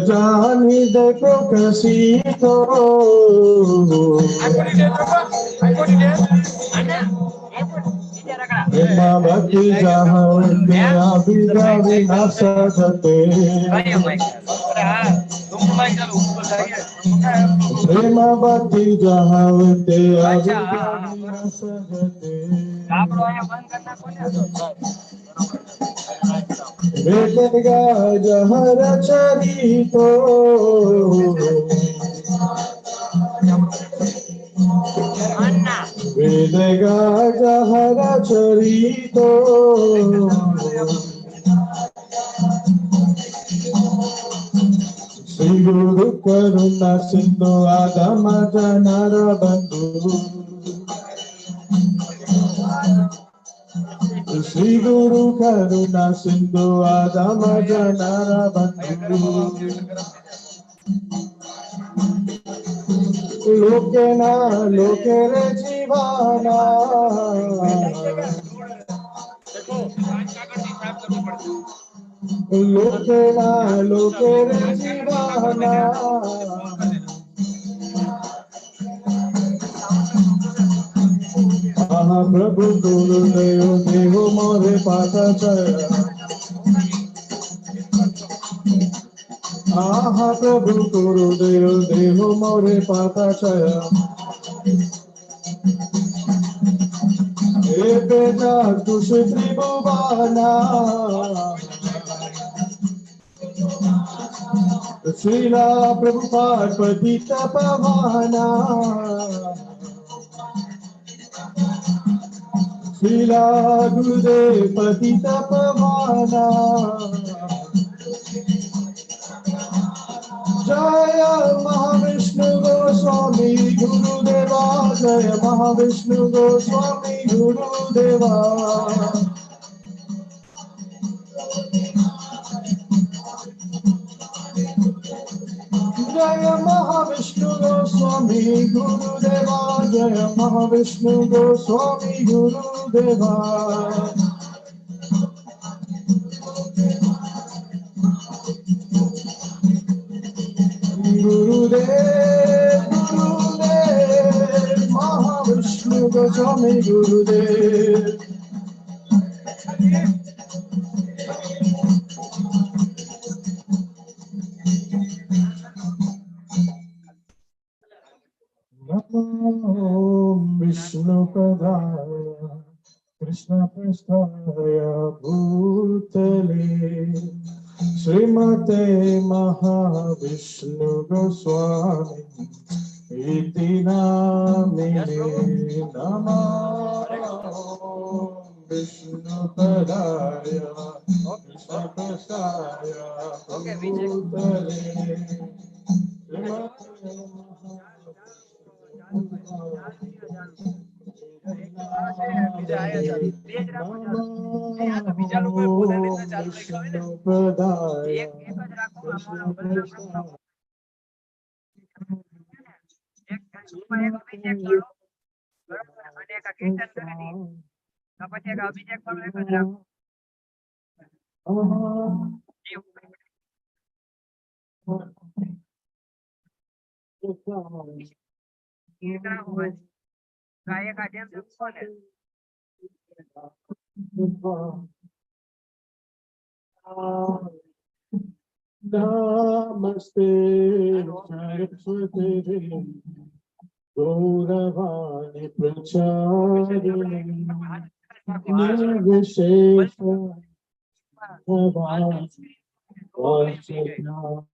जानी देखो कैसी तो भक्ति जहाँ अभिगा विनाशते प्रेम भक्ति जहाँ अभिगा विनाशते वेदगा जहर चरितो वेदगा जहर चरितो श्री गुरु करुणा सिंधु आदम जनर बंधु श्री गुरु करुणा सिंधु आदम जनर बंधु लोकेना लोकेरे जीवाना लोकेना लोकेरे जीवाना महाप्रभु गुरुदेव देहो मोरे पाता चया महाप्रभु गुरुदेव देहो मोरे पाता चया हे बेटा तुष त्रिभुवना श्रीला प्रभुपाद पतित पावना श्रीला गुरुदेव पतित पावना जय महाविष्णु गोस्वामी गुरुदेवा जय महाविष्णु गोस्वामी गुरुदेवा जय महाविष्णु गोस्वामी गुरुदेवा जय महाविष्णु गोस्वामी गुरुदेवा गुरुदेव गुरुदेव महाविष्णु गोस्वामी गुरुदेव विष्णुपदाय कृष्ण पृष्ठाय भूतले श्रीमते महाविष्णु गोस्वामी इति नामिने नमः विष्णुपदाय कृष्ण पृष्ठाय भूतले Namaste Saraswati Gauravani Pracharini Nirvishesha Bhavani Vasatnam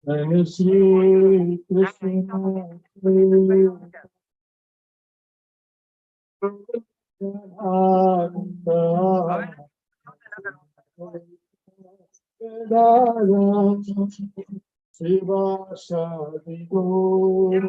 Jai Shri Krishna Shiva Shadi Go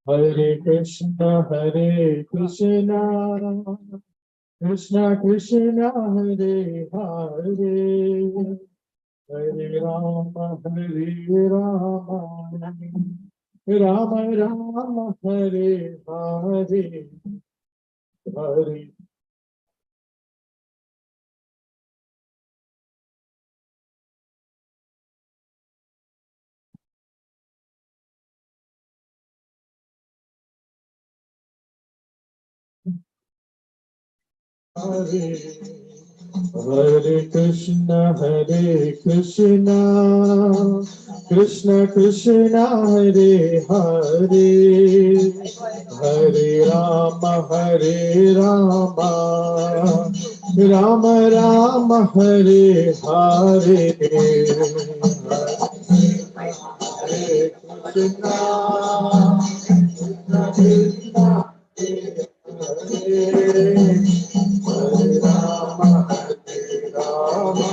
Hare Krishna, Hare Krishna, Krishna Krishna, Hare Hare, Hare Rama, Hare Rama, Rama Rama, Hare Hare, Hare Hare. Hare Krishna, Hare Krishna, Krishna Krishna, Hare Hare, Hare Rama, Hare Rama, Rama Rama, Hare Hare, Hare Krishna, Krishna Krishna, Hare Hare Rama, Hare Rama,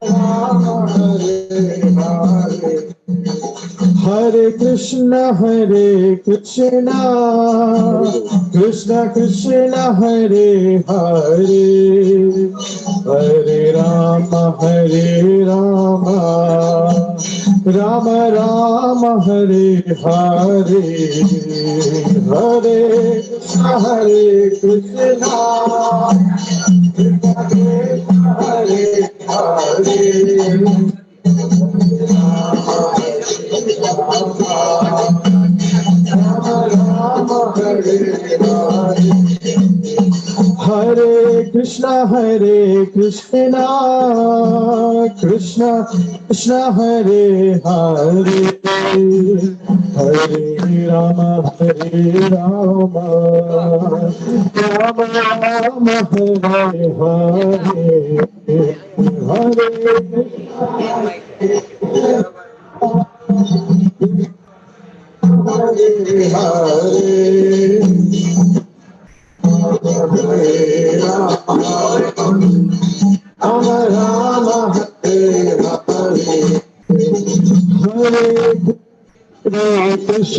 Rama Hare Hare. Hare Krishna, Hare Krishna, Krishna Krishna, Hare Hare, Hare Rama, Hare Rama, Rama Rama, Hare Hare, Hare Krishna, Hare Krishna, Hare Hare. Hare Krishna, Hare Krishna, Krishna Krishna, Hare Hare, Hare Rama, Hare Rama, Rama Rama, Hare Hare, Hare Hare. Hare Rama, Rama Hare Hare, Hare Krishna, Krishna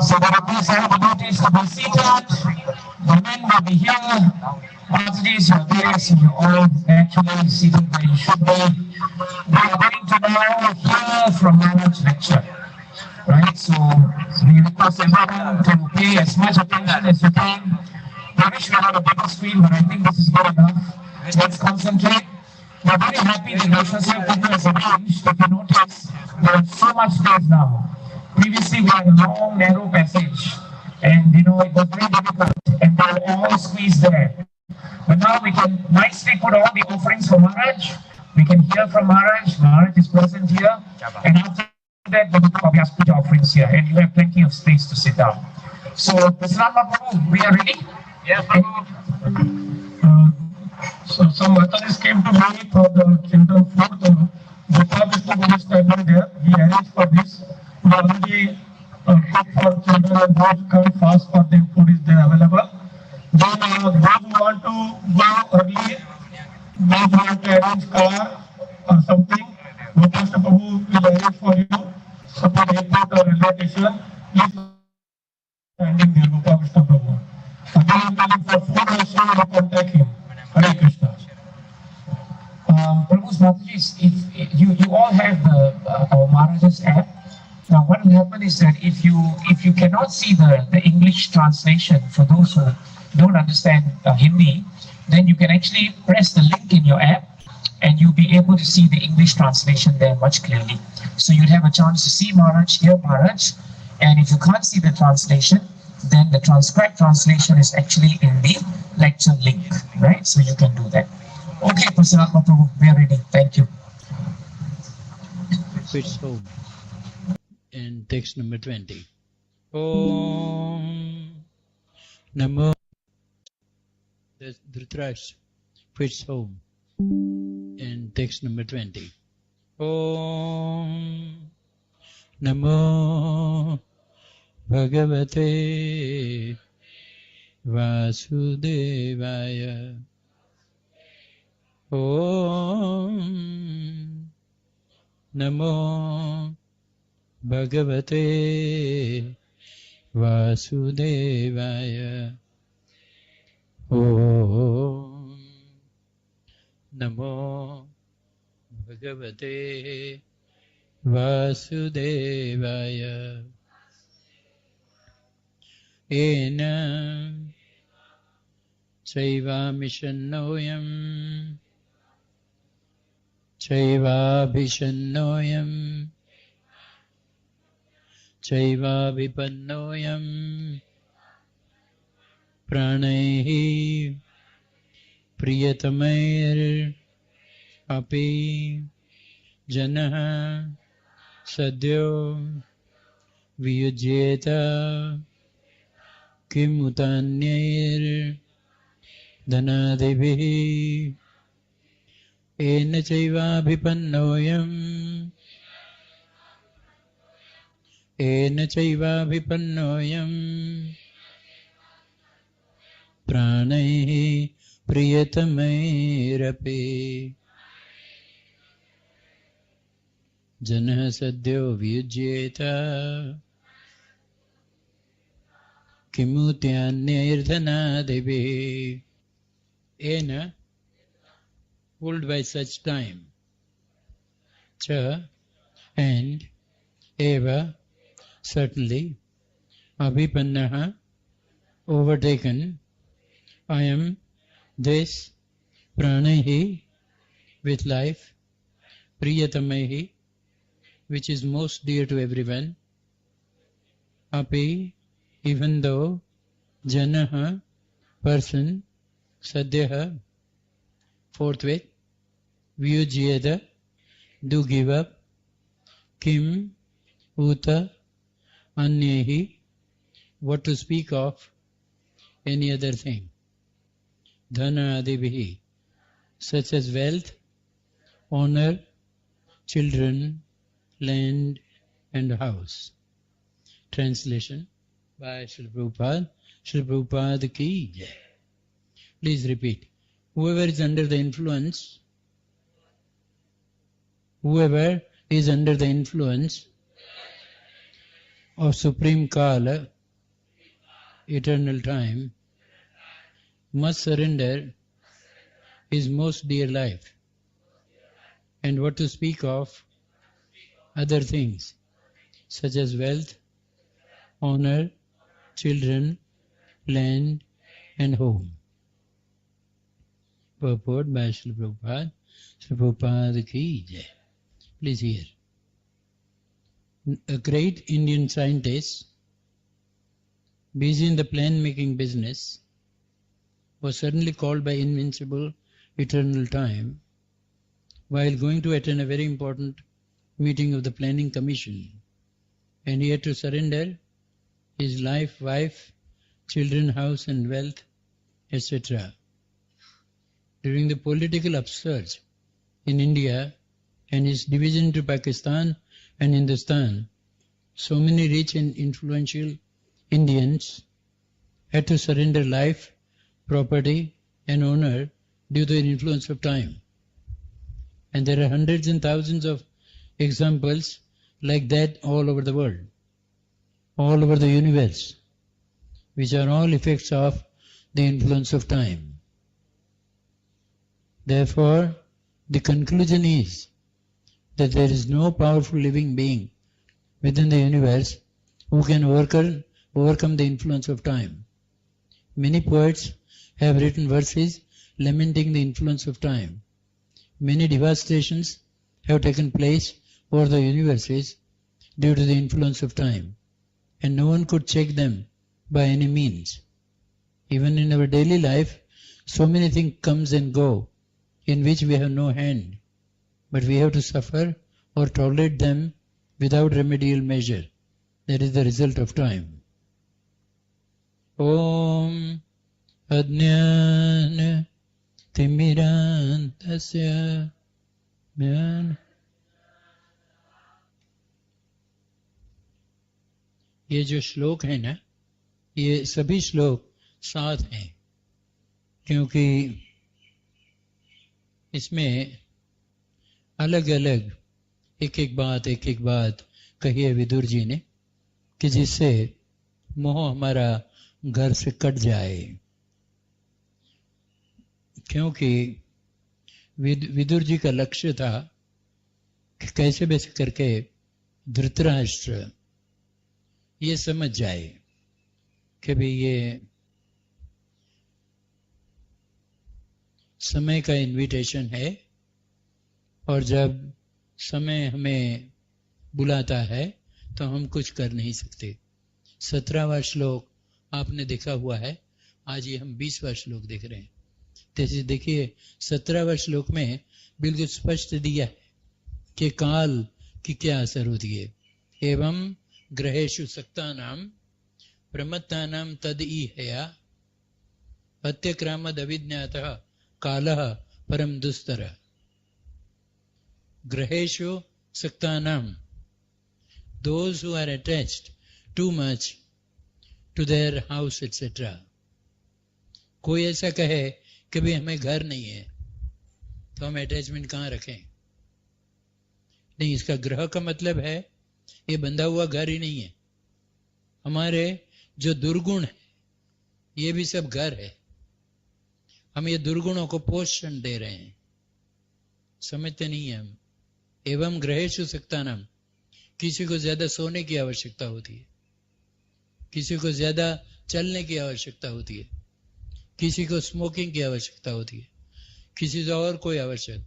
So the please have the notice to be seated. The men will be here. Mataji's are there, so you're all naturally seated where you should be. We are going to now hear from Maharaj's lecture. Right? So we request everyone to pay as much attention as you can. I wish we had a bigger screen, but I think this is good enough. Let's concentrate. We're very happy that Vyasapuja has arranged. If you notice, there is so much space now. Previously, we had a long, narrow passage, and it was very difficult, and they were all squeezed there. But now we can nicely put all the offerings for Maharaj. We can hear from Maharaj. Maharaj is present here, and after that, we will do Vyasapuja offerings here, and you have plenty of space to sit down. So, Prasad Prabhu, we are ready? Yes, Prabhu. So some Mataris came to me for the children food. The Vyasapuja is standing there. He arranged for this. We already cook for children and those come fast for them. Food is there available. Then those who want to go early, those who want to arrange car or something, Maharashtra Prabhu will arrange for you. Suppose airport or railway station, please standing there, Maharashtra Prabhu. Again, telling for food also, you contact him. Hare Krishna. Prabhu's Mataji's, if you all have the our Maharaj's app. Now, what will happen is that if you cannot see the English translation for those who don't understand Hindi, then you can actually press the link in your app, and you'll be able to see the English translation there much clearly. So you'll have a chance to see Maharaj, hear Maharaj, and if you can't see the translation, then the transcribed translation is actually in the lecture link, right? So you can do that. Okay, Prasanatma Prabhu, we are ready. Thank you. Switch home. In text number 20. Om Namo Dhritarashtra. Switch home. In text number 20. Om Namo Bhagavate Vasudevaya. Om Namo Bhagavate Vasudevaya. Om Namo Bhagavate Vasudevaya. Ena Chaivamishannoyam Chaivabhishannoyam Chaivavipannoyam Pranaihi Priyatamair Api Janaha Sadyo Viyujyeta Kim Utanyair Dhanadibihi Ena Chaivabhipannoyam Ena Chaivabhipannoyam Pranaihi Priyatamairapi Janah Sadyo Viyujyeta Kimutyanyairthanadibihi. Ena, pulled by such time. Cha, and eva, certainly. Abhipannaha, overtaken. I am this pranahi, with life. Priyatamahi, which is most dear to everyone. Api, even though. Janaha, person. Sadyaha, forthwith. Vyujyeda, do give up. Kim, uta, anyehi, what to speak of, any other thing. Dhana adibihi, such as wealth, honor, children, land, and house. Translation by Srila Prabhupada. Srila Prabhupada ki jai. Please repeat. Whoever is under the influence of Supreme Kala, eternal time, must surrender his most dear life. And what to speak of other things, such as wealth, honor, children, land, and home. Purport by Srila Prabhupada. Srila Prabhupada ki jai. Please hear. A great Indian scientist, busy in the plan-making business, was suddenly called by invincible eternal time while going to attend a very important meeting of the planning commission, and he had to surrender his life, wife, children, house and wealth, etc. During the political upsurge in India and its division into Pakistan and Hindustan, so many rich and influential Indians had to surrender life, property and honor due to the influence of time. And there are hundreds and thousands of examples like that all over the world, all over the universe, which are all effects of the influence of time. Therefore, the conclusion is that there is no powerful living being within the universe who can overcome the influence of time. Many poets have written verses lamenting the influence of time. Many devastations have taken place over the universes due to the influence of time, and no one could check them by any means. Even in our daily life, so many things comes and go in which we have no hand, but we have to suffer or tolerate them without remedial measure. That is the result of time. Om Adnyana Timirantasya Jnana ये जो श्लोक है ना, ये सभी श्लोक साथ हैं, क्योंकि इसमें अलग अलग एक एक बात कही है विदुर जी ने, कि जिससे मोह हमारा घर से कट जाए। क्योंकि विदुर जी का लक्ष्य था कि कैसे वैसे करके धृतराष्ट्र ये समझ जाए कि भाई ये समय का इनविटेशन है, और जब समय हमें बुलाता है तो हम कुछ कर नहीं सकते। 17वां श्लोक आपने देखा हुआ है, आज ये हम 20वां श्लोक देख रहे हैं। जैसे देखिए 17वां श्लोक में बिल्कुल स्पष्ट दिया है कि काल की क्या असर होती है। एवं ग्रहेषु सक्तानाम प्रमत्तानाम तद ईहया अत्यक्रामद अविज्ञातः कालः परम दुस्तर। ग्रहेषु सक्तानाम, those who are attached too much to their house etc. कोई ऐसा कहे कि भाई हमें घर नहीं है, तो हम अटैचमेंट कहाँ रखें? नहीं, इसका ग्रह का मतलब है ये बंधा हुआ घर ही नहीं है। हमारे जो दुर्गुण है ये भी सब घर है, हम ये दुर्गुणों को पोषण दे रहे हैं, समझते नहीं है हम। एवं ग्रहेषु सक्तानाम, किसी को ज्यादा सोने की आवश्यकता होती है, किसी को ज्यादा चलने की आवश्यकता होती है, किसी को स्मोकिंग की आवश्यकता होती है, किसी से और कोई आवश्यक,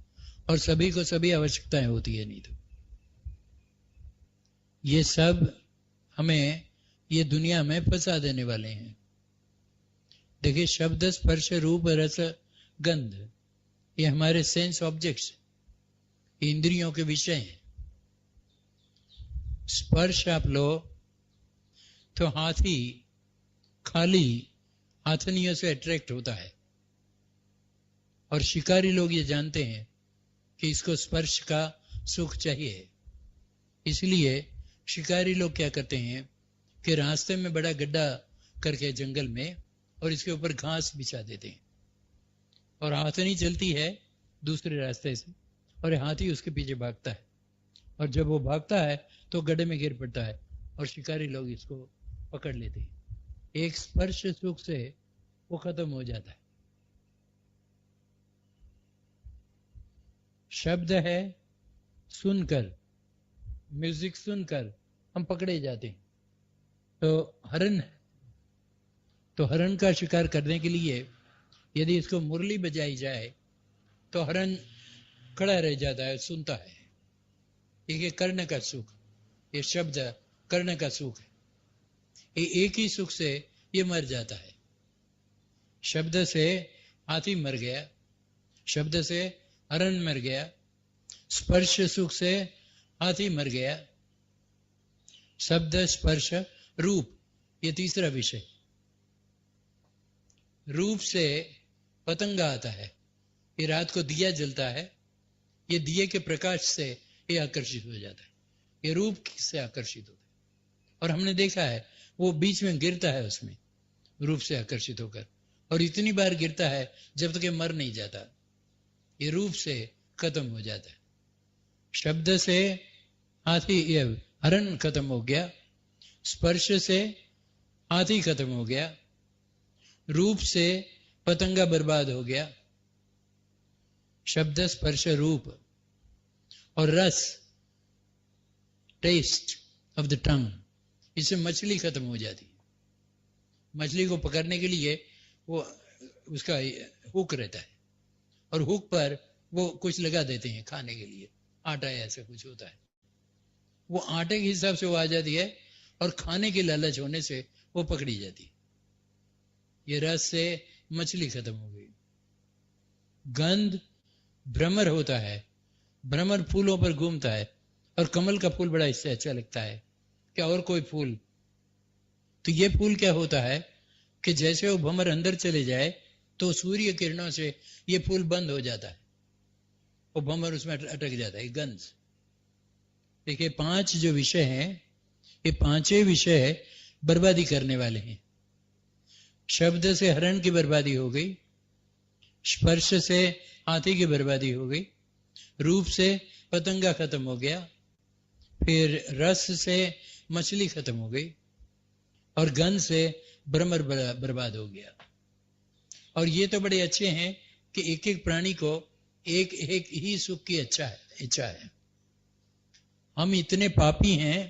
और सभी को सभी आवश्यकताएं होती है। नहीं तो ये सब हमें ये दुनिया में फंसा देने वाले हैं। देखिए शब्द स्पर्श रूप रस गंध, ये हमारे सेंस ऑब्जेक्ट्स, इंद्रियों के विषय हैं। स्पर्श आप लो तो हाथी खाली हाथनियों से अट्रैक्ट होता है, और शिकारी लोग ये जानते हैं कि इसको स्पर्श का सुख चाहिए। इसलिए शिकारी लोग क्या करते हैं कि रास्ते में बड़ा गड्ढा करके जंगल में, और इसके ऊपर घास बिछा देते हैं, और हाथनी चलती है दूसरे रास्ते से, और हाथी उसके पीछे भागता है, और जब वो भागता है तो गड्ढे में गिर पड़ता है, और शिकारी लोग इसको पकड़ लेते हैं। एक स्पर्श सुख से वो खत्म हो जाता है। शब्द है, सुनकर म्यूजिक सुनकर हम पकड़े जाते हैं। तो हरण है, तो हरण का शिकार करने के लिए यदि इसको मुरली बजाई जाए तो हरण खड़ा रह जाता है, सुनता है। ये कर्ण का सुख, ये शब्द कर्ण का सुख है। ये एक ही सुख से ये मर जाता है। शब्द से हाथी मर गया, शब्द से हरण मर गया, स्पर्श सुख से हाथी मर गया। शब्द स्पर्श रूप, ये तीसरा विषय। रूप से पतंगा आता है, ये रात को दिया जलता है, ये दिए के प्रकाश से ये आकर्षित हो जाता है, ये रूप से आकर्षित होता है। और हमने देखा है वो बीच में गिरता है उसमें रूप से आकर्षित होकर, और इतनी बार गिरता है जब तक ये मर नहीं जाता, ये रूप से खत्म हो जाता है। शब्द से हाथी ये हरण खत्म हो गया, स्पर्श से हाथी खत्म हो गया, रूप से पतंगा बर्बाद हो गया। शब्द स्पर्श रूप और रस, टेस्ट ऑफ द टंग, इससे मछली खत्म हो जाती है। मछली को पकड़ने के लिए वो उसका हुक रहता है, और हुक पर वो कुछ लगा देते हैं खाने के लिए, आटा या ऐसा कुछ होता है, वो आटे के हिसाब से वो आ जाती है, और खाने की लालच होने से वो पकड़ी जाती है। ये रस से मछली खत्म हो गई। गंध भ्रमर होता है, भ्रमर फूलों पर घूमता है, और कमल का फूल बड़ा इससे अच्छा लगता है क्या और कोई फूल। तो ये फूल क्या होता है कि जैसे वो भ्रमर अंदर चले जाए तो सूर्य किरणों से ये फूल बंद हो जाता है, वो भ्रमर उसमें अटक जाता है। गंध, देखिए 5 जो विषय हैं ये पांचों विषय बर्बादी करने वाले हैं। शब्द से हरण की बर्बादी हो गई, स्पर्श से हाथी की बर्बादी हो गई, रूप से पतंगा खत्म हो गया, फिर रस से मछली खत्म हो गई, और गंध से भ्रमर बर्बाद हो गया। और ये तो बड़े अच्छे हैं कि एक एक प्राणी को एक एक ही सुख की इच्छा है। हम इतने पापी हैं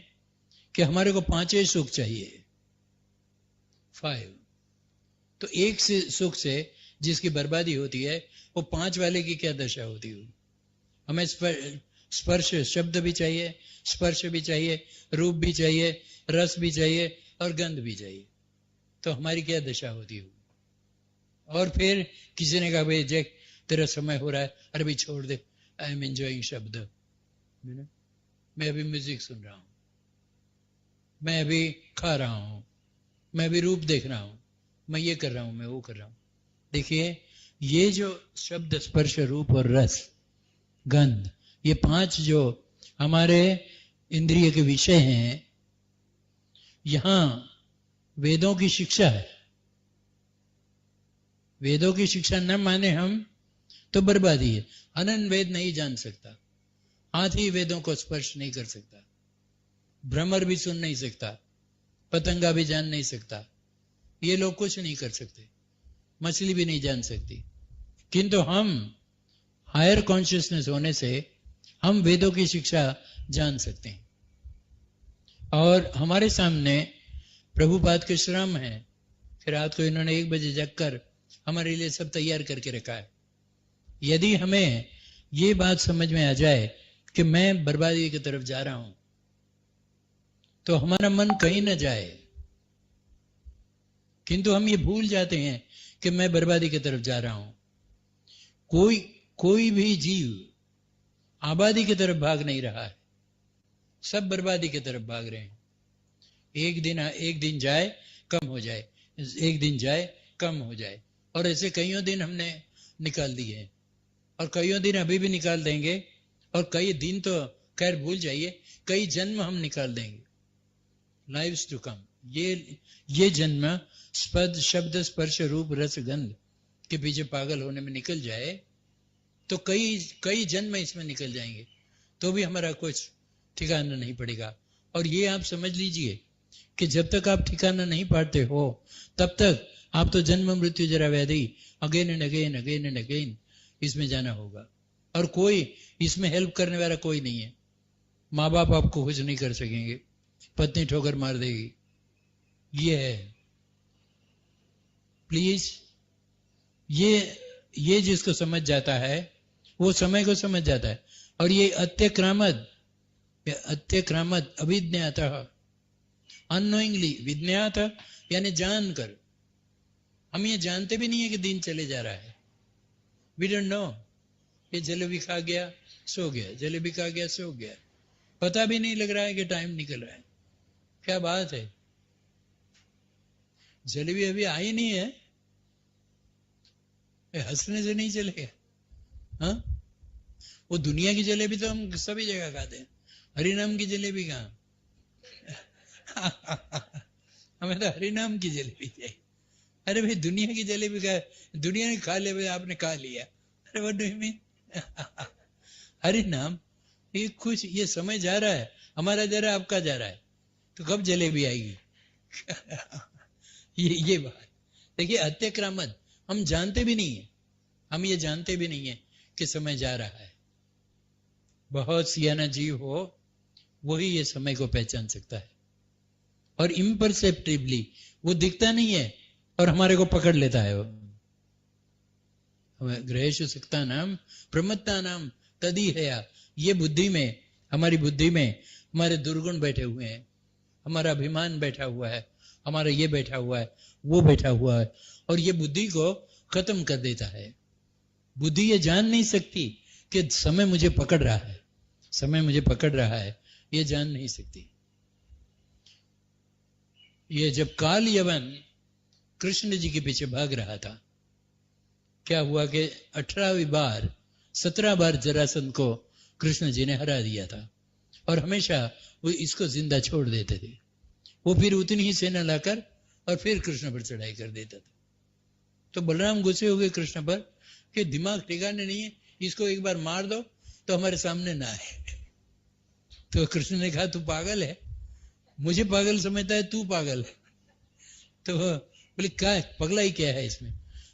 कि हमारे को पांचों सुख चाहिए, 5। तो एक से सुख से जिसकी बर्बादी होती है, वो 5 वाले की क्या दशा होती होगी। हमें स्पर्श शब्द भी चाहिए, स्पर्श भी चाहिए, रूप भी चाहिए, रस भी चाहिए और गंध भी चाहिए, तो हमारी क्या दशा होती होगी। और फिर किसी ने कहा भाई जैक तेरा समय हो रहा है, अरे भाई छोड़ दे, आई एम एंजॉइंग शब्द, मैं अभी म्यूजिक सुन रहा हूं, मैं अभी खा रहा हूं, मैं अभी रूप देख रहा हूं, मैं ये कर रहा हूं, मैं वो कर रहा हूं। देखिए ये जो शब्द स्पर्श रूप और रस गंध, ये 5 जो हमारे इंद्रिय के विषय हैं, यहां वेदों की शिक्षा है। वेदों की शिक्षा न माने हम तो बर्बादी है। अनंत वेद नहीं जान सकता, हाथी वेदों को स्पर्श नहीं कर सकता, भ्रमर भी सुन नहीं सकता, पतंगा भी जान नहीं सकता, ये लोग कुछ नहीं कर सकते, मछली भी नहीं जान सकती। किंतु हम हायर कॉन्शियसनेस होने से हम वेदों की शिक्षा जान सकते हैं। और हमारे सामने प्रभुपाद के श्रम है कि रात को इन्होंने 1 बजे जगकर हमारे लिए सब तैयार करके रखा है। यदि हमें ये बात समझ में आ जाए कि मैं बर्बादी की तरफ जा रहा हूं, तो हमारा मन कहीं न जाए। किंतु हम ये भूल जाते हैं कि मैं बर्बादी की तरफ जा रहा हूं। कोई भी जीव आबादी की तरफ भाग नहीं रहा है, सब बर्बादी की तरफ भाग रहे हैं। एक दिन जाए कम हो जाए, एक दिन जाए कम हो जाए, और ऐसे कईयों दिन हमने निकाल दिए हैं, और कईयों दिन अभी भी निकाल देंगे, और कई दिन तो खैर भूल जाइए, कई जन्म हम निकाल देंगे, लाइव्स टू कम। ये जन्म शब्द स्पर्श रूप रस गंध के पीछे पागल होने में निकल जाए तो कई जन्म इसमें निकल जाएंगे, तो भी हमारा कुछ ठिकाना नहीं पड़ेगा। और ये आप समझ लीजिए कि जब तक आप ठिकाना नहीं पाते हो, तब तक आप तो जन्म मृत्यु जरा व्याधि अगेन एंड अगेन इसमें जाना होगा। और कोई इसमें हेल्प करने वाला कोई नहीं है। माँ बाप आपको कुछ नहीं कर सकेंगे, पत्नी ठोकर मार देगी, ये है। प्लीज ये जिसको समझ जाता है वो समय को समझ जाता है। और ये अत्यक्रामत अविज्ञात अननोइंगली, विज्ञात यानी जानकर, हम ये जानते भी नहीं है कि दिन चले जा रहा है। We don't know. ये जलेबी खा गया सो गया, जलेबी खा गया सो गया, पता भी नहीं लग रहा है कि टाइम निकल रहा है। क्या बात है, जलेबी अभी आई नहीं है, हंसने से नहीं चलेगा। हाँ, वो दुनिया की जलेबी तो हम सभी जगह खाते हैं, हरिनाम की जलेबी कहाँ? हमें तो हरिनाम की जलेबी चाहिए। अरे भाई दुनिया की जलेबी का, दुनिया ने खा लिया, आपने खा लिया, अरे व्हाट डू यू मीन? हरिनाम, ये कुछ, ये समय जा रहा है, हमारा जा रहा है, आपका जा रहा है, तो कब जलेबी आएगी? ये बात देखिए, अत्यक्रामत, हम जानते भी नहीं है, हम ये जानते भी नहीं है कि समय जा रहा है। बहुत सियाना जीव हो वही ये समय को पहचान सकता है, और इम्परसेप्टिवली वो दिखता नहीं है और हमारे को पकड़ लेता है। वो ग्रहेषु सक्ता नाम प्रमत्ता नाम तदी है। ये बुद्धि में, हमारी बुद्धि में हमारे दुर्गुण बैठे हुए हैं, हमारा अभिमान बैठा हुआ है, हमारा ये बैठा हुआ है, वो बैठा हुआ है, और ये बुद्धि को खत्म कर देता है। बुद्धि ये जान नहीं सकती कि समय मुझे पकड़ रहा है, समय मुझे पकड़ रहा है, ये जान नहीं सकती। ये जब काल यवन कृष्ण जी के पीछे भाग रहा था, क्या हुआ कि 17 बार जरासंध को कृष्ण जी ने हरा दिया था, और हमेशा वो इसको जिंदा छोड़ देते थे। वो फिर उतनी ही सेना लाकर और फिर कृष्ण पर चढ़ाई कर देता था। तो बलराम गुस्से हो गए कृष्ण पर कि दिमाग ठिकाने नहीं है, इसको एक बार मार दो तो हमारे सामने ना आए। तो कृष्ण ने कहा तू पागल है, मुझे पागल समझता है, तू पागल है। तो बोले क्या पगला ही क्या है इसमें?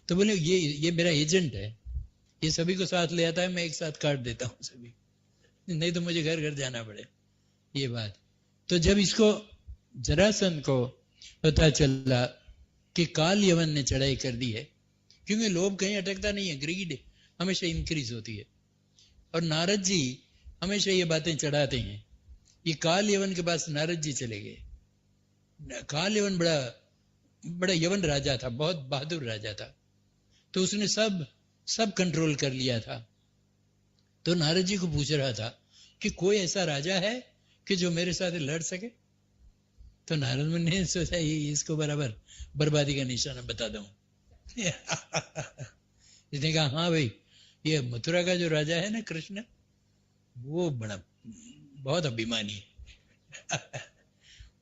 तो बोले ये मेरा एजेंट है, ये सभी को साथ ले आता है, मैं एक साथ काट देता हूँ सभी, नहीं तो मुझे घर घर जाना पड़े। ये बात। तो जब इसको जरासंध को पता चला कि काल यवन ने चढ़ाई कर दी है, क्योंकि लोभ कहीं अटकता नहीं है, ग्रीड हमेशा इंक्रीज होती है, और नारद जी हमेशा ये बातें चढ़ाते हैं। ये काल यवन के पास नारद जी चले गए। काल यवन बड़ा यवन राजा था, बहुत बहादुर राजा था, तो उसने सब कंट्रोल कर लिया था। तो नारद जी को पूछ रहा था कि कोई ऐसा राजा है कि जो मेरे साथ लड़ सके? तो नारद मुनि ने सोचा ये इसको बराबर बर्बादी का निशाना बता दूं। इसने कहा हाँ भाई, ये मथुरा का जो राजा है ना कृष्ण, वो बहुत अभिमानी है।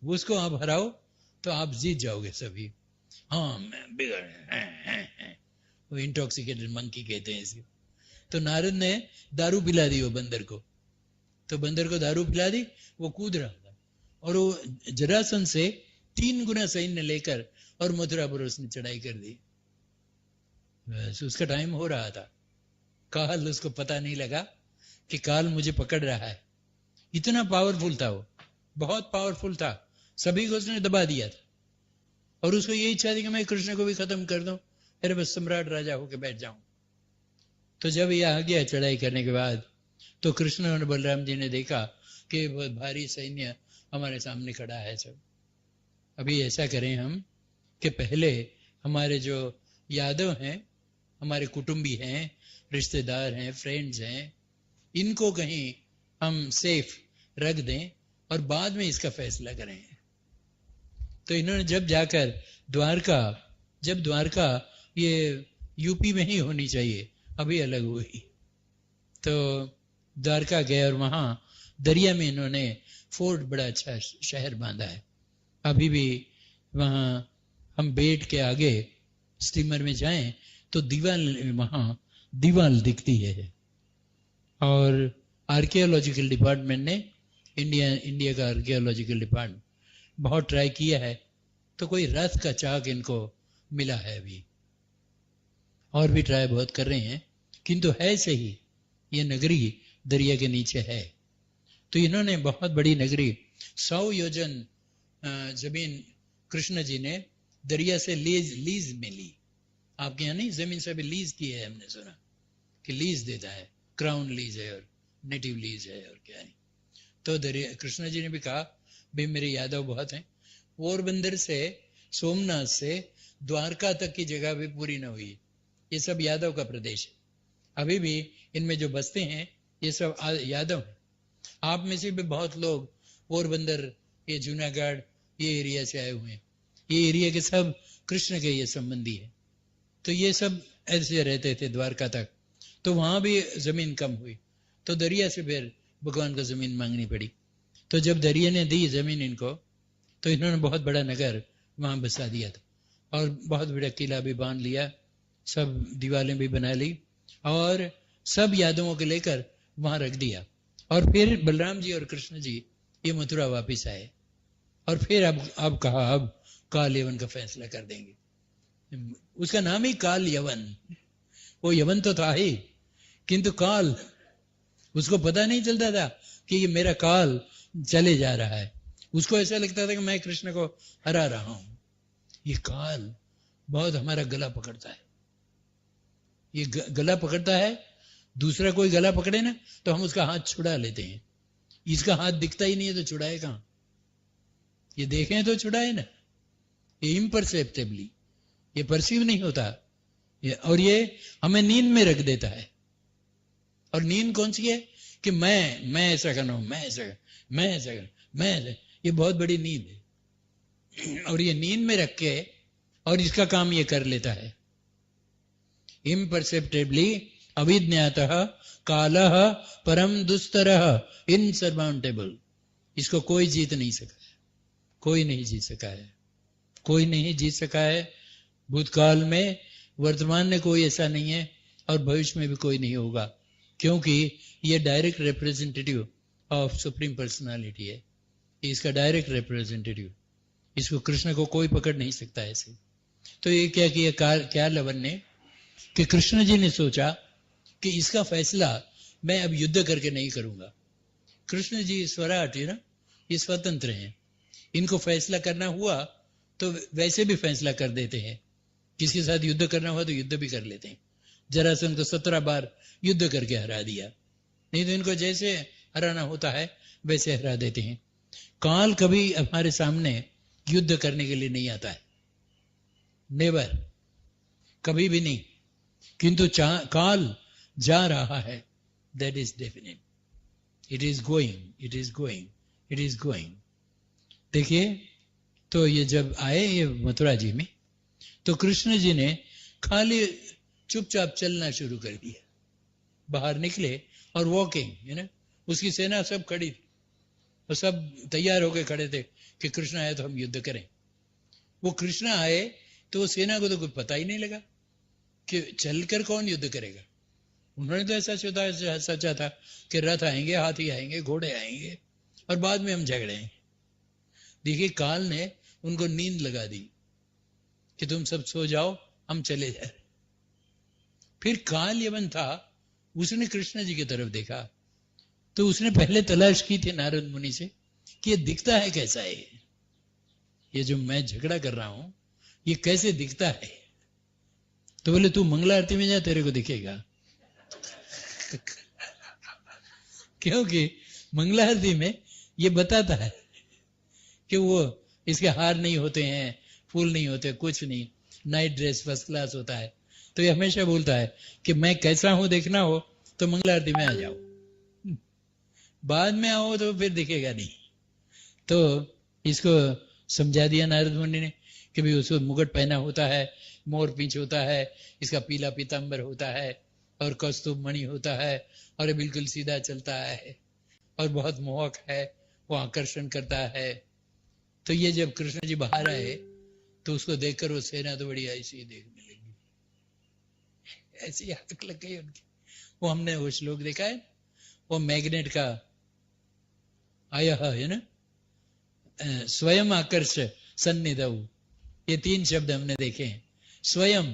उसको आप हराओ तो आप जीत जाओगे सभी। हाँ मैं बिगड़, वो इंटॉक्सिकेटेड मंकी कहते हैं इसको। तो नारद ने दारू पिला दी वो बंदर को, तो बंदर को दारू पिला दी, वो कूद रहा था, और वो जरासंध से 3 गुना सैन्य लेकर और मथुरा पर उसने चढ़ाई कर दी। बस उसका टाइम हो रहा था। काल, उसको पता नहीं लगा कि काल मुझे पकड़ रहा है। इतना पावरफुल था वो, बहुत पावरफुल था, सभी को उसने दबा दिया था, और उसको ये इच्छा थी कि मैं कृष्ण को भी खत्म कर दूं, अरे बस सम्राट राजा होके बैठ जाऊं। तो जब ये आ गया चढ़ाई करने के बाद, तो कृष्ण और बलराम जी ने देखा कि भारी सैन्य हमारे सामने खड़ा है सब। अभी ऐसा करें हम कि पहले हमारे जो यादव हैं, हमारे कुटुंबी हैं, रिश्तेदार हैं, फ्रेंड्स हैं, इनको कहीं हम सेफ रख दें और बाद में इसका फैसला करें। तो इन्होंने जब जाकर द्वारका ये यूपी में ही होनी चाहिए, अभी अलग हुई, तो द्वारका गए और वहां दरिया में इन्होंने फोर्ट, बड़ा अच्छा शहर बांधा है। अभी भी वहां हम बेट के आगे स्टीमर में जाएं तो वहां दीवाल दिखती है। और आर्कियोलॉजिकल डिपार्टमेंट ने, इंडिया का आर्कियोलॉजिकल डिपार्टमेंट बहुत ट्राई किया है, तो कोई रथ का चाक इनको मिला है अभी, और भी ट्राई बहुत कर रहे हैं, किंतु है सही ये नगरी दरिया के नीचे है। तो इन्होंने बहुत बड़ी नगरी, 100 योजन जमीन कृष्ण जी ने दरिया से लीज में ली। आपके यहाँ नहीं, जमीन से भी लीज की है, हमने सुना कि लीज देता है, क्राउन लीज है और नेटिव लीज है और क्या है। तो दरिया कृष्ण जी ने भी कहा भाई मेरे यादव बहुत हैं, पोरबंदर से, सोमनाथ से द्वारका तक की जगह भी पूरी न हुई, ये सब यादव का प्रदेश है। अभी भी इनमें जो बसते हैं ये सब यादव हैं। आप में से भी बहुत लोग पोरबंदर, ये जूनागढ़, ये एरिया से आए हुए हैं। ये एरिया के सब कृष्ण के ये संबंधी है। तो ये सब ऐसे रहते थे द्वारका तक। तो वहां भी जमीन कम हुई, तो दरिया से फिर भगवान को जमीन मांगनी पड़ी। तो जब दरिया ने दी जमीन इनको, तो इन्होंने बहुत बड़ा नगर वहां बसा दिया था, और बहुत बड़ा किला भी बांध लिया, सब दीवारें भी बना ली, और सब यादवों को लेकर वहां रख दिया। और फिर बलराम जी और कृष्ण जी ये मथुरा वापिस आए, और फिर अब कहा अब काल यवन का फैसला कर देंगे। उसका नाम ही काल यवन, वो यवन तो था ही, किंतु काल, उसको पता नहीं चलता था कि ये मेरा काल चले जा रहा है। उसको ऐसा लगता था कि मैं कृष्ण को हरा रहा हूं। ये काल बहुत हमारा गला पकड़ता है, ये गला पकड़ता है। दूसरा कोई गला पकड़े ना तो हम उसका हाथ छुड़ा लेते हैं। इसका हाथ दिखता ही नहीं है तो छुड़ाए कहां? ये देखें तो छुड़ाए ना, ये इम्परसेप्टिबली, ये परसीव नहीं होता, और ये हमें नींद में रख देता है। और नींद कौन सी है कि मैं ऐसा करना हूं, मैं ऐसा कर, ये बहुत बड़ी नींद है। और ये नींद में रख के और इसका काम ये कर लेता है। इम्परसेप्टिबली अविज्ञातः कालः परम दुस्तरः इनसरमाउंटेबल, इसको कोई जीत नहीं सका, कोई नहीं जीत सका है, कोई नहीं जीत सका है। भूतकाल में, वर्तमान में कोई ऐसा नहीं है और भविष्य में भी कोई नहीं होगा, क्योंकि ये direct representative of supreme personality है, इसका डायरेक्ट रिप्रेजेंटेटिव। इसको कृष्ण को कोई पकड़ नहीं सकता ऐसे। तो ये क्या किया क्या लवन ने कि कृष्ण जी ने सोचा कि इसका फैसला मैं अब युद्ध करके नहीं करूंगा। कृष्ण जी स्वराट है ना, ये स्वतंत्र हैं, इनको फैसला करना हुआ तो वैसे भी फैसला कर देते हैं। किसके साथ युद्ध करना हुआ तो युद्ध भी कर लेते हैं। जरासंध को 17 बार युद्ध करके हरा दिया, नहीं तो इनको जैसे हराना होता है वैसे हरा देते हैं। काल कभी हमारे सामने युद्ध करने के लिए नहीं आता है, नेवर, कभी भी नहीं। किंतु काल जा रहा है, that is definite. It is going, it is going, it is going. देखिए, तो ये जब आए ये मथुरा जी में, तो कृष्ण जी ने खाली चुपचाप चलना शुरू कर दिया। बाहर निकले और वॉकिंग, है ना, उसकी सेना सब खड़ी थी और सब तैयार होकर खड़े थे कि कृष्ण आए तो हम युद्ध करें। वो कृष्ण आए तो वो सेना को तो कुछ पता ही नहीं लगा कि चलकर कौन युद्ध करेगा। उन्होंने तो ऐसा सोचा था कि रथ आएंगे, हाथी आएंगे, घोड़े आएंगे और बाद में हम झगड़ेंगे। देखिए, काल ने उनको नींद लगा दी कि तुम सब सो जाओ, हम चले जाए। फिर काल यवन था, उसने कृष्ण जी की तरफ देखा तो उसने पहले तलाश की थी नारद मुनि से कि ये दिखता है कैसा है, ये जो मैं झगड़ा कर रहा हूं ये कैसे दिखता है। तो बोले तू मंगला आरती में जा, तेरे को दिखेगा। क्योंकि मंगला आरती में ये बताता है कि वो इसके हार नहीं होते हैं, फूल नहीं होते, कुछ नहीं, नाइट ड्रेस फर्स्ट क्लास होता है। तो ये हमेशा बोलता है कि मैं कैसा हूं देखना हो तो मंगला आरती में आ जाओ, बाद में आओ तो फिर दिखेगा नहीं। तो इसको समझा दिया नारद मुनि ने कि भाई उसको मुकुट पहना होता है, मोर पींछ होता है, इसका पीला पीतांबर होता है और कौस्तुभ मणि होता है और ये बिल्कुल सीधा चलता है और बहुत मोहक है, वो आकर्षण करता है। तो ये जब कृष्ण जी बाहर आए तो उसको देखकर वो सेना तो बड़ी ऐसी देखने लगी, ऐसी आंख लग गई उनकी। वो हमने वो श्लोक देखा है, वो मैग्नेट का आया है ना, स्वयं आकर्ष सन्निधौ, ये 3 शब्द हमने देखे हैं। स्वयं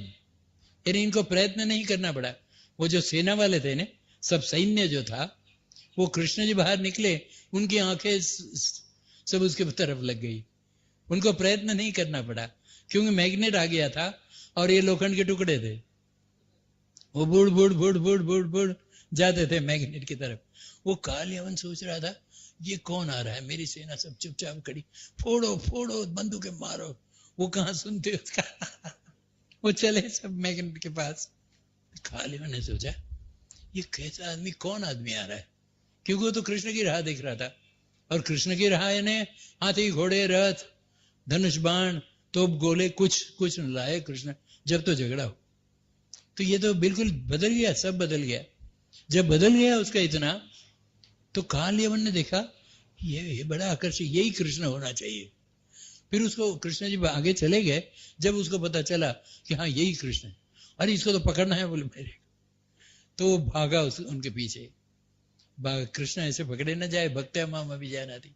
यानी इनको प्रयत्न नहीं करना पड़ा। वो जो सेना वाले थे ना, सब सैन्य जो था, वो कृष्ण जी बाहर निकले, उनकी आंखें सब उसके तरफ लग गई, उनको प्रयत्न नहीं करना पड़ा क्योंकि मैग्नेट आ गया था और ये लोखंड के टुकड़े थे, वो बुड़ बुड़ बुड़ बुड़ बुड़ बुड़ जाते थे मैग्नेट की तरफ। वो काल यवन सोच रहा था ये कौन आ रहा है, मेरी सेना सब चुपचाप खड़ी, फोड़ो फोड़ो बंदूकें मारो, वो कहां सुनते उसका। वो चले सब मैग्नेट के पास। काल यवन ने सोचा ये कैसा आदमी, कौन आदमी आ रहा है, क्योंकि वो तो कृष्ण की राह देख रहा था और कृष्ण की राह ने हाथी घोड़े रथ धनुष बाण तोप गोले कुछ न लाए कृष्ण, जब तो झगड़ा हो। तो ये तो बिल्कुल बदल गया, सब बदल गया। जब बदल गया उसका इतना, तो काल यवन ने देखा ये बड़ा आकर्षक, यही कृष्ण होना चाहिए। फिर उसको कृष्ण जी आगे चले गए, जब उसको पता चला कि हाँ यही कृष्ण है, अरे इसको तो पकड़ना है, बोले मेरे, तो वो भागा उनके पीछे। कृष्ण ऐसे पकड़े न जाए, भक्त्या माम अभिजाना थी,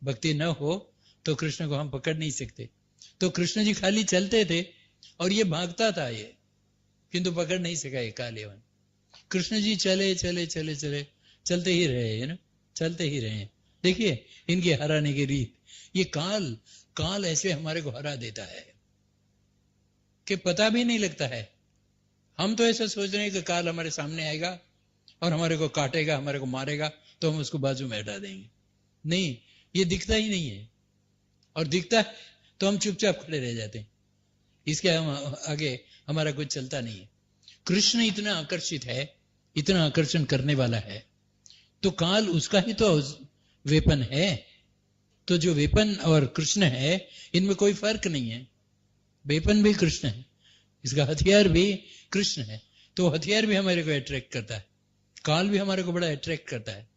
भक्ति न हो तो कृष्ण को हम पकड़ नहीं सकते। तो कृष्ण जी खाली चलते थे और ये भागता था ये, किंतु पकड़ नहीं सका ये काल यवन। कृष्ण जी चले चले चले चले चलते ही रहे, है ना, चलते ही रहे। देखिए इनके हराने की रीत, ये काल ऐसे हमारे को हरा देता है कि पता भी नहीं लगता है। हम तो ऐसा सोच रहे हैं कि काल हमारे सामने आएगा और हमारे को काटेगा, हमारे को मारेगा, तो हम उसको बाजू में हटा देंगे। नहीं, ये दिखता ही नहीं है, और दिखता है तो हम चुपचाप खड़े रह जाते हैं, इसके हम आगे हमारा कुछ चलता नहीं है। कृष्ण इतना आकर्षित है, इतना आकर्षण करने वाला है, तो काल उसका ही तो वेपन है। तो जो वेपन और कृष्ण है इनमें कोई फर्क नहीं है। वेपन भी कृष्ण है, इसका हथियार भी कृष्ण है, तो हथियार भी हमारे को अट्रैक्ट करता है, काल भी हमारे को बड़ा अट्रैक्ट करता है।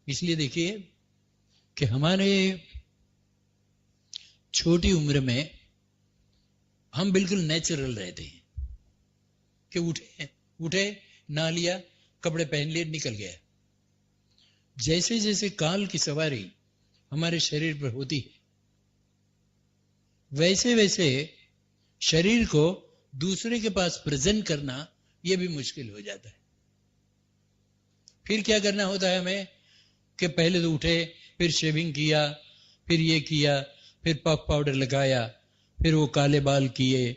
इसलिए देखिए कि हमारे छोटी उम्र में हम बिल्कुल नेचुरल रहते हैं कि उठे नहा लिया, कपड़े पहन लिए, निकल गया। जैसे जैसे काल की सवारी हमारे शरीर पर होती है, वैसे वैसे शरीर को दूसरे के पास प्रेजेंट करना यह भी मुश्किल हो जाता है। फिर क्या करना होता है हमें कि पहले तो उठे, फिर शेविंग किया, फिर ये किया, फिर पफ पाउडर लगाया, फिर वो काले बाल किए,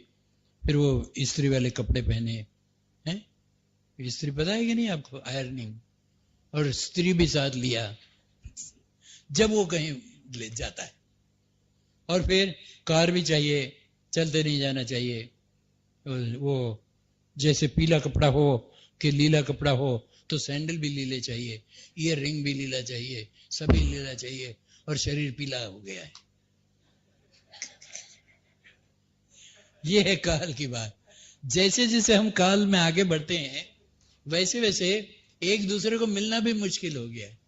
फिर वो इस्त्री वाले कपड़े पहने हैं। इस्त्री पता है कि नहीं आपको? आयरनिंग, और स्त्री भी साथ लिया जब वो कहीं ले जाता है। और फिर कार भी चाहिए, चलते नहीं जाना चाहिए। वो जैसे पीला कपड़ा हो कि लीला कपड़ा हो तो सैंडल भी लीले चाहिए, ईयर रिंग भी लीला चाहिए, सभी लीला चाहिए, और शरीर पीला हो गया है। ये है काल की बात। जैसे जैसे हम काल में आगे बढ़ते हैं वैसे वैसे एक दूसरे को मिलना भी मुश्किल हो गया है।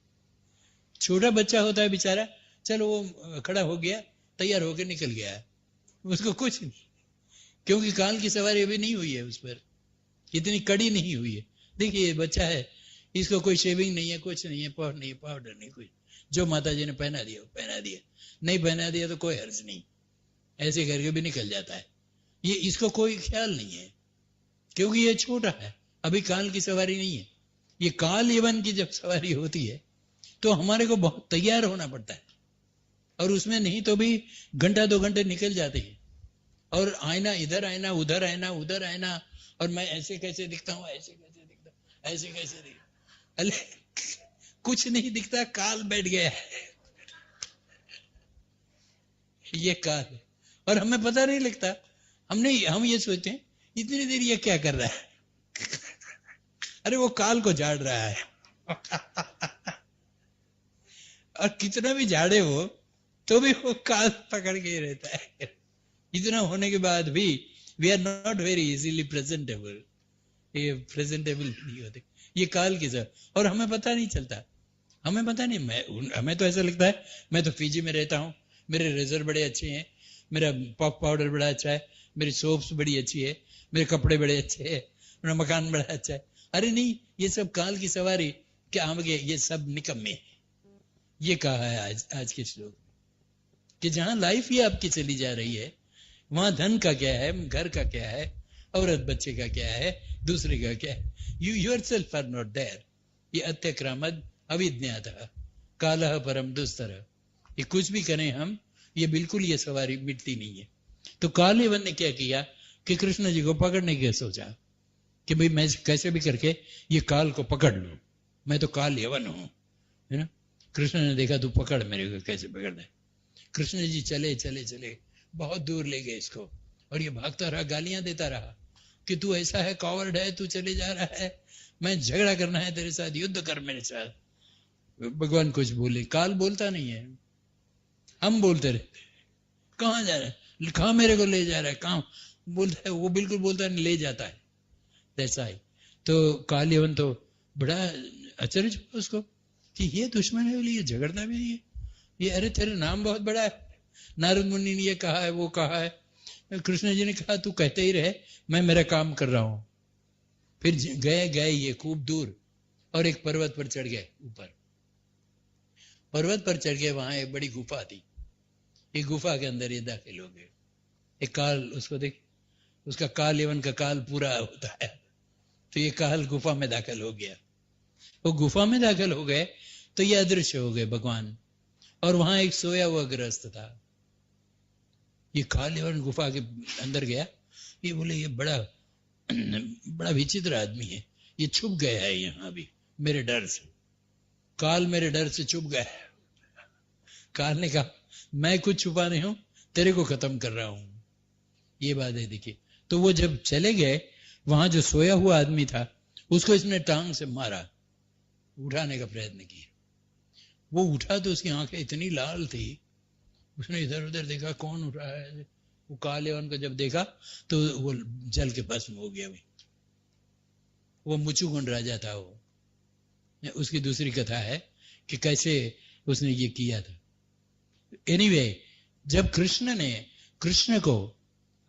छोटा बच्चा होता है बेचारा, चलो वो खड़ा हो गया, तैयार होकर निकल गया है, उसको कुछ नहीं, क्योंकि काल की सवारी अभी नहीं हुई है, उस पर इतनी कड़ी नहीं हुई है। देखिए बच्चा है, इसको कोई शेविंग नहीं है, कुछ नहीं है, पाउडर नहीं, कुछ जो माता जी ने पहना दिया वो पहना दिया, नहीं पहना दिया तो कोई हर्ज नहीं, ऐसे करके भी निकल जाता है। ये इसको कोई ख्याल नहीं है, क्योंकि ये छोटा है, अभी काल की सवारी नहीं है। ये काल यवन की जब सवारी होती है तो हमारे को बहुत तैयार होना पड़ता है, और उसमें नहीं तो भी घंटा 2 घंटे निकल जाते हैं। और आईना, इधर आईना, उधर आईना, उधर आईना, और मैं ऐसे कैसे दिखता हूं, ऐसे कैसे दिखता हूं, ऐसे कैसे दिखता, अरे कुछ नहीं दिखता, काल बैठ गया है। ये काल है, और हमें पता नहीं लगता। हम ये सोचते हैं इतनी देर ये क्या कर रहा है, अरे वो काल को झाड़ रहा है। और कितना भी झाड़े वो तो भी वो काल पकड़ के ही रहता है। इतना होने के बाद भी we are not very easily presentable, ये प्रेजेंटेबल नहीं होते, ये काल की सर। और हमें पता नहीं चलता, हमें पता नहीं। हमें तो ऐसा लगता है मैं तो फीजी में रहता हूँ, मेरे रेजर बड़े अच्छे हैं, मेरा पफ पाउडर बड़ा अच्छा है, मेरी सोप्स बड़ी अच्छी है, मेरे कपड़े बड़े अच्छे हैं, मेरा मकान बड़ा अच्छा है। अरे नहीं, ये सब काल की सवारी क्या आगे, ये सब निकम्मे है। ये कहा है आज के श्लोक कि जहां लाइफ ही आपकी चली जा रही है, वहां धन का क्या है, घर का क्या है, औरत बच्चे का क्या है, दूसरे का क्या है, you yourself are not there. ये अत्यक्रामद अविज्ञात कालः परम दुस्तर। ये कुछ भी करें हम, ये बिल्कुल ये सवारी मिटती नहीं है। तो काल यवन ने क्या किया कि कृष्ण जी को पकड़ने की सोचा कि भाई मैं कैसे भी करके ये काल को पकड़ लूं, मैं तो काल यवन हूं, है ना। कृष्ण ने देखा तू पकड़ मेरे को, कैसे पकड़ना है। कृष्ण जी चले चले चले बहुत दूर ले गए इसको, और ये भागता रहा, गालियां देता रहा कि तू ऐसा है, कॉवर्ड है, तू चले जा रहा है, मैं झगड़ा करना है तेरे साथ, युद्ध कर मेरे साथ। भगवान कुछ बोले, काल बोलता नहीं है, हम बोलते रहते। कहाँ जा रहा है, कहाँ मेरे को ले जा रहा है, कहाँ बोलता है, वो बिल्कुल बोलता नहीं, ले जाता है। ऐसा ही तो काल यवन तो बड़ा आश्चर्य हुआ उसको कि ये दुश्मन है, ये झगड़ता भी नहीं है, ये अरे तेरा नाम बहुत बड़ा है, नारद मुनि ने ये कहा है, वो कहा है। कृष्ण जी ने कहा तू कहते ही रहे, मैं मेरा काम कर रहा हूं। फिर गए ये खूब दूर, और एक पर्वत पर चढ़ गए। ऊपर पर्वत पर चढ़ गए, वहां एक बड़ी गुफा थी। एक गुफा के अंदर ये दाखिल हो गए। एक काल, उसको देख, उसका काल यवन का काल पूरा होता है, तो ये काल गुफा में दाखिल हो गया। वो गुफा में दाखिल हो गए तो ये अदृश्य हो गए भगवान, और वहां एक सोया हुआ गृहस्थ था। ये काल यवन गुफा के अंदर गया, ये बोले ये बड़ा विचित्र आदमी है, ये छुप गया है यहाँ भी मेरे डर से, काल मेरे डर से छुप गया है। काल ने कहा मैं कुछ छुपा नहीं हूं, तेरे को खत्म कर रहा हूं। ये बात है। देखिए, तो वो जब चले गए, वहां जो सोया हुआ आदमी था उसको इसने टांग से मारा, उठाने का प्रयत्न किया। वो उठा तो उसकी आंखें इतनी लाल थी, उसने इधर उधर देखा कौन उठा है। वो काल यवन को जब देखा तो वो जल के भस्म हो गया। वो मुचुकुंड राजा था। वो उसकी दूसरी कथा है कि कैसे उसने ये किया था। एनीवे, जब कृष्ण को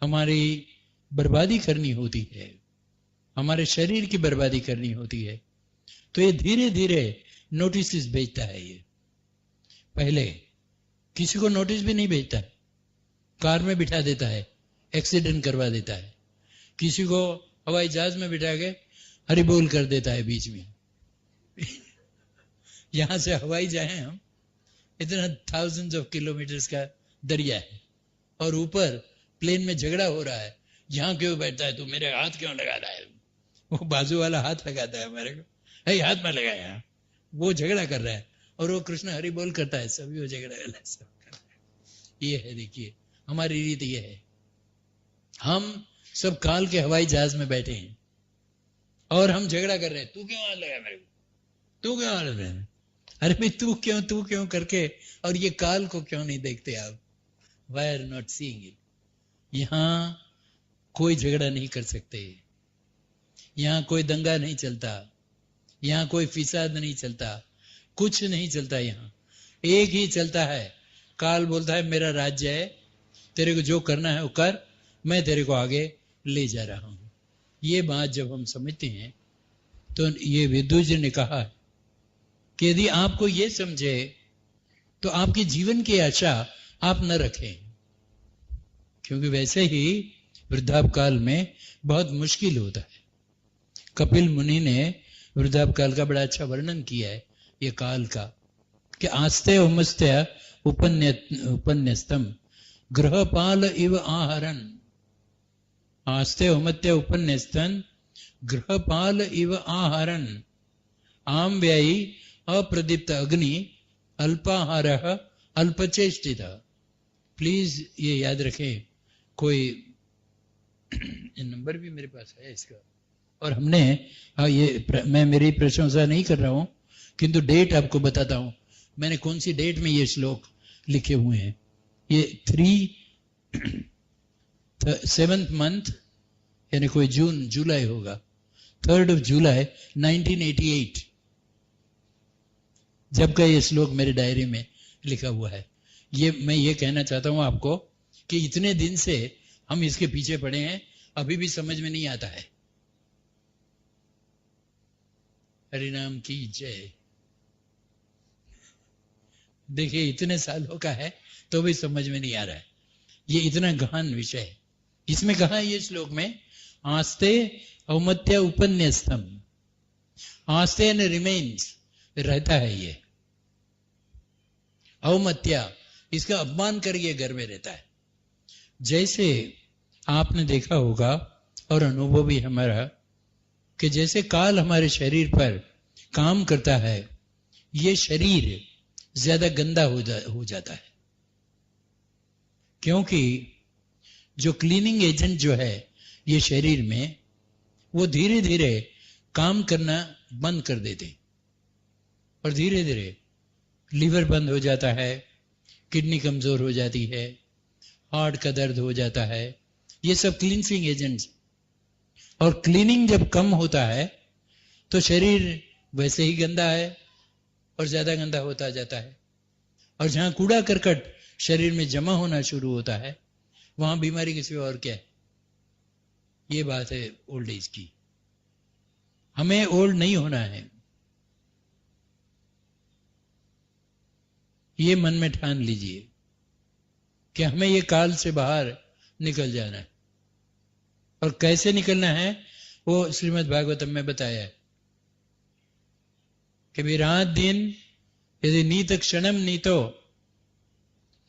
हमारी बर्बादी करनी होती है, हमारे शरीर की बर्बादी करनी होती है, तो ये धीरे धीरे नोटिस भेजता है। ये पहले किसी को नोटिस भी नहीं भेजता है, कार में बिठा देता है, एक्सीडेंट करवा देता है, किसी को हवाई जहाज में बिठा के हरि बोल कर देता है बीच में। यहां से हवाई जाए हम, इतना थाउजेंड्स ऑफ किलोमीटर्स का दरिया है, और ऊपर प्लेन में झगड़ा हो रहा है, यहां क्यों बैठता है तू, मेरे हाथ क्यों लगा रहा है। वो बाजू वाला हाथ लगाता है हमारे को, हे हाथ में लगाया, वो झगड़ा कर रहा है, और वो कृष्ण हरि बोल करता है, सभी वो झगड़ा वाला सब कर रहा है। ये है, देखिए हमारी रीत ये है। हम सब काल के हवाई जहाज में बैठे हैं और हम झगड़ा कर रहे हैं, तू क्यों हाथ लगा मेरे को, तू क्यों हाथ लगा, अरे भाई तू क्यों करके, और ये काल को क्यों नहीं देखते आप? Why are not seeing it? यहां कोई झगड़ा नहीं कर सकते, यहां कोई दंगा नहीं चलता, यहां कोई फिसाद नहीं चलता, कुछ नहीं चलता। यहां एक ही चलता है, काल बोलता है मेरा राज्य है, तेरे को जो करना है वो कर, मैं तेरे को आगे ले जा रहा हूं। ये बात जब हम समझते हैं तो ये विद्वान जी ने कहा कि यदि आपको ये समझे तो आपके जीवन की आशा आप न रखें, क्योंकि वैसे ही वृद्धापकाल में बहुत मुश्किल होता है। कपिल मुनि ने वृद्धापकाल का बड़ा अच्छा वर्णन किया है, ये काल का, कि आस्ते उमस्त्य उपन्यस्तम ग्रहपाल इव आहरन, आस्ते उमत्य उपन्यस्तन ग्रहपाल इव आहरन, आम व्यायी अप्रदीप्त अग्नि अल्पाहार अल्पचेष्टित। प्लीज ये याद रखें, कोई नंबर भी मेरे पास है इसका, और हमने मैं मेरी प्रशंसा नहीं कर रहा हूं, किंतु डेट आपको बताता हूं, मैंने कौन सी डेट में ये श्लोक लिखे हुए हैं। ये 7th मंथ, यानी कोई जुलाई होगा, 3rd जुलाई 1988 जब का ये श्लोक मेरे डायरी में लिखा हुआ है। ये मैं ये कहना चाहता हूं आपको कि इतने दिन से हम इसके पीछे पड़े हैं, अभी भी समझ में नहीं आता है। हरिनाम की जय। देखिए इतने सालों का है तो भी समझ में नहीं आ रहा है, ये इतना गहन विषय है। इसमें कहा है ये श्लोक में, आस्ते औमत्य उपन्यस्तम, आस्ते एंड रिमेन्स, रहता है ये औमत्या, इसका अपमान करके घर में रहता है। जैसे आपने देखा होगा और अनुभव भी हमारा, कि जैसे काल हमारे शरीर पर काम करता है, ये शरीर ज्यादा गंदा हो जाता है, क्योंकि जो क्लीनिंग एजेंट जो है ये शरीर में, वो धीरे धीरे काम करना बंद कर देते, और धीरे धीरे लीवर बंद हो जाता है, किडनी कमजोर हो जाती है, हार्ट का दर्द हो जाता है, ये सब क्लींसिंग एजेंट्स। और क्लीनिंग जब कम होता है तो शरीर वैसे ही गंदा है और ज्यादा गंदा होता जाता है, और जहां कूड़ा करकट शरीर में जमा होना शुरू होता है, वहां बीमारी किसी और क्या है। ये बात है ओल्ड एज की। हमें ओल्ड नहीं होना है, ये मन में ठान लीजिए कि हमें ये काल से बाहर निकल जाना है। और कैसे निकलना है वो श्रीमद् भागवतम में बताया है कि भी रात दिन यदि नीत क्षणम नीतो,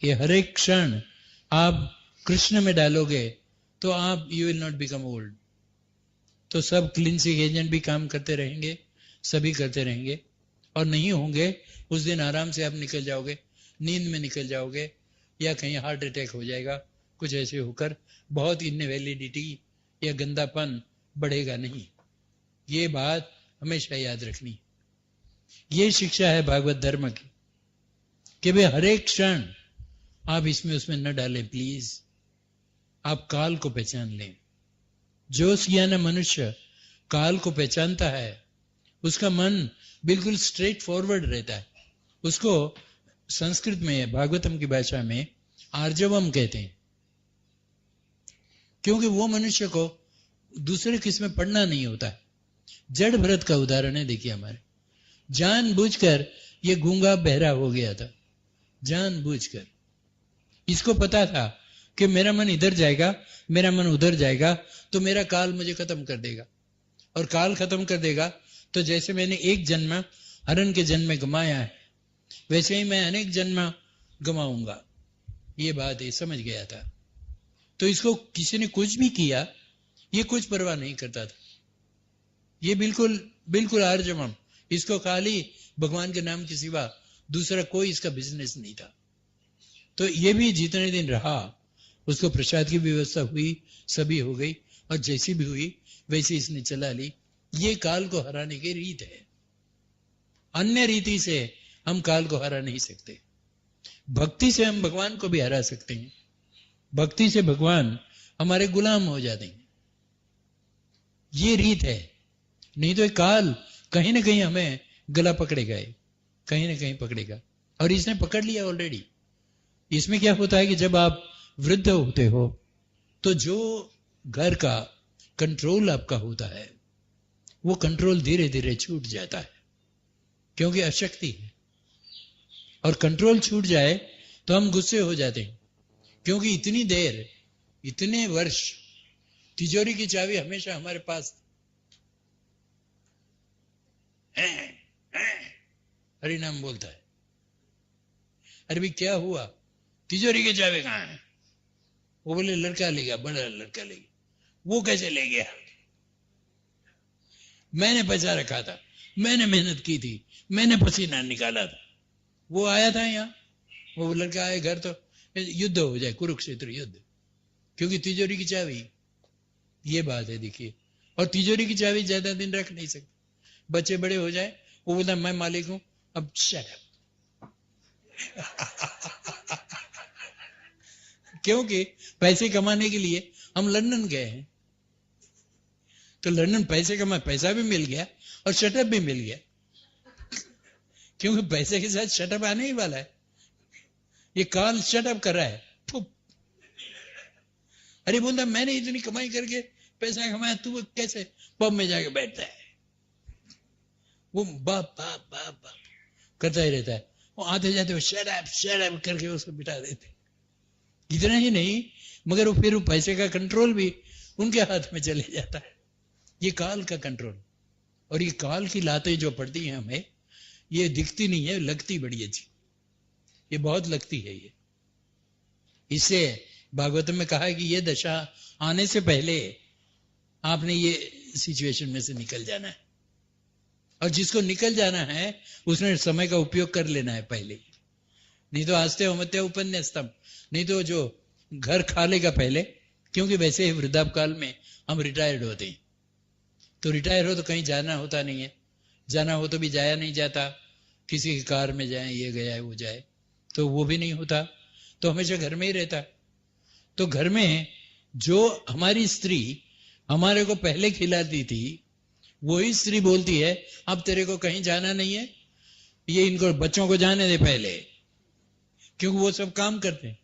ये हर एक क्षण आप कृष्ण में डालोगे तो आप you will not become old. तो सब क्लींसिंग एजेंट भी काम करते रहेंगे, सभी करते रहेंगे, और नहीं होंगे उस दिन आराम से आप निकल जाओगे, नींद में निकल जाओगे, या कहीं हार्ट अटैक हो जाएगा, कुछ ऐसे होकर बहुत इनवैलिडिटी या गंदापन बढ़ेगा नहीं। ये बात हमेशा याद रखनी। ये शिक्षा है भागवत धर्म की कि भाई हर एक क्षण आप इसमें उसमें न डालें प्लीज। आप काल को पहचान लें। जो सियाना मनुष्य काल को पहचानता है उसका मन बिल्कुल स्ट्रेट फॉरवर्ड रहता है। उसको संस्कृत में भागवतम की भाषा में आर्जवम कहते हैं, क्योंकि वो मनुष्य को दूसरे किस्म पढ़ना नहीं होता है। जड़ भरत का उदाहरण है, देखिए हमारे, जानबूझकर ये गूंगा बहरा हो गया था, जानबूझकर। इसको पता था कि मेरा मन इधर जाएगा, मेरा मन उधर जाएगा, तो मेरा काल मुझे खत्म कर देगा, और काल खत्म कर देगा तो जैसे मैंने एक जन्म हरण के जन्म में गमाया है, वैसे ही मैं अनेक जन्म गमाऊंगा। ये बात ये समझ गया था। तो इसको किसी ने कुछ भी किया, ये कुछ परवाह नहीं करता था। ये बिल्कुल बिल्कुल आर्जवम, इसको खाली भगवान के नाम के सिवा दूसरा कोई इसका बिजनेस नहीं था। तो ये भी जितने दिन रहा, उसको प्रसाद की व्यवस्था हुई, सभी हो गई, और जैसी भी हुई वैसे इसने चला ली। ये काल को हराने की रीत है। अन्य रीति से हम काल को हरा नहीं सकते। भक्ति से हम भगवान को भी हरा सकते हैं। भक्ति से भगवान हमारे गुलाम हो जाते हैं। ये रीत है। नहीं तो काल कहीं ना कहीं हमें गला पकड़ेगा, कहीं ना कहीं पकड़ेगा, और इसने पकड़ लिया ऑलरेडी। इसमें क्या होता है कि जब आप वृद्ध होते हो तो जो घर का कंट्रोल आपका होता है, वो कंट्रोल धीरे धीरे छूट जाता है, क्योंकि अशक्ति है। और कंट्रोल छूट जाए तो हम गुस्से हो जाते हैं, क्योंकि इतनी देर, इतने वर्ष तिजोरी की चाबी हमेशा हमारे पास हरिनाम बोलता है। अरे भाई क्या हुआ, तिजोरी की चाबी कहां है? वो बोले लड़का ले गया, बड़ा लड़का ले गया। वो कैसे ले गया? मैंने पैसा रखा था, मैंने मेहनत की थी, मैंने पसीना निकाला था। वो आया था यहाँ, वो लड़का आया घर तो युद्ध हो जाए, कुरुक्षेत्र युद्ध, क्योंकि तिजोरी की चाबी। ये बात है, देखिए। और तिजोरी की चाबी ज्यादा दिन रख नहीं सकते। बच्चे बड़े हो जाए, वो बोलता मैं मालिक हूं, अब शट अप। क्योंकि पैसे कमाने के लिए हम लंदन गए हैं, तो लंदन पैसे कमा, पैसा भी मिल गया और शटअप भी मिल गया, क्योंकि पैसे के साथ शटअप आने ही वाला है। ये काल शटअप कर रहा है। अरे बोलता मैंने इतनी कमाई करके पैसा कमाया, तू कैसे पब में जाके बैठता है? वो बाप बाप बाप बाप करता ही रहता है। वो आते जाते वो शट अप करके उसको बिठा देते। इतना ही नहीं, मगर वो फिर वो पैसे का कंट्रोल भी उनके हाथ में चले जाता है। ये काल का कंट्रोल। और ये काल की लातें जो पड़ती हैं हमें, ये दिखती नहीं है, लगती बड़ी अच्छी, ये बहुत लगती है। ये इससे भागवत में कहा है कि ये दशा आने से पहले आपने ये सिचुएशन में से निकल जाना है, और जिसको निकल जाना है उसने समय का उपयोग कर लेना है पहले। नहीं तो आस्ते होमते उपन्यास्तम, नहीं तो जो घर खा लेगा पहले, क्योंकि वैसे ही वृद्धापकाल में हम रिटायर्ड होते हैं। तो रिटायर हो तो कहीं जाना होता नहीं है, जाना हो तो भी जाया नहीं जाता, किसी की कार में जाए, ये गया है वो जाए, तो वो भी नहीं होता, तो हमेशा घर में ही रहता। तो घर में जो हमारी स्त्री हमारे को पहले खिलाती थी, वही स्त्री बोलती है अब तेरे को कहीं जाना नहीं है, ये इनको बच्चों को जाने दे पहले, क्योंकि वो सब काम करते हैं।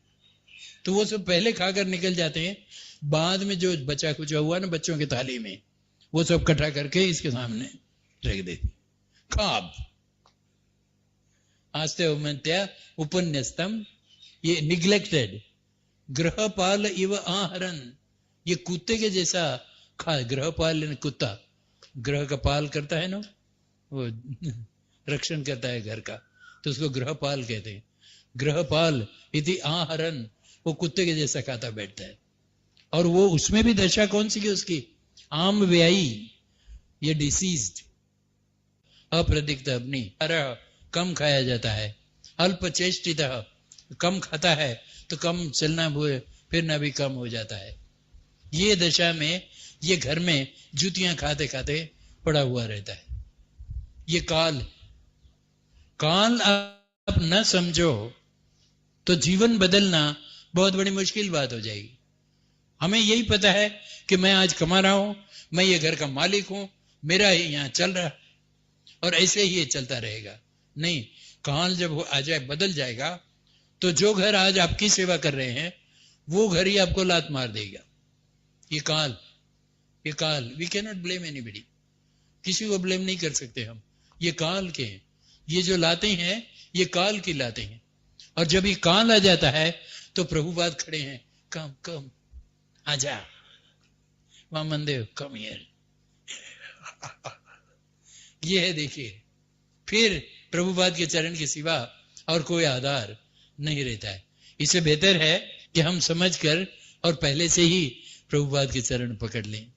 तो वो सब पहले खाकर निकल जाते हैं, बाद में जो बचा कुछ हुआ ना बच्चों की थाली में, वो सब इकट्ठा करके इसके सामने रख देती। खाब आस्ते उपन्यस्तम, ये निग्लेक्टेड, गृहपाल इव आहरन, ये कुत्ते के जैसा खा। गृहपाल कुत्ता, ग्रह का पाल करता है ना, वो रक्षण करता है घर का, तो उसको गृहपाल कहते हैं। गृहपाल इति आहरन, वो कुत्ते के जैसा खाता बैठता है। और वो उसमें भी दशा कौन सी की उसकी? आम व्यायी, ये डिसीज्ड, अप्रदिक्त अपनी, कम खाया जाता है। अल्प चेष्टित, कम खाता है तो कम चलना फिरना भी कम हो जाता है। ये दशा में ये घर में जूतियां खाते खाते पड़ा हुआ रहता है। ये काल आप न समझो तो जीवन बदलना बहुत बड़ी मुश्किल बात हो जाएगी। हमें यही पता है कि मैं आज कमा रहा हूं, मैं ये घर का मालिक हूं, मेरा ही यहां चल रहा, और ऐसे ही ये चलता रहेगा। नहीं, काल जब आ जाए, बदल जाएगा, तो जो घर आज आपकी सेवा कर रहे हैं वो घर ही आपको लात मार देगा। ये काल, we can not blame anybody, किसी को ब्लेम नहीं कर सकते हम, ये काल के हैं। ये जो लाते हैं ये काल की लाते हैं। और जब ये काल आ जाता है तो प्रभुपाद खड़े हैं, कम कम आजा, वामन देव कम हियर। ये है, देखिए, फिर प्रभुपाद के चरण के सिवा और कोई आधार नहीं रहता है। इससे बेहतर है कि हम समझकर और पहले से ही प्रभुपाद के चरण पकड़ लें।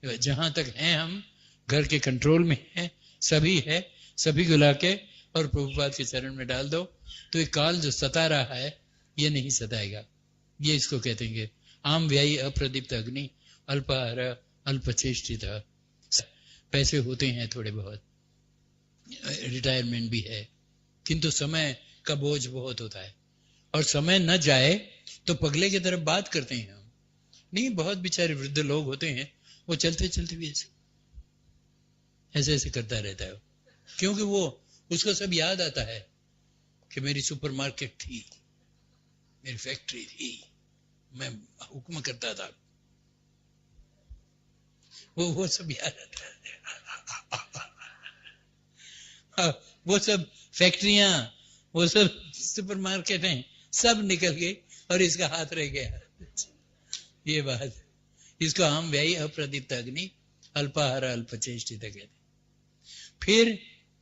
जहां तक हैं हम घर के कंट्रोल में हैं, सभी है, सभी को लाके और प्रभुपाद के चरण में डाल दो, तो ये काल जो सता रहा है ये नहीं सताएगा। ये इसको कहते हैं आम व्यायी अप्रदीप्त अग्नि अल्पाहार अल्पचेष्टित। पैसे होते हैं थोड़े बहुत, रिटायरमेंट भी है, किंतु समय का बोझ बहुत होता है। और समय न जाए तो पगले की तरफ बात करते हैं हम। नहीं, बहुत बेचारे वृद्ध लोग होते हैं, वो चलते चलते भी ऐसे ऐसे करता रहता है, क्योंकि वो उसको सब याद आता है कि मेरी सुपरमार्केट थी, मेरी फैक्ट्री थी, मैं हुक्म करता था, वो सब याद आता है। वो सब फैक्ट्रियां, वो सब सुपरमार्केट हैं, सब निकल गई और इसका हाथ रह गया। ये बात, इसको हम व्ययी अप्रदीप्त अग्नि अल्पाहार अल्पचेष्टित कहते। फिर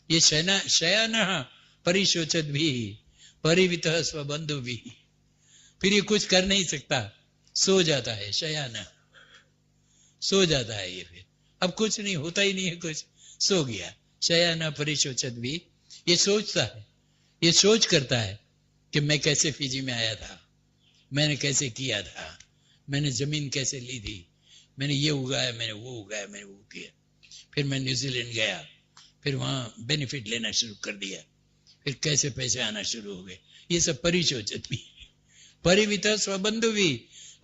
ये शयन परिशोचत भी परिवित स्वबंधु भी, फिर ये कुछ कर नहीं सकता, सो जाता है। शयन, सो जाता है ये, फिर अब कुछ नहीं होता ही नहीं है, कुछ सो गया। शयन परिशोचत भी, ये सोचता है, ये सोच करता है कि मैं कैसे फिजी में आया था, मैंने कैसे किया था, मैंने जमीन कैसे ली थी, मैंने ये उगाया, मैंने वो उगाया, मैंने वो किया, फिर मैं न्यूजीलैंड गया, फिर वहां बेनिफिट लेना शुरू कर दिया, फिर कैसे पैसे आना शुरू हो गए। ये सब परिशोचत भी, परिवित स्वबंधु भी।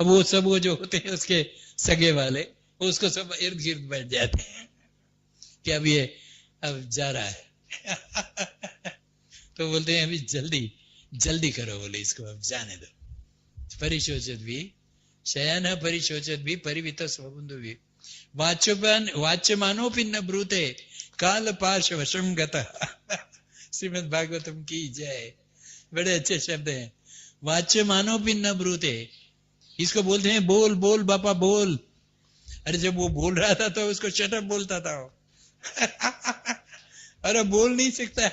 अब वो सब वो जो होते हैं उसके सगे वाले, उसको सब इर्द गिर्द बैठ जाते हैं कि अब ये अब जा रहा है। तो बोलते हैं अभी जल्दी जल्दी करो, बोले इसको अब जाने दो। परिशोचत भी, शयन परिशोचत भी परिवित स्वबंधु भी। वाच्यमानोपि न ब्रूते काल पाश वशम गता। श्रीमद् भागवतम की जय। बड़े अच्छे शब्द हैं। वाच्यमानोपि न ब्रूते, इसको बोलते हैं बोल बोल बापा बोल। अरे जब वो बोल रहा था तो उसको शटअप बोलता था। अरे बोल नहीं सकता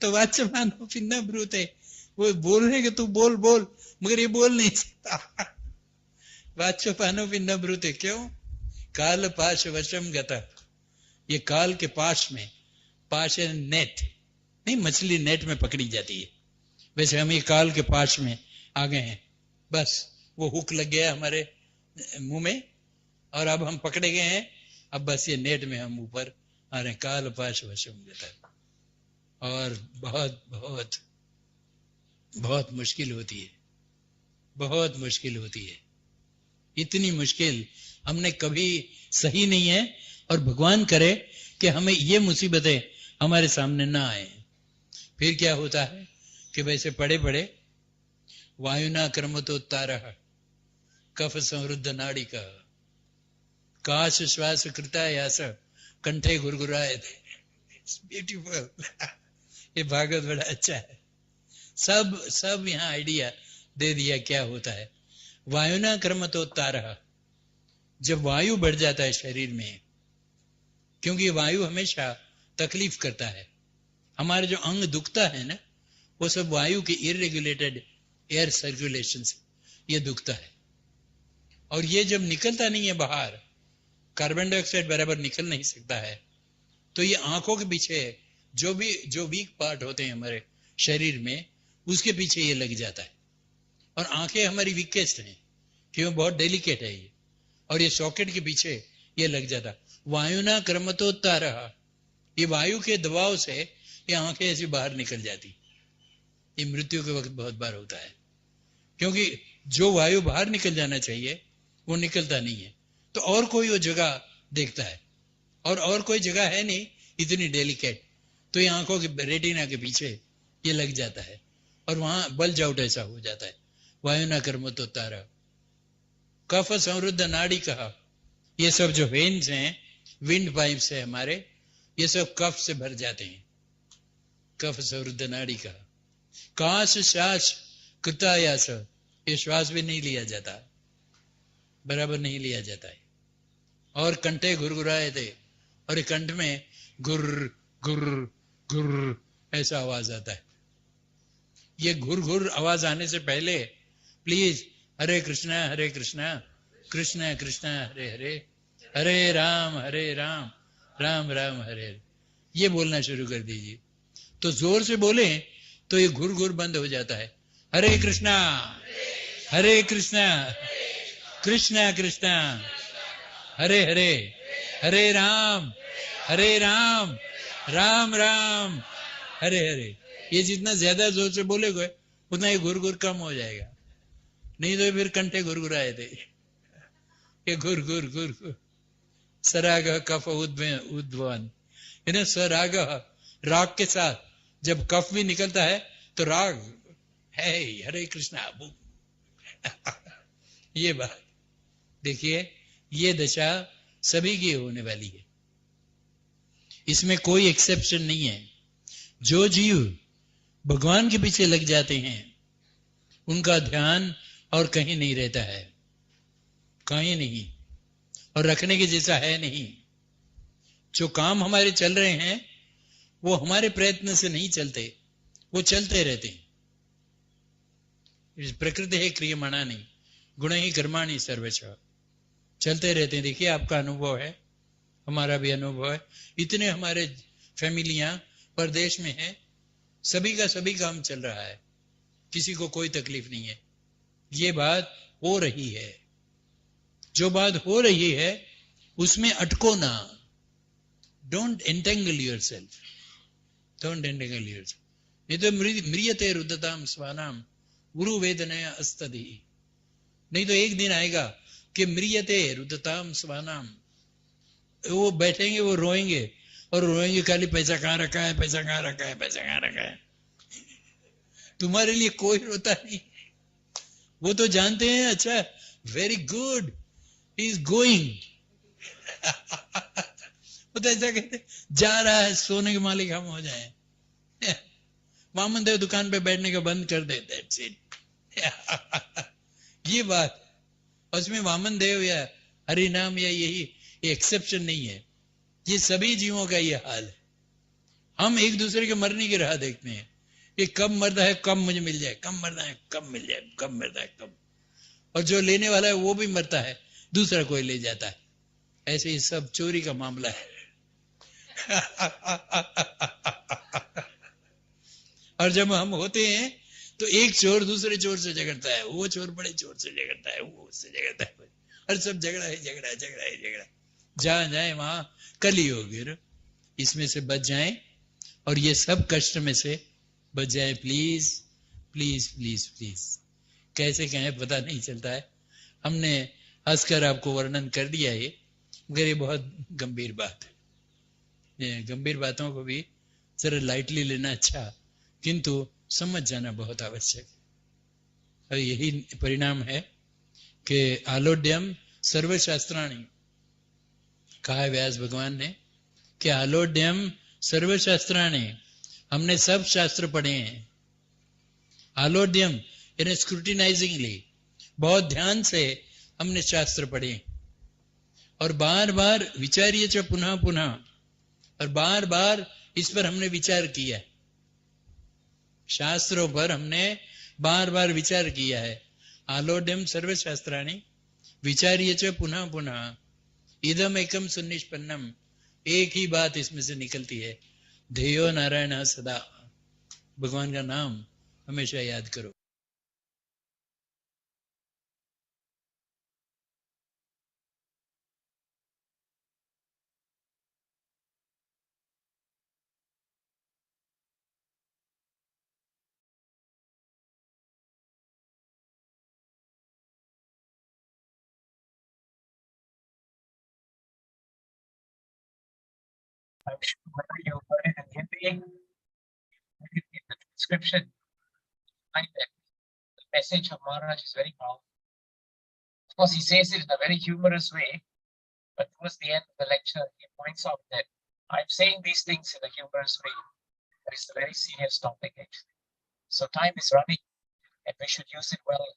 तो वाच्यमानोपि न ब्रूते, वो बोल रहे कि तू बोल बोल, मगर ये बोल नहीं सकता। वाच्यमानोपि न ब्रूते, क्यों? काल पाश वशम गता। ये काल के पाश में, पाश है नेट, नहीं मछली नेट में पकड़ी जाती है, वैसे हम ये काल के पाश में आ गए हैं। बस वो हुक लग गया हमारे मुंह में और अब हम पकड़े गए हैं। अब बस ये नेट में हम ऊपर आ रहे हैं। काल पाश वशम गता। और बहुत बहुत बहुत मुश्किल होती है, बहुत मुश्किल होती है। इतनी मुश्किल हमने कभी सही नहीं है। और भगवान करे कि हमें ये मुसीबतें हमारे सामने ना आए। फिर क्या होता है कि वैसे पड़े पड़े वायुना क्रमतोत्तार कफ समृद्ध नाड़ी का काश श्वास कृता यास कंठे गुरगुराए थे। ब्यूटीफुल। ये भागवत बड़ा अच्छा है। सब यहाँ आइडिया दे दिया क्या होता है। वायुना क्रमतोत्तार, जब वायु बढ़ जाता है शरीर में, क्योंकि वायु हमेशा तकलीफ करता है। हमारे जो अंग दुखता है ना, वो सब वायु के इरेगुलेटेड एयर सर्कुलेशन से ये दुखता है। और ये जब निकलता नहीं है बाहर, कार्बन डाइऑक्साइड बराबर निकल नहीं सकता है, तो ये आंखों के पीछे जो वीक पार्ट होते हैं हमारे शरीर में, उसके पीछे ये लग जाता है। और आंखें हमारी वीकेस्ट हैं क्यों, बहुत डेलिकेट है ये, और ये सॉकेट के पीछे ये लग जाता। वायुना क्रमतोत्तार, ये वायु के दबाव से ये आंखें ऐसी बाहर निकल जाती। ये मृत्यु के वक्त बहुत बार होता है, क्योंकि जो वायु बाहर निकल जाना चाहिए वो निकलता नहीं है। तो और कोई वो जगह देखता है, और कोई जगह है नहीं इतनी डेलिकेट, तो ये आंखों के रेटिना के पीछे ये लग जाता है। और वहां बल जाउट ऐसा हो जाता है। वायु न कर्म तो तारा, कफ समृद्ध नाड़ी कहा, ये सब जो वेन्स हैं, विंड पाइप्स है हमारे, ये सब कफ से भर जाते हैं। कफ समृद्ध नाड़ी कहा, काश श्वास कृतायास, ये श्वास भी नहीं लिया जाता, बराबर नहीं लिया जाता है। और कंठे घुरघुराए थे, और एक कंठ में गुर गुर गुर ऐसा आवाज आता है। ये घुर घुर आवाज आने से पहले प्लीज हरे कृष्णा कृष्णा कृष्णा हरे हरे, हरे राम राम राम हरे हरे, ये बोलना शुरू कर दीजिए। तो जोर से बोले तो ये घुर घुर बंद हो जाता है। हरे कृष्णा कृष्णा कृष्णा हरे हरे, हरे राम राम राम हरे हरे। ये जितना ज्यादा जोर से बोलेगे उतना ये घुर घुर कम हो जाएगा, नहीं तो फिर कंठे घुरघुराए थे। ये घुर घुर घुर घुर। सराग कफ उद्भवन, सराग राग के साथ जब कफ भी निकलता है तो राग है हरे कृष्णा। ये बात देखिए, ये दशा सभी की होने वाली है, इसमें कोई एक्सेप्शन नहीं है। जो जीव भगवान के पीछे लग जाते हैं उनका ध्यान और कहीं नहीं रहता है, कहीं नहीं, और रखने के जैसा है नहीं। जो काम हमारे चल रहे हैं वो हमारे प्रयत्न से नहीं चलते, वो चलते रहते हैं। प्रकृति है क्रियमाणा नहीं, गुण ही कर्माणि सर्वश, चलते रहते हैं। देखिए आपका अनुभव है, हमारा भी अनुभव है। इतने हमारे फैमिलियां परदेश में है, सभी का सभी काम चल रहा है, किसी को कोई तकलीफ नहीं है। ये बात हो रही है, जो बात हो रही है उसमें अटको ना। Don't entangle yourself, don't entangle yourself. नहीं तो म्रियते रुदताम स्वानाम गुरु वेदनया अस्तधि। नहीं तो एक दिन आएगा कि म्रियते रुदताम स्वानाम, वो बैठेंगे, वो रोएंगे और रोएंगे खाली पैसा कहां रखा है, पैसा कहां रखा है, पैसा कहां रखा है। तुम्हारे लिए कोई रोता नहीं, वो तो जानते हैं अच्छा very good he is going. वो तो ऐसा कहते जा रहा है, सोने के मालिक हम हो जाए। वामन देव दुकान पे बैठने का बंद कर दे, दैट्स इट। ये बात, उसमें वामन देव या हरि नाम या यही एक्सेप्शन नहीं है, ये सभी जीवों का ये हाल है। हम एक दूसरे के मरने की राह देखते हैं, ये कब मरता है, कब मुझे मिल जाए, कब मरता है, कब मिल जाए, कब मरता है, कब। और जो लेने वाला है वो भी मरता है, दूसरा कोई ले जाता है। ऐसे ही सब चोरी का मामला है। और जब हम होते हैं तो एक चोर दूसरे चोर से झगड़ता है, वो चोर बड़े चोर से झगड़ता है, वो उससे झगड़ता है, और सब झगड़ा है, झगड़ा है, झगड़ा है, झगड़ा। जहां जाए वहां कलियुग। इसमें से बच जाएं और ये सब कष्ट में से बच जाए, प्लीज प्लीज प्लीज प्लीज। कैसे कहें पता नहीं चलता है। हमने हंसकर आपको वर्णन कर दिया है, मगर ये बहुत गंभीर बात है। गंभीर बातों को भी जरा लाइटली लेना अच्छा, किंतु समझ जाना बहुत आवश्यक है। और यही परिणाम है कि आलोड्यम सर्वशास्त्राणी, कहा है व्यास भगवान ने कि आलोड्यम सर्वशास्त्राणी, हमने सब शास्त्र पढ़े हैं। आलोड्यम यानी स्क्रूटिनाइजिंगली, बहुत ध्यान से हमने शास्त्र पढ़े और बार बार विचारिए च पुनः पुनः, और बार बार इस पर हमने विचार किया है। शास्त्रों पर हमने बार बार विचार किया है। आलोड्यम सर्वशास्त्राणि विचार्य च पुनः पुनः इदम एकम सुनिष्पन्नम, एक ही बात इसमें से निकलती है, ध्येयो नारायण सदा, भगवान का नाम हमेशा याद करो। You put it in Hindi, in the description. find that the message of Maharaj is very powerful. Of course, he says it in a very humorous way, but towards the end of the lecture, he points out that I'm saying these things in a humorous way, but it's a very serious topic actually. So time is running, and we should use it well.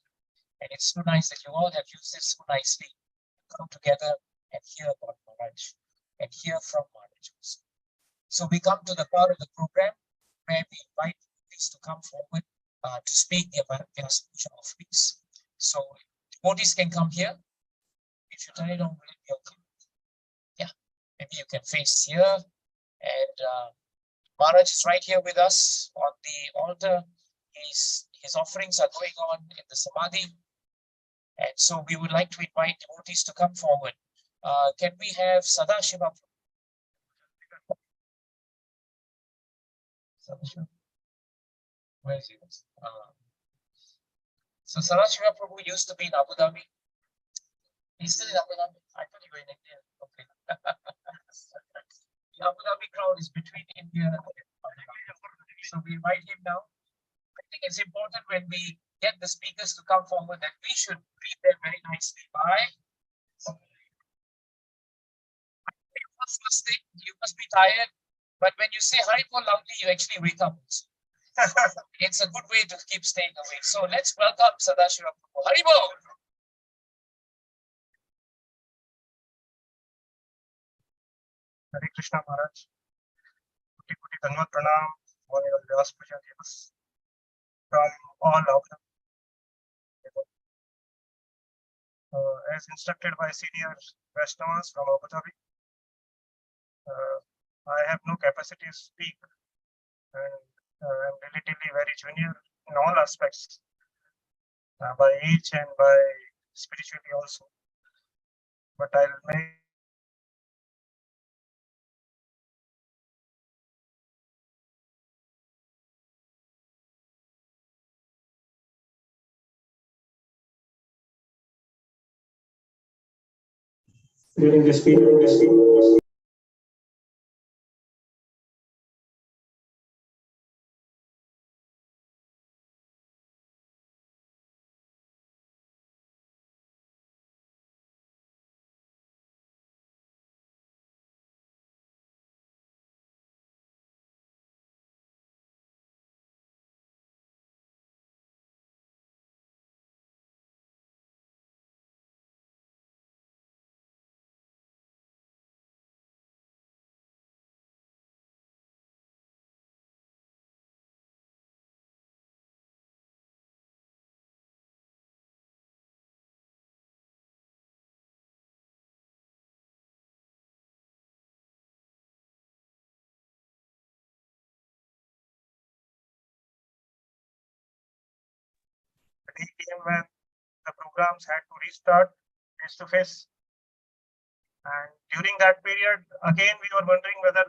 And it's so nice that you all have used it so nicely to come together and hear about Maharaj and hear from Maharaj also. So we come to the part of the program where we invite devotees to come forward to speak their Vyasapuja offerings. So devotees can come here. If you turn it on, will it be okay? Yeah, maybe you can face here. And Maharaj is right here with us on the altar. His offerings are going on in the Samadhi. And so we would like to invite devotees to come forward. Can we have Sadashiva? Sadashiva? Where is he? So Sadashiva Prabhu used to be in Abu Dhabi. He's still in Abu Dhabi. I thought you were in India. Okay. The Abu Dhabi crowd is between India and so we invite him now. I think it's important when we get the speakers to come forward that we should greet them very nicely by first thing, you must be tired, but when you say Haribol loudly, you actually wake up. It's a good way to keep staying awake. So let's welcome Sadashiva Prabhu. Haribol! Hare Krishna Maharaj. Kuti Dhanvat Pranam on your Vyasapuja Divas from all over. As instructed by senior Vaishnavas from Abu Dhabi, I have no capacity to speak and I'm relatively very junior in all aspects, by age and by spirituality also. But I'll make during this period. Day came when the programs had to restart face to face. And during that period, again, we were wondering whether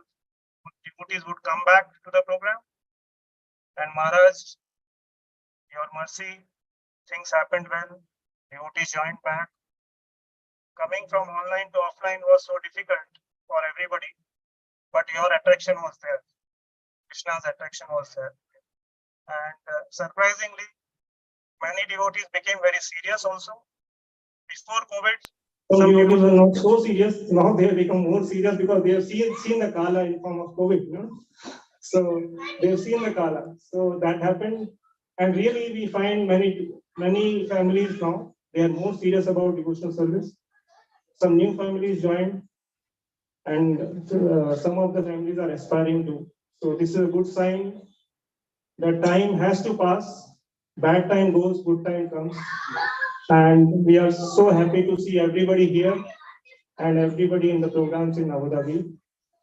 devotees would come back to the program. And Maharaj, your mercy, things happened well. Devotees joined back. Coming from online to offline was so difficult for everybody, but your attraction was there. Krishna's attraction was there. And surprisingly, many devotees became very serious also. Before COVID, some devotees were not so serious. Now they have become more serious because they have seen the Kala in form of COVID. You know? So they have seen the Kala. So that happened. And really, we find many families now, they are more serious about devotional service. Some new families joined, and some of the families are aspiring to. So this is a good sign that time has to pass. Bad time goes, good time comes. And we are so happy to see everybody here and everybody in the programs in Abu Dhabi.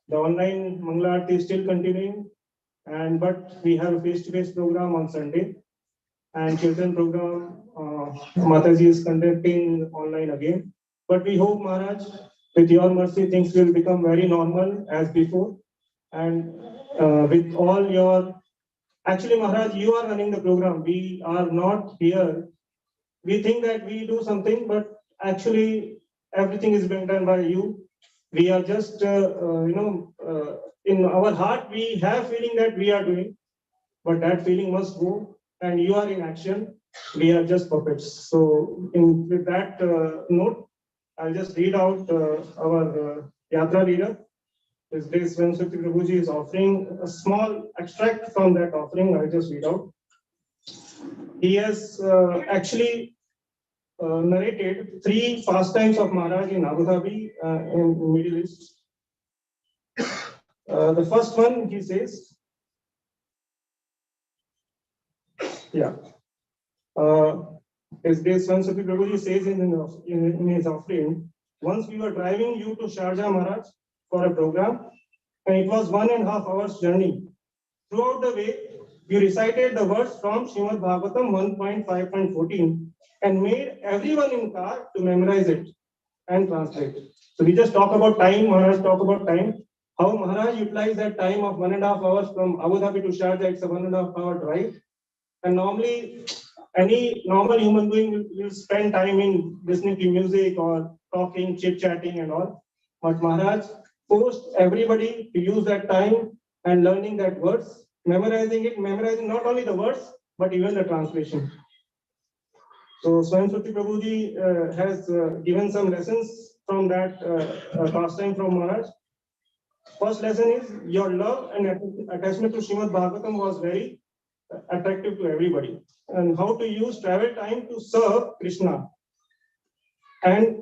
The online Mangala Aarti is still continuing, but we have a face-to-face program on Sunday. And children program, Mataji is conducting online again. But we hope, Maharaj, with your mercy, things will become very normal as before. And with all your, actually, Maharaj, you are running the program. We are not here. We think that we do something, but actually, everything is being done by you. We are just, in our heart, we have feeling that we are doing, but that feeling must go. and you are in action. We are just puppets. So, with that note, I'll just read out our Yatra leader. His grace Vyasapuja Prabhuji is offering a small extract from that offering. I'll just read out. He has actually narrated 3 pastimes of Maharaj in Abu Dhabi in Middle East. The first one, he says, His Grace Vyasapuja Prabhuji says in his offering, once we were driving you to Sharjah, Maharaj, for a program, and it was 1.5 hours journey. Throughout the way, you recited the words from Srimad Bhagavatam 1.5.14 and made everyone in car to memorize it and translate. So we just talk about time, Maharaj talk about time. How Maharaj utilized that time of 1.5 hours from Abu Dhabi to Sharjah. It's a 1.5 hour drive. And normally, any normal human being will spend time in listening to music or talking, chit-chatting and all. But Maharaj forced everybody to use that time and learning that words, memorizing not only the words, but even the translation. So Vyasapuja Prabhuji has given some lessons from that pastime from Maharaj. First lesson is your love and attachment to Srimad Bhagavatam was very attractive to everybody. And how to use travel time to serve Krishna. And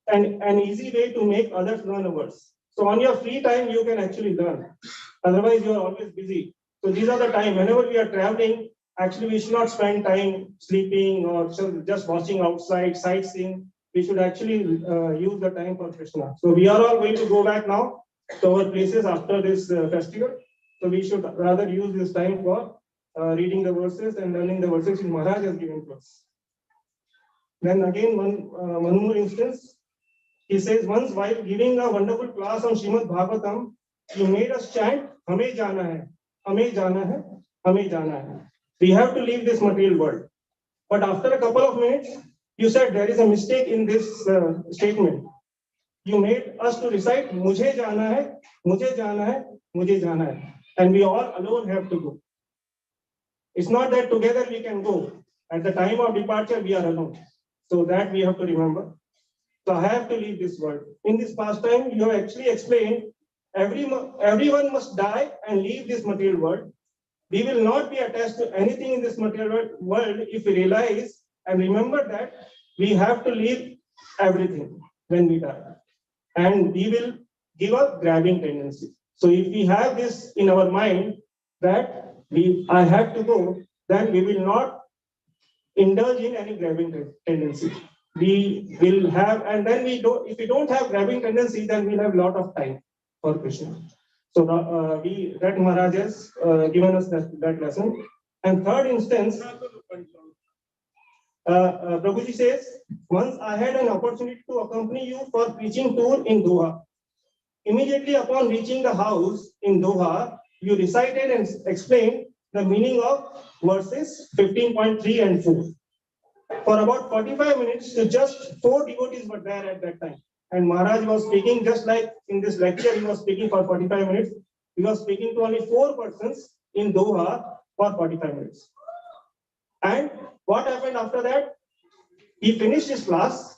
an easy way to make others learn a verse. So on your free time, you can actually learn. Otherwise, you are always busy. So these are the time, whenever we are traveling, actually we should not spend time sleeping or just watching outside, sightseeing. We should actually use the time for Krishna. So we are all going to go back now to our places after this festival. So we should rather use this time for reading the verses and learning the verses which Maharaj has given to us. Then again, one more instance. He says, once while giving a wonderful class on Srimad Bhagavatam, you made us chant, Hame jana hai, Hame jana hai, Hame jana hai. We have to leave this material world. But after a couple of minutes, you said there is a mistake in this statement. You made us to recite, Mujhe jana hai, Mujhe jana hai, Mujhe jana hai. And we all alone have to go. It's not that together we can go. At the time of departure, we are alone. So that we have to remember. So I have to leave this world. In this pastime, you have actually explained everyone must die and leave this material world. We will not be attached to anything in this material world if we realize and remember that we have to leave everything when we die. And we will give up grabbing tendency. So if we have this in our mind that I have to go, then we will not indulge in any grabbing tendency. We will have, and then if we don't have grabbing tendency, then we'll have a lot of time for Krishna. So that Maharaj has given us that lesson. And third instance, Prabhuji says, once I had an opportunity to accompany you for preaching tour in Doha. Immediately upon reaching the house in Doha, you recited and explained the meaning of verses 15.3 and 4. For about 45 minutes, just 4 devotees were there at that time. And Maharaj was speaking just like in this lecture, he was speaking for 45 minutes. He was speaking to only 4 persons in Doha for 45 minutes. And what happened after that? He finished his class,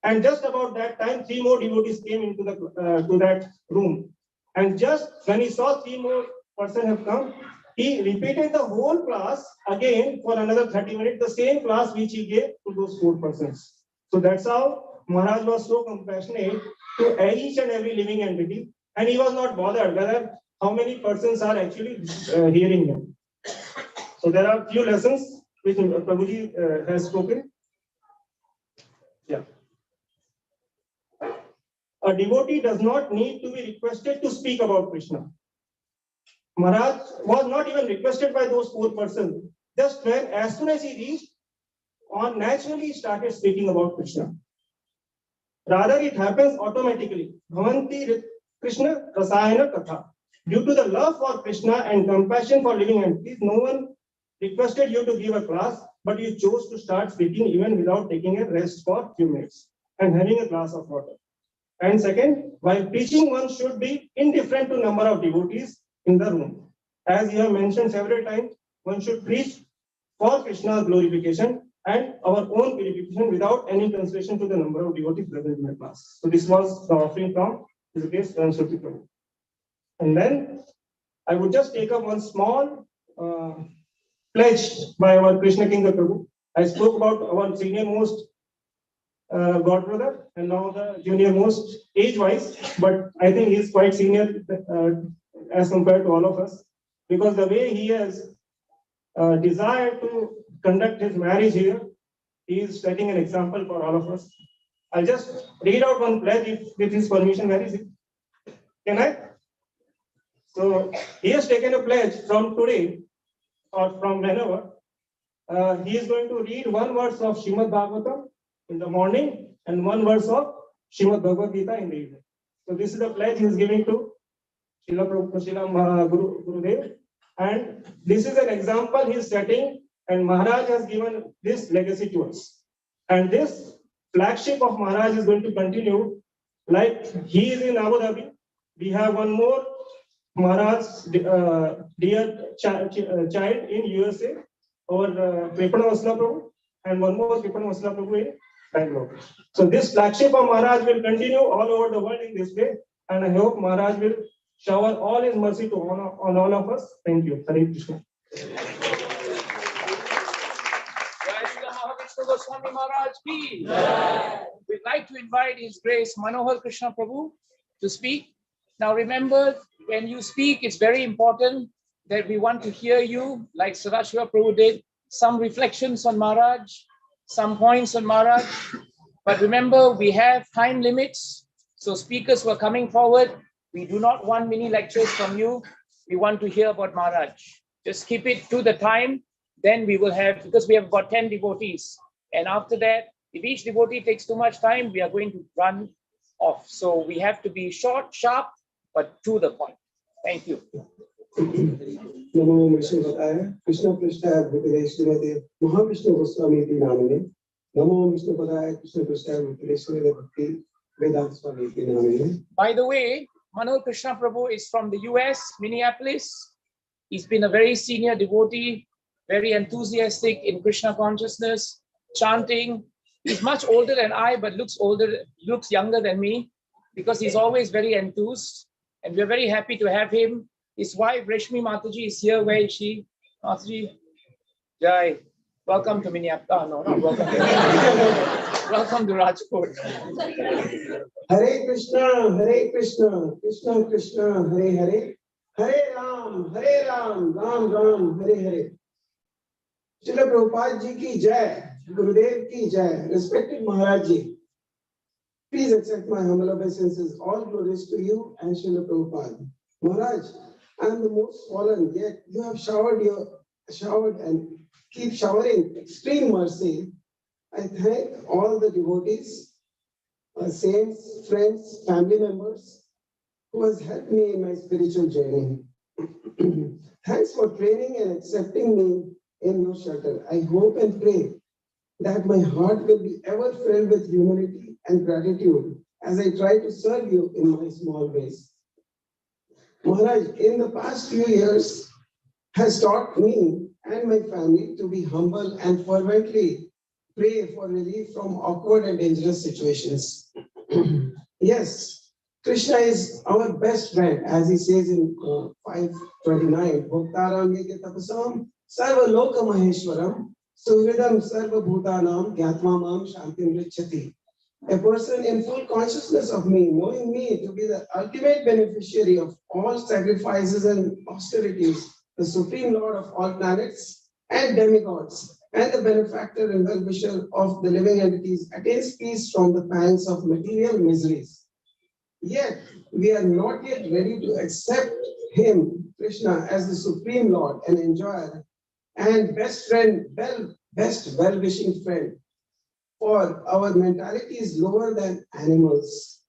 and just about that time, 3 more devotees came into to that room. And just when he saw 3 more persons have come, he repeated the whole class again for another 30 minutes, the same class which he gave to those 4 persons. So that's how Maharaj was so compassionate to each and every living entity, and he was not bothered whether how many persons are actually hearing him. So there are few lessons which Prabhuji has spoken. Yeah. A devotee does not need to be requested to speak about Krishna. Maharaj was not even requested by those 4 persons. Just as soon as he reached, naturally he started speaking about Krishna. Rather, it happens automatically. Bhavanti Krishna Rasayana Katha. Due to the love for Krishna and compassion for living entities, no one requested you to give a class, but you chose to start speaking even without taking a rest for a few minutes and having a glass of water. And second, while preaching, one should be indifferent to number of devotees in the room. As you have mentioned several times, one should preach for Krishna's glorification and our own purification without any consideration to the number of devotees present in the class. So this was the offering from His Grace Saraswati Prabhu. And then I would just take up one small pledge by our Krishna King Prabhu. I spoke about our senior most godbrother and now the junior most age-wise, but I think he is quite senior as compared to all of us, because the way he has desired to conduct his marriage here, he is setting an example for all of us. I'll just read out one pledge if with his permission. Where is it? Can I? So he has taken a pledge from today or from whenever. He is going to read one verse of Srimad Bhagavatam in the morning and one verse of Srimad Bhagavad Gita in the evening. So this is the pledge he is giving to Srila Gurudev, and this is an example he is setting, and Maharaj has given this legacy to us. And this flagship of Maharaj is going to continue. Like he is in Abu Dhabi, we have one more Maharaj's dear child in USA, our Kripana Vasla Prabhu, and one more Kripana Vasla Prabhu in Bangalore. So this flagship of Maharaj will continue all over the world in this way, and I hope Maharaj will shower all his mercy to on all of us. Thank you. Hare Krishna. Mahavishnu Goswami Maharaj ki. We'd like to invite His Grace Manohar Krishna Prabhu to speak. Now remember, when you speak, it's very important that we want to hear you, like Sadashiva Prabhu did, some reflections on Maharaj, some points on Maharaj. But remember, we have time limits. So speakers who are coming forward, we do not want mini lectures from you. We want to hear about Maharaj. Just keep it to the time. Then we will have, because we have got 10 devotees. And after that, if each devotee takes too much time, we are going to run off. So we have to be short, sharp, but to the point. Thank you. Namo Vishnu Krishna Prishta Bhutale Srimati Mahavishnu Goswami Ti Namine. Namo Vishnu Padaya Krishna Prishta Bhutale Srimati Bhakti Vedanta Swami Ti Namine. By the way, Manohar Krishna Prabhu is from the US, Minneapolis. He's been a very senior devotee, very enthusiastic in Krishna consciousness, chanting. He's much older than I, but looks younger than me, because he's always very enthused. And we're very happy to have him. His wife, Rashmi Mataji, is here. Where is she? Mataji, Jai. Welcome to Minneapolis. Oh, no, not welcome. Welcome to Rajkot. Hare Krishna, Krishna Krishna, Hare Hare, Hare Ram, Ram Ram, Hare Hare. Srila Prabhupada ji ki jai, Gurudev ki jai, respected Maharaj ji. Please accept my humble obeisances. All glories to you and Srila Prabhupada. Maharaj, I am the most fallen, yet you have showered and keep showering extreme mercy. I thank all the devotees, saints, friends, family members who has helped me in my spiritual journey. Thanks for training and accepting me in your shelter. I hope and pray that my heart will be ever filled with humility and gratitude as I try to serve you in my small ways. Maharaj, in the past few years, has taught me and my family to be humble and fervently pray for relief from awkward and dangerous situations. Yes, Krishna is our best friend, as he says in 5:29. Bhaktaram yeke tapasam sarva loka maheshwaram suhridam sarva bhutanam gyatma mam shantim richati. A person in full consciousness of me, knowing me to be the ultimate beneficiary of all sacrifices and austerities, the Supreme Lord of all planets and demigods, and the benefactor and well-wisher of the living entities, attains peace from the pangs of material miseries. Yet, we are not yet ready to accept him, Krishna, as the Supreme Lord and enjoyer and best friend, best well-wishing friend. For our mentality is lower than animals.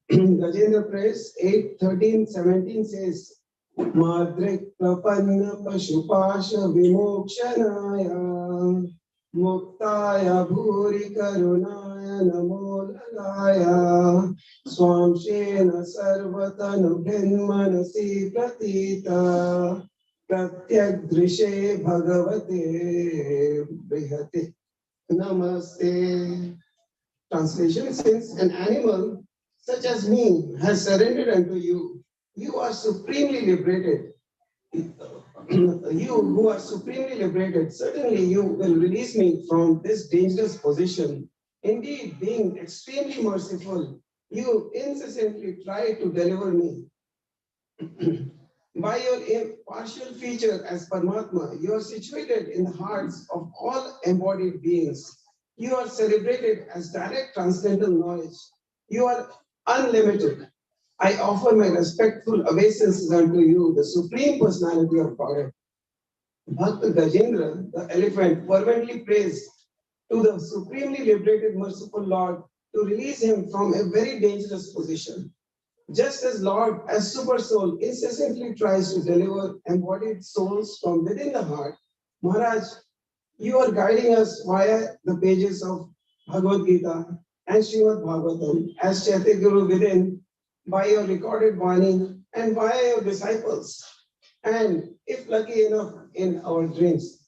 Gajendra Press 8:13-17 says, Madrik prapanna pashupasha vimokshanaya muktaya bhuri karunaya namo lalaya swamshena sarvatanu bhinmanasi pratita pratyagrishe bhagavate brihate namaste. Translation: since an animal such as me has surrendered unto you, you are supremely liberated. You who are supremely liberated, certainly you will release me from this dangerous position. Indeed, being extremely merciful, you incessantly try to deliver me. By your impartial feature as Paramatma, you are situated in the hearts of all embodied beings. You are celebrated as direct transcendental knowledge. You are unlimited. I offer my respectful obeisances unto you, the Supreme Personality of Godhead. Bhakta Gajendra, the elephant, fervently prays to the supremely liberated, merciful Lord to release him from a very dangerous position. Just as Lord, as Super Soul, incessantly tries to deliver embodied souls from within the heart, Maharaj, you are guiding us via the pages of Bhagavad Gita and Srimad Bhagavatam as Chaitya Guru within, by your recorded Vani and via your disciples. And if lucky enough in our dreams,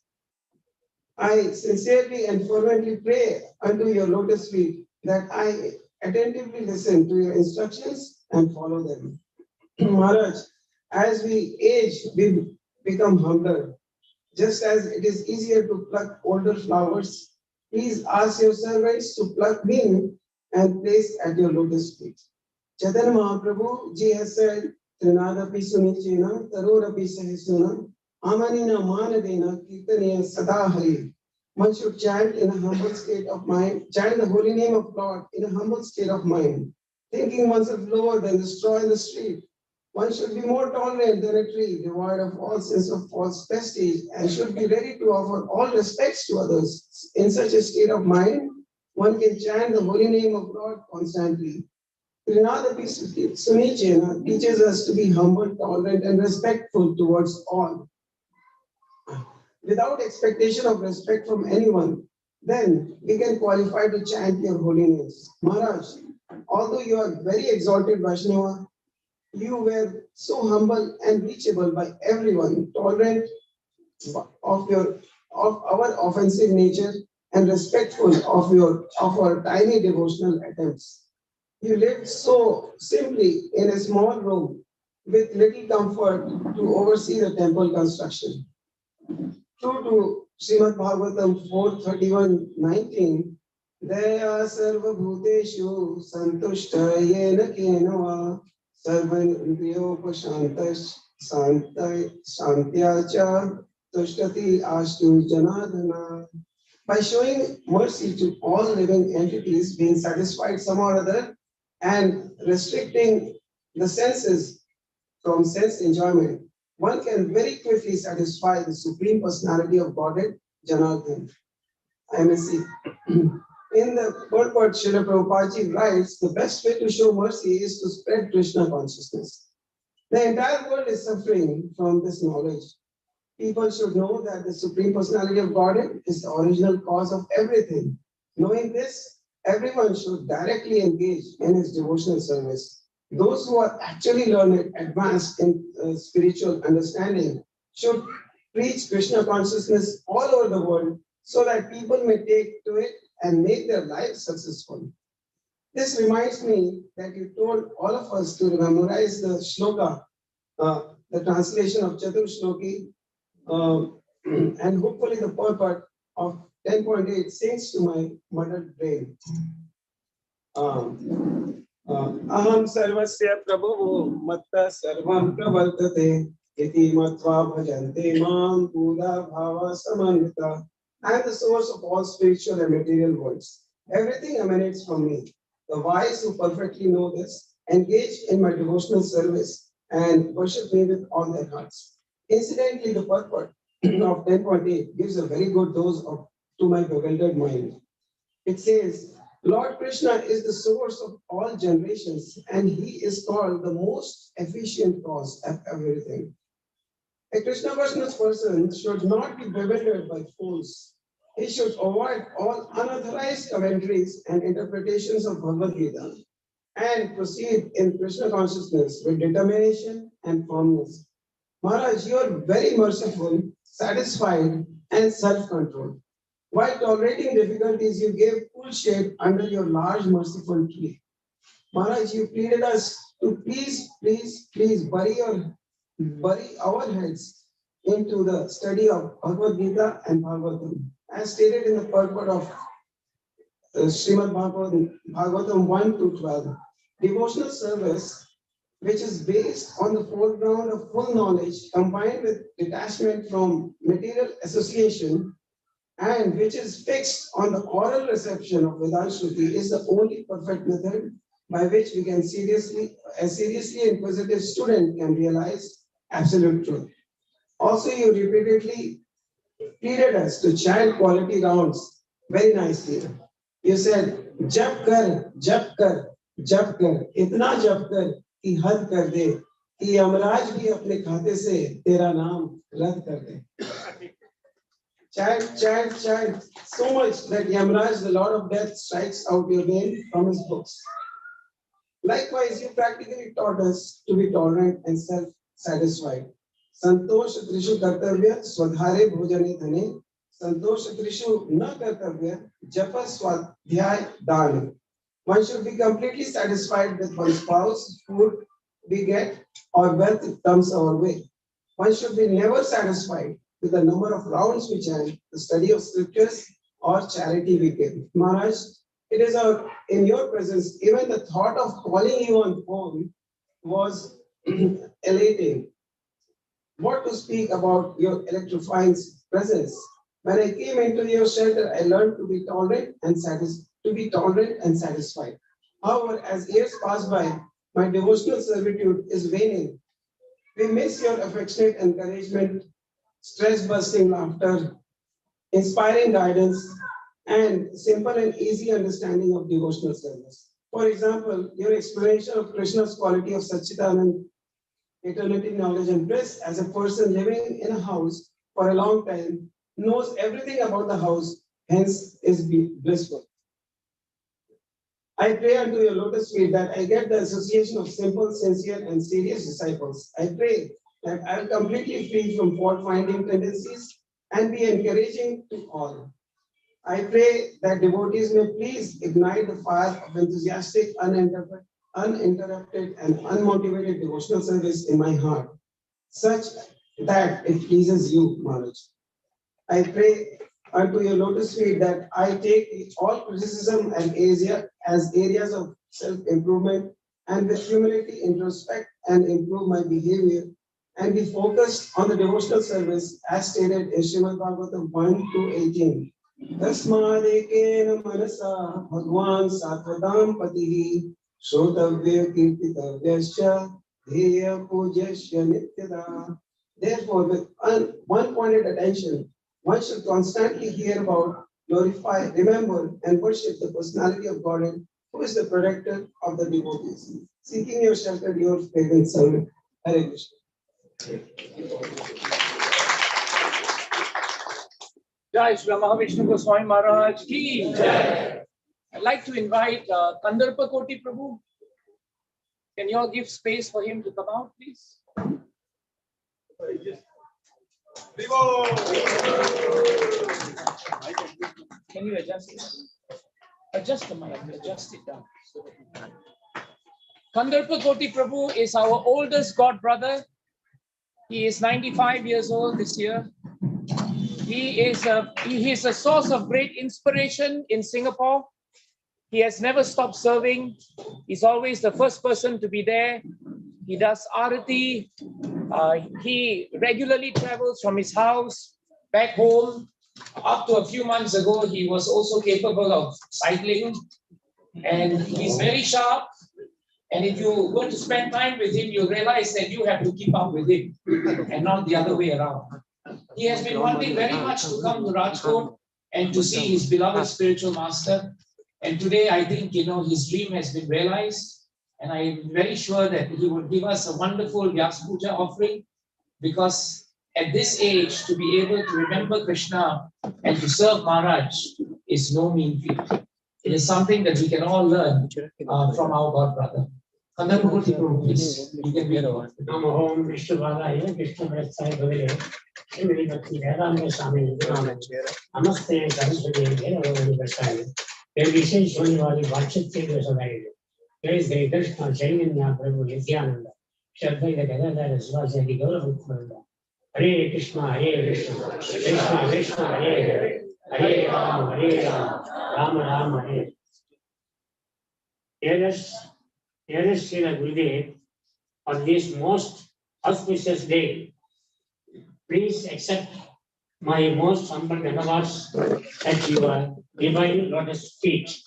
I sincerely and fervently pray unto your lotus feet that I attentively listen to your instructions and follow them. Maharaj, as we age, we become humbler. Just as it is easier to pluck older flowers, please ask your servants to pluck me and place at your lotus feet. Chaitanya Mahaprabhu ji has said, Trinadapi sunichena, tarorapi sahisuna, amanina manadena, kirtaniya sadahari. One should chant in a humble state of mind, chant the holy name of God in a humble state of mind, thinking oneself lower than the straw in the street. One should be more tolerant than a tree, devoid of all sense of false prestige, and should be ready to offer all respects to others. In such a state of mind, one can chant the holy name of God constantly. Trinadapi Sunichena teaches us to be humble, tolerant, and respectful towards all, without expectation of respect from anyone. Then we can qualify to chant your holy names. Maharaj, although you are very exalted Vaishnava, you were so humble and reachable by everyone, tolerant of our offensive nature and respectful of our tiny devotional attempts. You lived so simply in a small room with little comfort to oversee the temple construction. True to Srimad Bhagavatam 4:31-19, Daya sarva bhuteshu santushta yena kenava sarvandriyopashantash shantya tushtati astu janadana. By showing mercy to all living entities being satisfied somehow or other and restricting the senses from sense enjoyment, one can very quickly satisfy the Supreme Personality of Godhead, Janardhan. IMSC. In the purport, Srila Prabhupada writes, the best way to show mercy is to spread Krishna consciousness. The entire world is suffering from this knowledge. People should know that the Supreme Personality of Godhead is the original cause of everything. Knowing this, everyone should directly engage in his devotional service. Those who are actually learned, advanced in spiritual understanding, should preach Krishna consciousness all over the world so that people may take to it and make their lives successful. This reminds me that you told all of us to memorize the shloka, the translation of Chatur Shloki, and hopefully the purport of 10.8 sinks to my muddled brain. Aham sarvasya prabhavo matta sarvam pravartate iti matva bhajante mam buddha bhava samannita. I am the source of all spiritual and material worlds. Everything emanates from me. The wise who perfectly know this engage in my devotional service and worship me with all their hearts. Incidentally, the purport of 10.8 gives a very good dose to my bewildered mind. It says, Lord Krishna is the source of all generations, and he is called the most efficient cause of everything. A Krishna conscious person should not be bewildered by fools. He should avoid all unauthorized commentaries and interpretations of Bhagavad Gita and proceed in Krishna consciousness with determination and firmness. Maharaj, you are very merciful, satisfied, and self-controlled. While tolerating difficulties, you gave full shade under your large merciful tree. Maharaj, you pleaded us to please bury our heads into the study of Bhagavad Gita and Bhagavatam, as stated in the purport of Srimad Bhagavatam 1 to 12. Devotional service, which is based on the foreground of full knowledge combined with detachment from material association, and which is fixed on the oral reception of Vedanta Shruti, is the only perfect method by which we can a seriously inquisitive student can realize absolute truth. Also, you repeatedly pleaded us to chant quality rounds very nicely. You said, jap kar, jap kar, jap kar, itna jap kar ki had kar de, ki Maharaj bhi apne khate se tera naam rad kar de. Chant so much that Yamaraj, the Lord of Death, strikes out your name from his books. Likewise, you practically taught us to be tolerant and self-satisfied. Santosh Trishu Kartavya Swadhare Bhojane Dhane, Santosh Trishu Na Kartavya Japa Swadhyay Dan. One should be completely satisfied with one's spouse, food we get, or wealth it comes our way. One should be never satisfied with the number of rounds we chant, the study of scriptures, or charity we give. Maharaj, it is in your presence, even the thought of calling you on phone was elating. What to speak about your electrifying presence? When I came into your shelter, I learned to be tolerant and satisfied. However, as years pass by, my devotional servitude is waning. We miss your affectionate encouragement, stress-busting laughter, inspiring guidance, and simple and easy understanding of devotional service. For example, your explanation of Krishna's quality of Satchitanand, eternity, knowledge, and bliss as a person living in a house for a long time, knows everything about the house, hence is blissful. I pray unto your lotus feet that I get the association of simple, sincere, and serious disciples. I pray that I am completely free from fault-finding tendencies and be encouraging to all. I pray that devotees may please ignite the fire of enthusiastic, uninterrupted, and unmotivated devotional service in my heart, such that it pleases you, Maharaj. I pray unto your lotus feet that I take all criticism and as areas of self-improvement, and with humility introspect and improve my behavior, and be focused on the devotional service as stated in Srimad Bhagavatam 1 to 18. Tasmadekena manasa bhagwan satvadam patihi shrotavya kirtitavyascha dheya pujasya nityada. Therefore, with one-pointed attention, one should constantly hear about, glorify, remember, and worship the personality of Godhead, who is the protector of the devotees. Seeking your shelter, your favorite servant. Hare Krishna. Jai Shri Mahavishnu Goswami Maharaj ki Jai. I'd like to invite Kandarpa Koti Prabhu. Can you all give space for him to come out, please? Can you adjust it? Adjust the mic, adjust it down. Kandarpa Koti Prabhu is our oldest god brother. He is 95 years old this year. He is a source of great inspiration in Singapore. He has never stopped serving. He's always the first person to be there. He does arati. He regularly travels from his house back home. Up to a few months ago, he was also capable of cycling. And he's very sharp. And if you go to spend time with him, you realize that you have to keep up with him and not the other way around. He has been wanting very much to come to Rajkot and to see his beloved spiritual master. And today, I think, his dream has been realized. And I'm very sure that he will give us a wonderful Vyasapuja offering, because at this age, to be able to remember Krishna and to serve Maharaj is no mean feat. It is something that we can all learn from our God brother. Please, you can read over. Namo Om Vishnu Vadaya, Vishnu Vrasthaya Bhavire, Shri Bhakti Vedanta Swami Namaste Saraswati Devavani Vasaya. There is a Shonivali Vachitya Vasavaya. There is the Krishna Chaitanya Prabhu Nityananda. Shadvaita Gadadhara Sivasadi Gauravutmanda. Hare Krishna, Hare Krishna, Krishna Krishna, Hare Hare, Hare Rama, Rama Rama, Hare. Dearest Srila Gurudev, on this most auspicious day, please accept my most humble regards at your divine lotus feet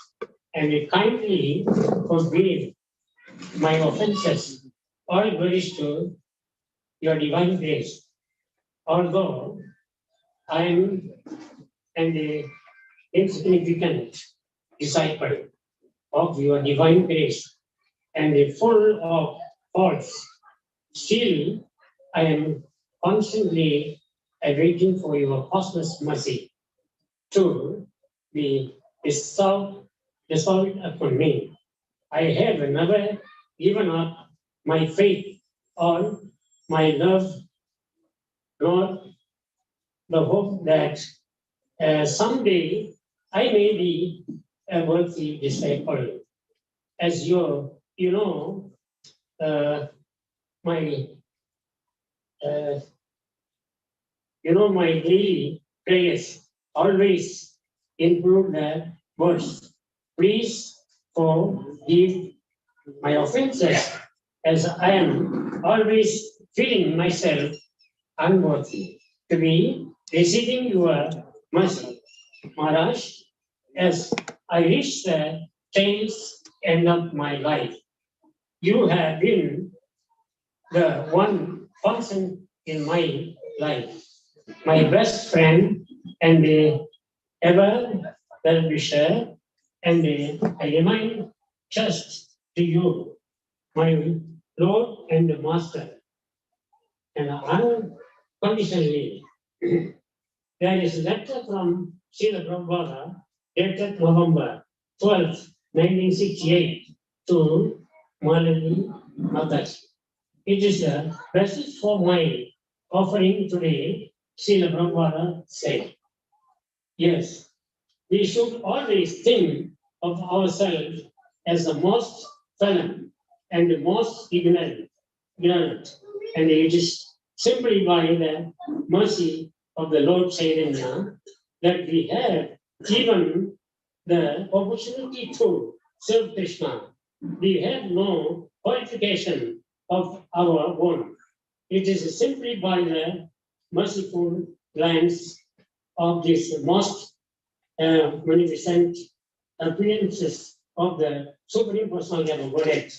and kindly forgive my offenses. All glories to your divine grace. Although I am an insignificant disciple of your divine grace and full of faults, still I am constantly awaiting for your costless mercy to be bestowed upon me. I have never given up my faith or my love, nor the hope that someday I may be a worthy disciple. As you know, my daily prayers always include the words, please forgive my offenses, as I am always feeling myself unworthy to be receiving your mercy. Maharaj, as I reach the tail's end of my life, you have been the one person in my life, my best friend and the ever well-wisher, and I remain just to you, my Lord and Master, and unconditionally. There is a letter from Srila Prabhupada dated November 12, 1968 to Malini Mataji. It is a message for my offering today. Srila Prabhupada said, yes, we should always think of ourselves as the most fallen and the most ignorant. And it is simply by the mercy of the Lord Chaitanya that we have given the opportunity to serve Krishna. We have no qualification of our own. It is simply by the merciful glance of this most magnificent appearances of the Supreme Personality of Godhead.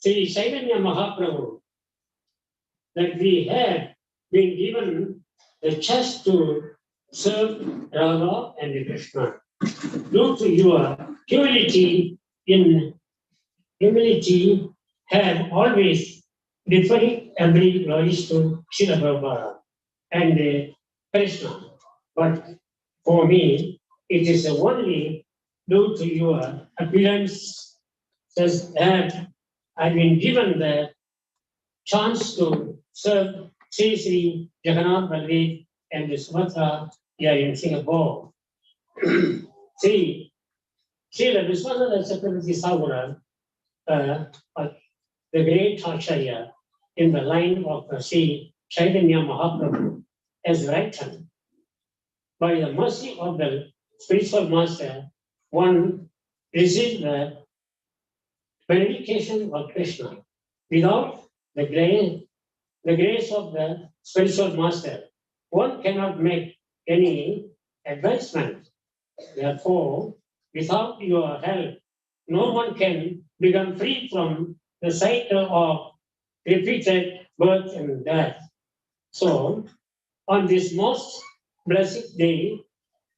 Sri Chaitanya Mahaprabhu, that we have been given the chance to serve Radha and Krishna. Due to your humility, have always deferred every glories to Srila Prabhupada and Krishna. But for me, it is only due to your appearance that I've been given the chance to serve Sri Sri Jagannath Baldev and Sumatra here in Singapore. See, Srila Vishwanath Chakravarti Thakur, the great Acharya in the line of Sri Chaitanya Mahaprabhu, has written, by the mercy of the spiritual master, one receives the benediction of Krishna. Without the grace of the spiritual master, one cannot make any advancement. Therefore, without your help, no one can become free from the cycle of repeated birth and death. So, on this most blessed day,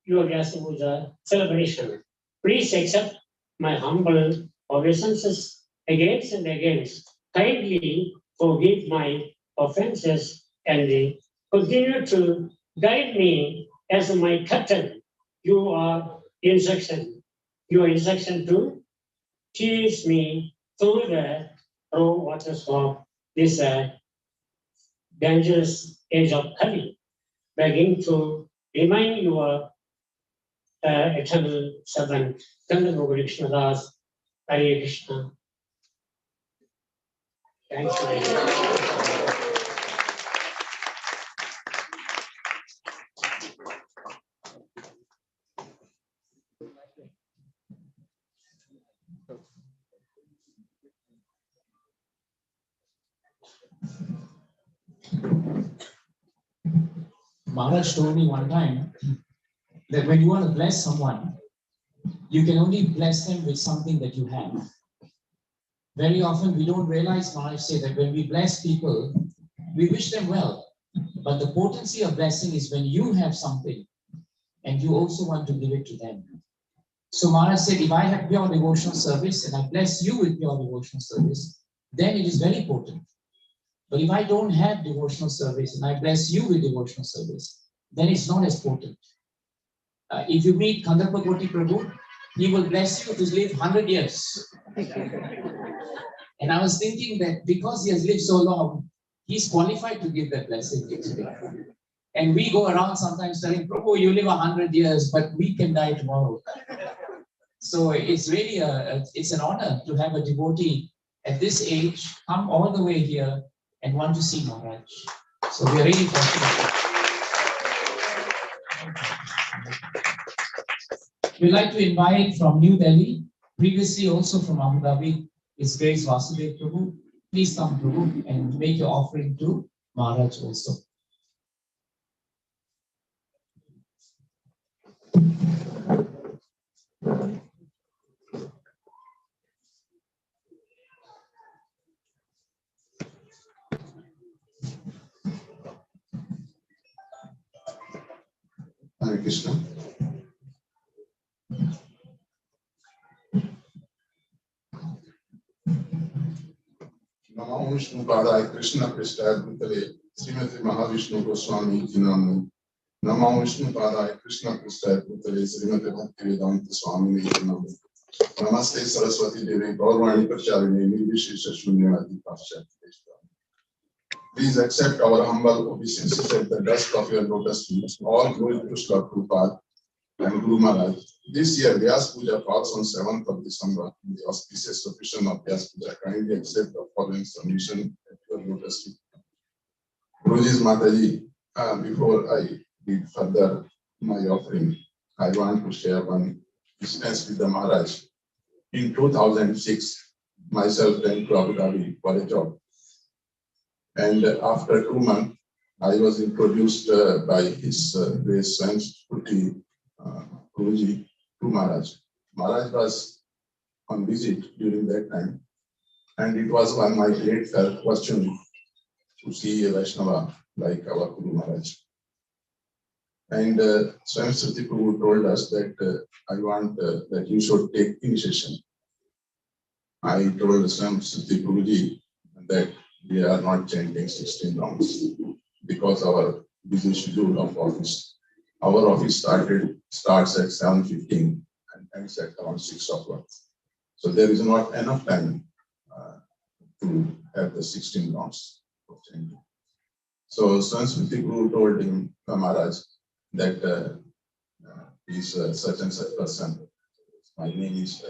your Vyasapuja celebration, please accept my humble obeisances against and against. Kindly forgive my offenses and continue to guide me as my captain. Your instruction to teach me through the waters of this dangerous age of Kali, begging to remind your eternal servant, Chandra Krishna Das, Hare Krishna. Thank you very much. Maharaj told me one time that when you want to bless someone, you can only bless them with something that you have. Very often we don't realize, Maharaj said, that when we bless people, we wish them well. But the potency of blessing is when you have something and you also want to give it to them. So Maharaj said, if I have pure devotional service and I bless you with pure devotional service, then it is very potent. But if I don't have devotional service and I bless you with devotional service, then it's not as potent. If you meet Kandapagoti Prabhu, he will bless you to live 100 years. And I was thinking that because he has lived so long, he's qualified to give that blessing actually. And we go around sometimes telling, Prabhu, you live 100 years, but we can die tomorrow. So it's really it's an honor to have a devotee at this age come all the way here and want to see Maharaj. So we are really fortunate. We'd like to invite from New Delhi, previously also from Abu Dhabi, His Grace Vasudev Prabhu. Please come, Prabhu, and make your offering to Maharaj also. Hare Krishna. Mahavishnu Padaya Krishna Pristad Bhutale Srimati Mahavishnu Goswami Jinam Mahavishnu Padaya Krishna Pristad Bhutale Srimati Bhaktivedanta Swami Jinam Namaste Saraswati Devi Gaurvani Pracharini Nirvishesha Shunyavadi Paschat. Please accept our humble obeisances at the dust of your lotus feet. All glory to Srila Prabhupada and Guru Maharaj. This year, Vyasapuja falls on 7th of December. In the auspicious occasion of Vyasapuja, kindly accept the following submission at your lotus feet. Guruji's Mataji, before I read further my offering, I want to share one instance with the Maharaj. In 2006, myself went to Abu Dhabi for a job. And after 2 months, I was introduced by His Grace Swansputi Guruji to Maharaj. Maharaj was on visit during that time, and it was one of my great fortune to see a Vaishnava like our Guru Maharaj. And Swansputi Prabhu told us that I want that you should take initiation. I told Swansputi Prabhuji that we are not chanting 16 rounds because our busy schedule of office. Our office starts at 7:15 and ends at around 6 o'clock. So there is not enough time to have the 16 rounds of chanting. So Swansputi Guru told him, Maharaj, that he's such and such person. My name is,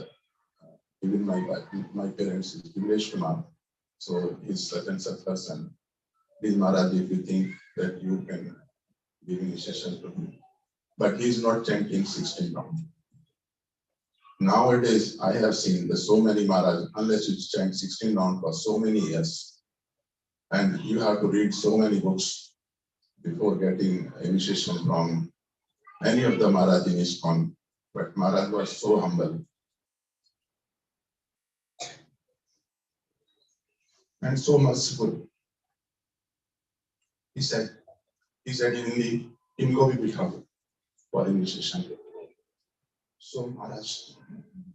even my parents is Dinesh Kumar. So he's such and such person. Please, Maharaj, if you think that you can give initiation to him. But he's not chanting 16 rounds. Nowadays, I have seen that so many Maharaj, unless you chant 16 rounds for so many years, and you have to read so many books before getting initiation from any of the Maharaj in ISKCON. But Maharaj was so humble. And so merciful. He said in Hindi, "Inko bhi bithao for initiation." So Maharaj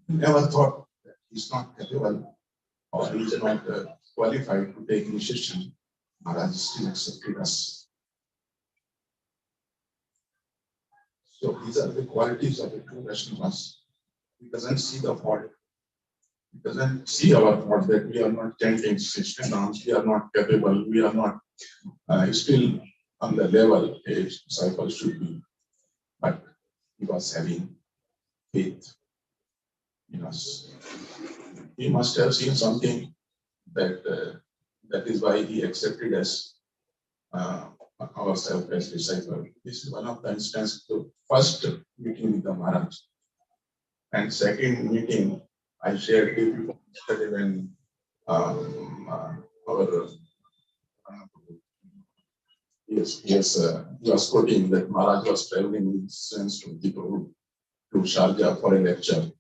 never thought that he's not capable or he's not qualified to take initiation. Maharaj still accepted us. So these are the qualities of the true Vaishnavas. He doesn't see the fault. He doesn't see our thought that we are not chanting 16 rounds, we are not capable, we are not still on the level a disciple should be. But he was having faith in us. He must have seen something that is why he accepted us ourselves as disciple. This is one of the instances. The first meeting with the Maharaj and second meeting I shared with you yesterday when our he was quoting that Maharaj was traveling with friends from Deeparu to Sharjah for a lecture.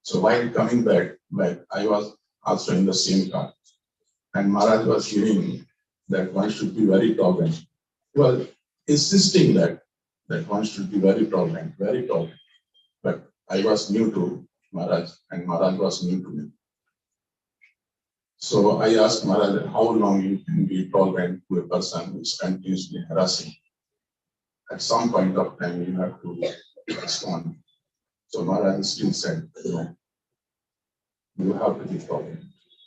So while coming back, I was also in the same car, and Maharaj was giving that one should be very tolerant. He was insisting that one should be very tolerant, very tolerant. But I was new to Maharaj, and Maharaj was new to me. So I asked Maharaj how long you can be tolerant to a person who is continuously harassing. At some point of time, you have to respond. So Maharaj still said, no, you have to be tolerant.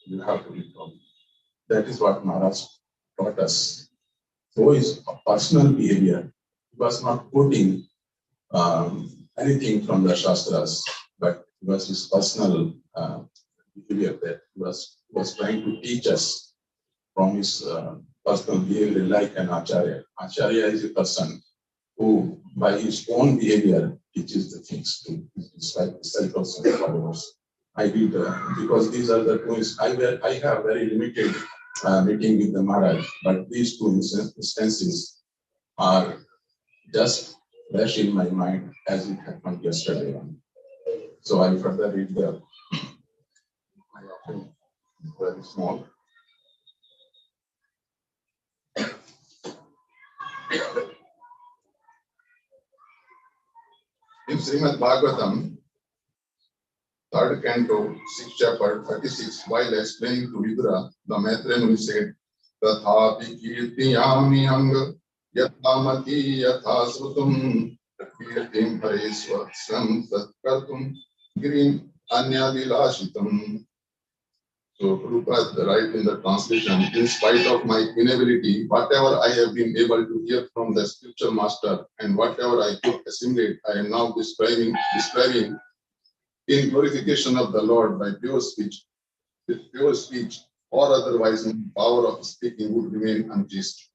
You have to be tolerant. That is what Maharaj taught us. So his personal behavior, he was not quoting anything from the Shastras, but it was his personal behavior that he was trying to teach us from his personal behavior like an Acharya. Acharya is a person who, by his own behavior, teaches the things to his disciples and followers. I did, because these are the two, I have very limited meeting with the Maharaj, but these two instances are just fresh in my mind as it happened yesterday. So I further read the very small. In Srimad Bhagavatam, 3rd canto, 6th chapter, 36, while explaining to Vidura, the Maitre Muni said, Tathapi kirtiyami anga yatamati yathasrutum kirtim hareswa sram satkartum girim anyavilashitam. So Prabhupada write in the translation, in spite of my inability, whatever I have been able to hear from the spiritual master and whatever I could assimilate, I am now describing in glorification of the Lord by pure speech. With pure speech or otherwise the power of speaking would remain unchaste.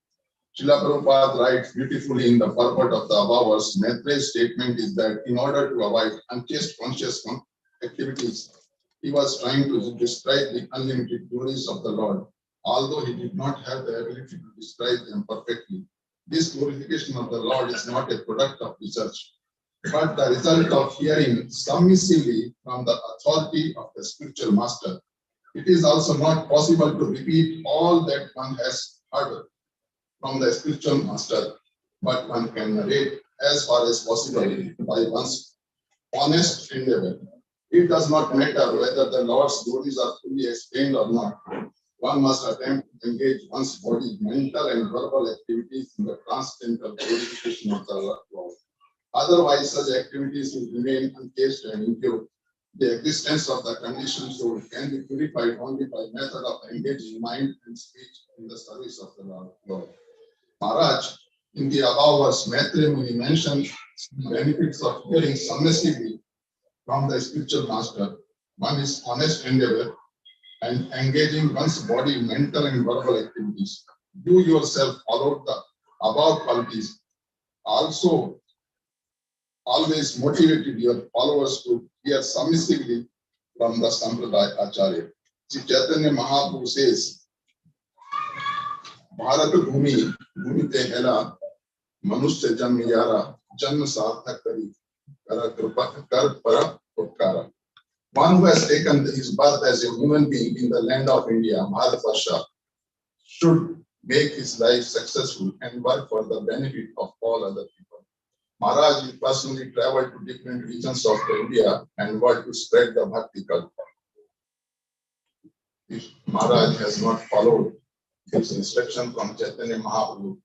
Srila Prabhupada writes beautifully in the purport of the above verse, Maitreya's statement is that in order to avoid unchaste conscious activities, he was trying to describe the unlimited glories of the Lord, although he did not have the ability to describe them perfectly. This glorification of the Lord is not a product of research, but the result of hearing submissively from the authority of the spiritual master. It is also not possible to repeat all that one has heard from the spiritual master, but one can narrate as far as possible by one's honest endeavor. It does not matter whether the Lord's glories are fully explained or not. One must attempt to engage one's body, mental and verbal activities in the transcendental glorification of the Lord. Otherwise, such activities will remain unchaste and impure. The existence of the conditioned soul can be purified only by method of engaging mind and speech in the service of the Lord. Maharaj, in the above verse, Maitreya Muni mentions the benefits of hearing submissively from the spiritual master. One is honest endeavor and engaging one's body, mental and verbal activities. You yourself followed the above qualities. Also, always motivated your followers to hear submissively from the Sampradaya Acharya. Sri Chaitanya Mahaprabhu says, Bharat Bhumi, Bhumi te hela, Manusya Janma Yara, Janma Sarthak Kari, Kara Kripa Kar Para Upkara. One who has taken his birth as a human being in the land of India, Bharatvarsha, should make his life successful and work for the benefit of all other people. Maharaj personally traveled to different regions of India and worked to spread the bhakti culture. If Maharaj has not followed his instruction from Chaitanya Mahaprabhu,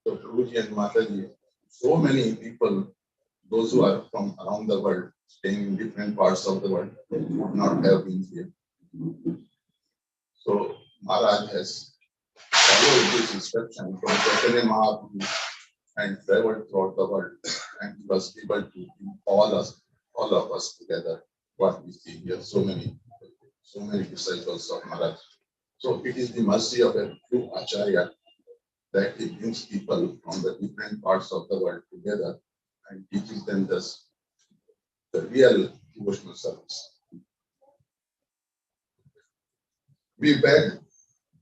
so Prabhuji and Mataji, so many people those who are from around the world, staying in different parts of the world, would not have been here. So Maharaj has followed this instruction from Chaitanya Mahaprabhu and traveled throughout the world, and he was able to bring all of us together. What we see here, so many disciples of Maharaj. So it is the mercy of a true Acharya that he brings people from the different parts of the world together and teaches them the real devotional service. We beg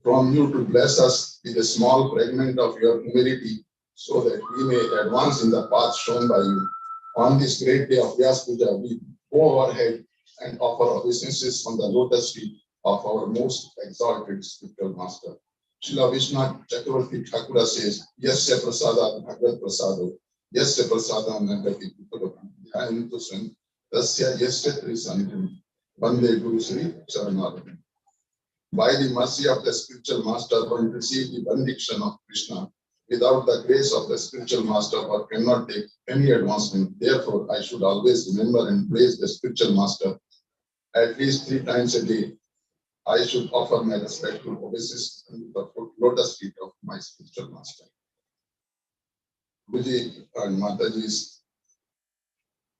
from you to bless us with a small fragment of your humility so that we may advance in the path shown by you. On this great day of Vyasapuja, we bow our head and offer obeisances on the lotus feet of our most exalted spiritual master. Srila Vishnu Chakravarti Thakura says, Yasya prasada bhagavad prasado, Yasya prasada nandaki putarapam, Dhyanito swan, Tasya Yasya trisanitham, Vande Guru Sri Charanarvim. By the mercy of the spiritual master, one receives the benediction of Krishna. Without the grace of the spiritual master, one cannot take any advancement. Therefore, I should always remember and praise the spiritual master. At least 3 times a day, I should offer my respectful obeisance to the lotus feet of my spiritual master. Guruji and Mataji's,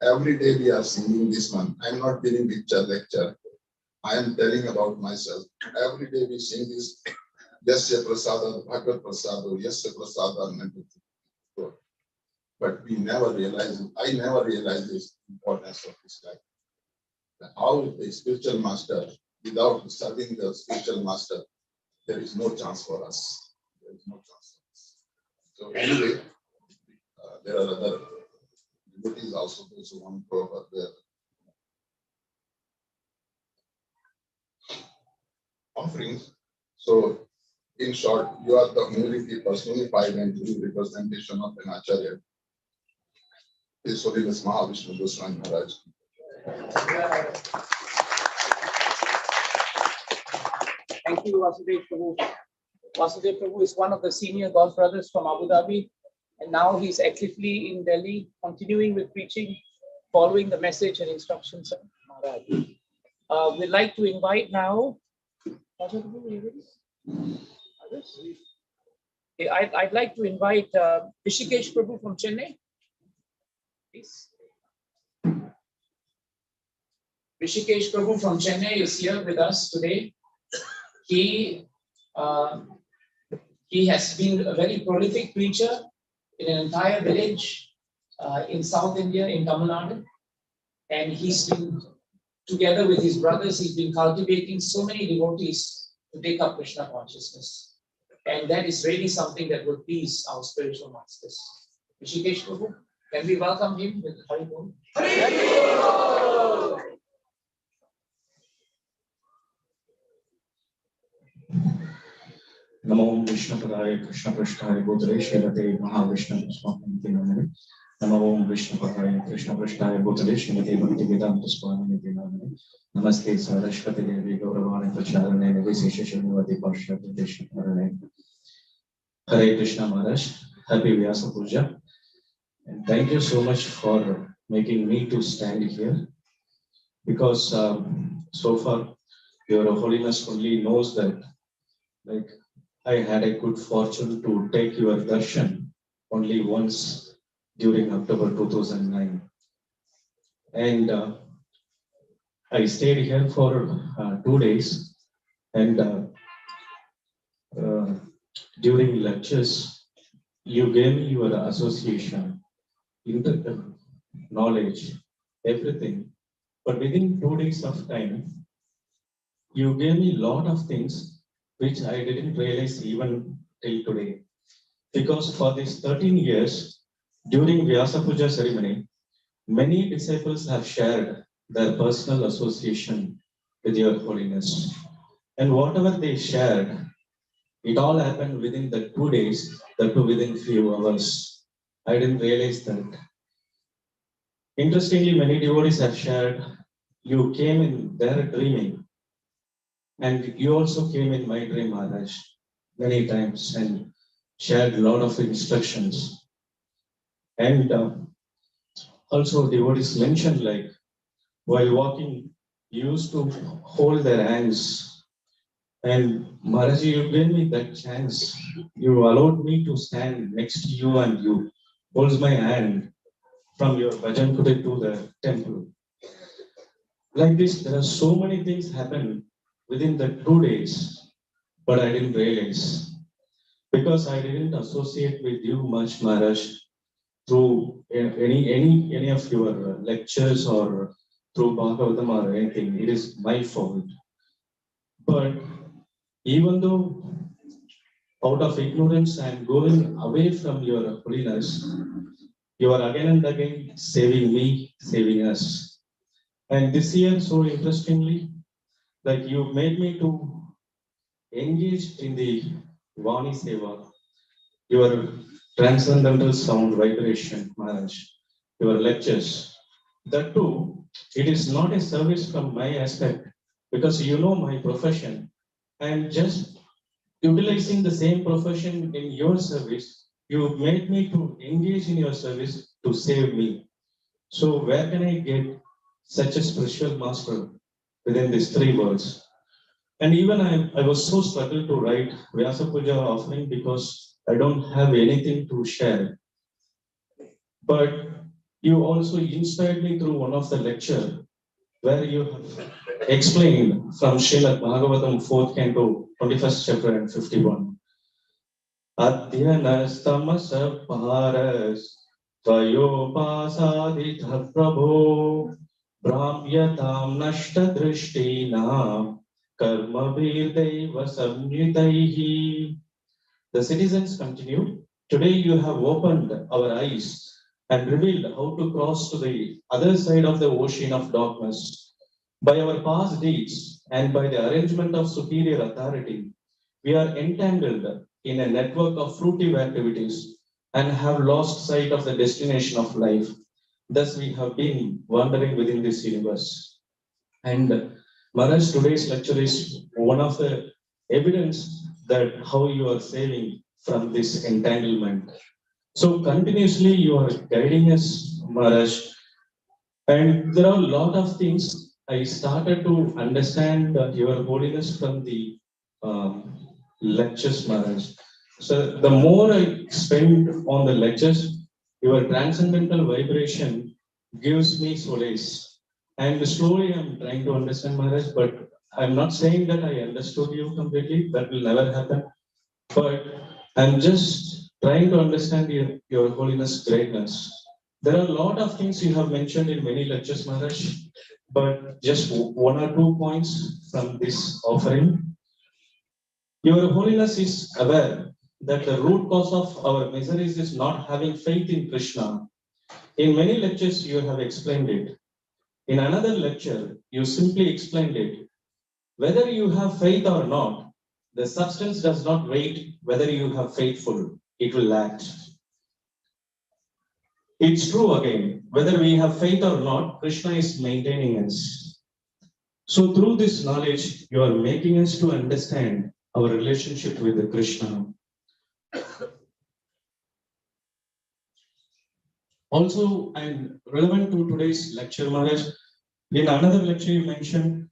every day we are singing this one. I am not giving lecture. I am telling about myself. Every day we sing this, Yasya Prasada, Bhagavad Prasada, Yasya Prasada, Nandaki. But we never realize it. I never realized the importance of this life. How the spiritual master, without serving the spiritual master, there is no chance for us. There is no chance for us. So anyway, there are other devotees also, those who want to go over there. Offerings. So, in short, you are the humility personified and true representation of an Acharya. His Holiness Mahavishnu Goswami Maharaj. Thank you, Vasudev Prabhu. Vasudev Prabhu is one of the senior God brothers from Abu Dhabi, and now he's actively in Delhi, continuing with preaching, following the message and instructions of Maharaj. We'd like to invite now. I'd like to invite Rishikesh Prabhu from Chennai. Please. Rishikesh Prabhu from Chennai is here with us today. He has been a very prolific preacher in an entire village in South India, in Tamil Nadu. And he's been, together with his brothers, he's been cultivating so many devotees to take up Krishna consciousness. And that is really something that will please our spiritual masters. Rishikesh Prabhu, can we welcome him with Hari Bol? Hari Bol! Namo Vishnu Padaya Krishna Prasthaya Bhutale Srimate Mahavishnu Swamiti Namane. Namo Vishnu Padaya Krishna Prasthaya Bhutale Srimate Bhaktivedanta Swamiti Namane. Namaste Saraswati Devi Gauravani Pracharane Nivesesha Srimati Pashyati Deshikarane. Hare Krishna Maharaj, happy Vyasapuja. And thank you so much for making me to stand here. Because so far, Your Holiness only knows that, like, I had a good fortune to take your darshan only once during October 2009. And I stayed here for 2 days. And during lectures, you gave me your association, knowledge, everything. But within 2 days of time, you gave me a lot of things which I didn't realize even till today. Because for these 13 years, during Vyasapuja ceremony, many disciples have shared their personal association with Your Holiness. And whatever they shared, it all happened within the 2 days, that too within few hours. I didn't realize that. Interestingly, many devotees have shared, you came in their dreaming. And you also came in my dream, Maharaj, many times and shared a lot of instructions. And Also, devotees mentioned like while walking, you used to hold their hands. And Maharaj, you gave me that chance. You allowed me to stand next to you and you holds my hand from your bhajan kute to the temple. Like this, there are so many things happen within the 2 days, but I didn't realize because I didn't associate with you much, Maharaj, through any of your lectures or through Bhagavatam or anything. It is my fault. But even though out of ignorance I am going away from your holiness, you are again and again saving me, saving us. And this year, so interestingly, like you made me to engage in the Vani Seva, your transcendental sound vibration, Maharaj, your lectures. That too, it is not a service from my aspect because you know my profession. I am just utilizing the same profession in your service. You made me to engage in your service to save me. So where can I get such a spiritual master within these 3 words? And even I was so struggled to write Vyasapuja offering because I don't have anything to share. But you also inspired me through one of the lecture where you have explained from Srimad Bhagavatam 4th Canto, 21st chapter and 51. Adhyanastamasa paras Tvayopasaditha prabho Brahmyatam nashta drishtinam Karma virdeva samyutaihi. The citizens continue. Today you have opened our eyes and revealed how to cross to the other side of the ocean of darkness. By our past deeds and by the arrangement of superior authority, we are entangled in a network of fruitive activities and have lost sight of the destination of life. Thus we have been wandering within this universe. And Maharaj, today's lecture is one of the evidence that how you are saving from this entanglement. So continuously you are guiding us, Maharaj, and there are a lot of things I started to understand your holiness from the lectures, Maharaj. So the more I spend on the lectures, your transcendental vibration gives me solace. And slowly I'm trying to understand Maharaj, but I'm not saying that I understood you completely. That will never happen. But I'm just trying to understand your holiness greatness. There are a lot of things you have mentioned in many lectures, Maharaj, but just 1 or 2 points from this offering. Your holiness is aware that the root cause of our miseries is not having faith in Krishna. In many lectures, you have explained it. In another lecture, you simply explained it. Whether you have faith or not, the substance does not wait whether you have faithful, it will act. It's true again, whether we have faith or not, Krishna is maintaining us. So through this knowledge, you are making us to understand our relationship with the Krishna. Also, and relevant to today's lecture, Maharaj, in another lecture you mentioned,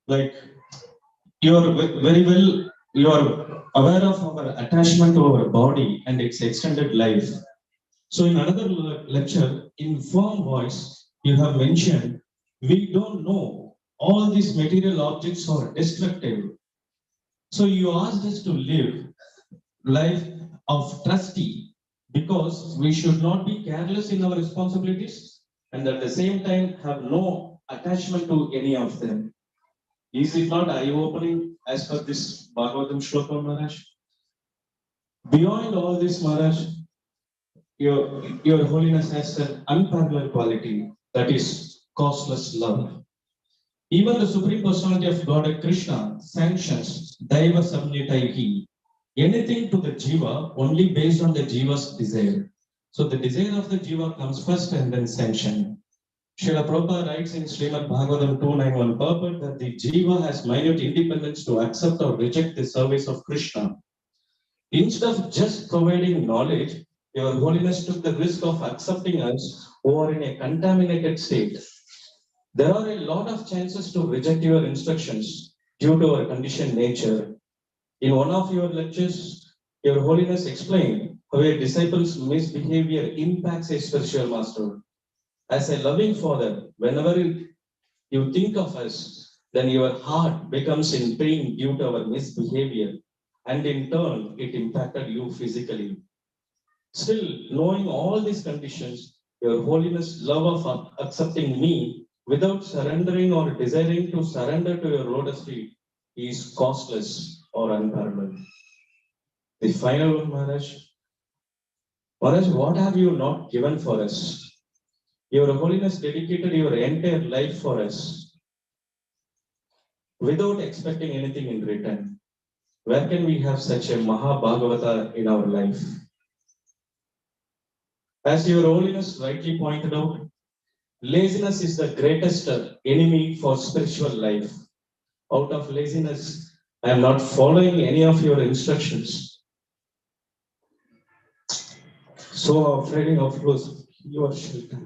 like, you are very well, you are aware of our attachment to our body and its extended life. So in another lecture, in firm voice, you have mentioned, we don't know all these material objects are destructive. So you asked us to live life of trustee because we should not be careless in our responsibilities and at the same time have no attachment to any of them. Is it not eye-opening as per this Bhagavatam Shloka, Maharaj? Beyond all this, Maharaj, your holiness has an unparalleled quality, that is causeless love. Even the Supreme Personality of Godhead Krishna sanctions Daiva Samyutaihi, anything to the Jiva only based on the Jiva's desire. So the desire of the Jiva comes first and then sanction. Srila Prabhupada writes in Srimad Bhagavatam 291 purport that the Jiva has minute independence to accept or reject the service of Krishna. Instead of just providing knowledge, Your Holiness took the risk of accepting us who are in a contaminated state, there are a lot of chances to reject your instructions due to our conditioned nature. In one of your lectures, Your Holiness explained how a disciple's misbehavior impacts a spiritual master. As a loving father, whenever you think of us, then your heart becomes in pain due to our misbehavior, and in turn, it impacted you physically. Still, knowing all these conditions, Your Holiness' love of accepting me without surrendering or desiring to surrender to your lotus feet is costless or unparalleled. The final one, Maharaj. Maharaj, what have you not given for us? Your Holiness dedicated your entire life for us without expecting anything in return. Where can we have such a Mahabhagavata in our life? As Your Holiness rightly pointed out, laziness is the greatest enemy for spiritual life. Out of laziness, I am not following any of your instructions. So afraid of losing your shelter.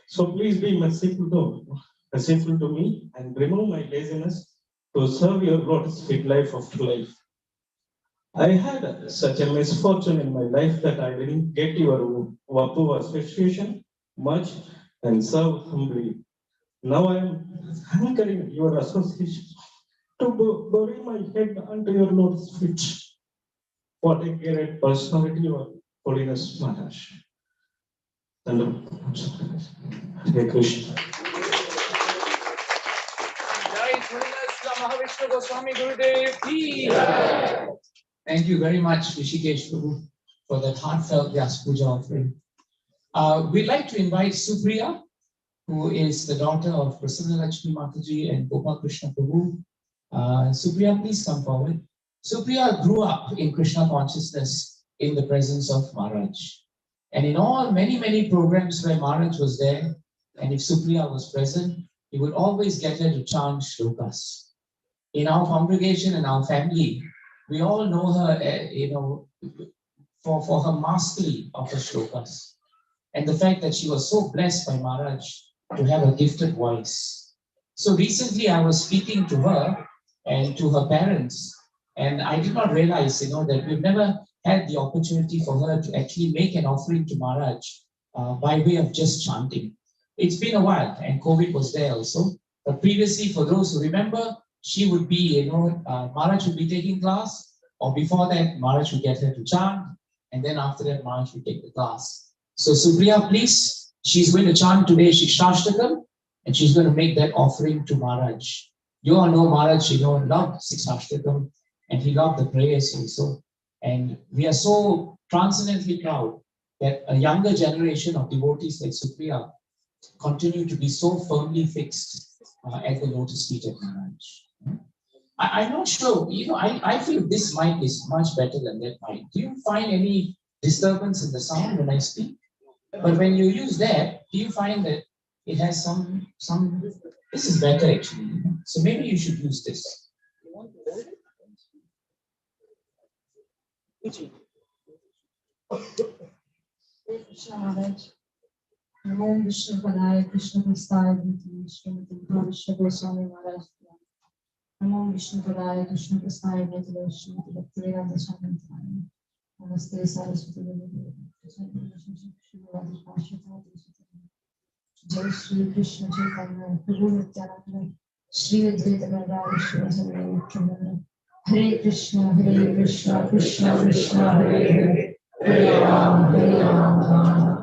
So please be merciful to me and remove my laziness to serve your lotus feet life after life. I had such a misfortune in my life that I didn't get your Vapu association much and serve humbly. Now I am hankering your association to bury my head under your lotus feet. What a great personality, Your Holiness Maharaj. Hare Krishna. Mahavishnu Goswami Gurudev ki. Thank you very much, Rishikesh Prabhu, for that heartfelt Vyasapuja offering. We'd like to invite Supriya, who is the daughter of Prasanna Lakshmi Mataji and Gopal Krishna Prabhu. Supriya, please come forward. Supriya grew up in Krishna consciousness in the presence of Maharaj. And in all many programs where Maharaj was there, and if Supriya was present, he would always get her to chant shlokas. In our congregation and our family, we all know her, for her mastery of the shlokas. And the fact that she was so blessed by Maharaj to have a gifted voice. So recently I was speaking to her and to her parents, and I did not realize, that we've never had the opportunity for her to actually make an offering to Maharaj by way of just chanting. It's been a while, and COVID was there also. But previously, for those who remember, she would be, Maharaj would be taking class, or before that, Maharaj would get her to chant, and then after that, Maharaj would take the class. So Supriya, please, she's going to chant today Shikshashtakam, and she's going to make that offering to Maharaj. You all know Maharaj, loved Shikshashtakam, and he loved the prayers also. And we are so transcendently proud that a younger generation of devotees like Supriya continue to be so firmly fixed at the lotus feet of Maharaj. I'm not sure, I feel this mic is much better than that mic. Do you find any disturbance in the sound when I speak? But when you use that, do you find that it has some, this is better actually. So maybe you should use this. Om Vishnu Padaya Krishna Prasthaya Srimati Mahavishnu Goswami Maharaj. Om Vishnu Padaya Krishna Prasthaya Srimati Bhaktivedanta Swami. Namaste Saraswati Devi. Jai Shri Krishna Chaitanya Prabhu Nityananda Shri Advaita Gadadhara Shivasana Nityananda. Hare Krishna Krishna Krishna Hare Hare Hare Ram Ram.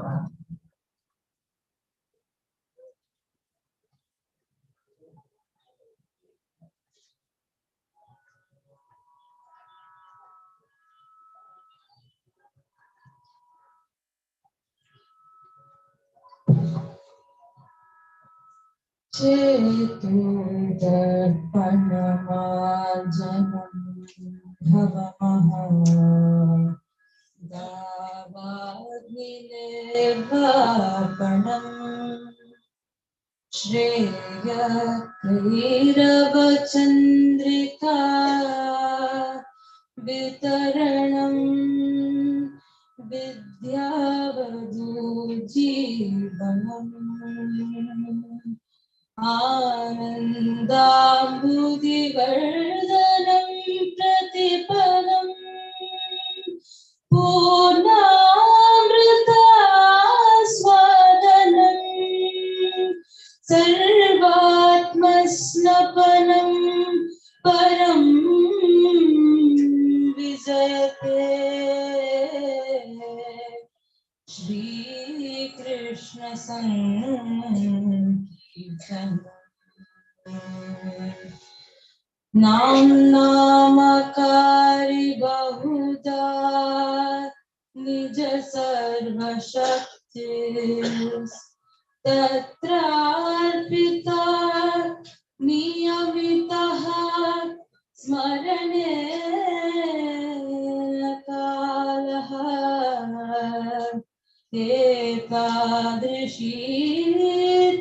Chetu darpanamajanam bhavamaha davagninevapanam shreya kairavachandrika vitaranam विद्यावधू जीवनम् आनन्दाम्बुधिवर्धनं प्रतिपदम् पूर्णामृतास्वादनम् सर्वात्मस्नपनं परं विजयते श्रीकृष्ण संकीर्तनम् नामकारि बहुधा निज सर्वशक्ति तत्रार्पिता नियमितः स्मरणे कालः एतादृशी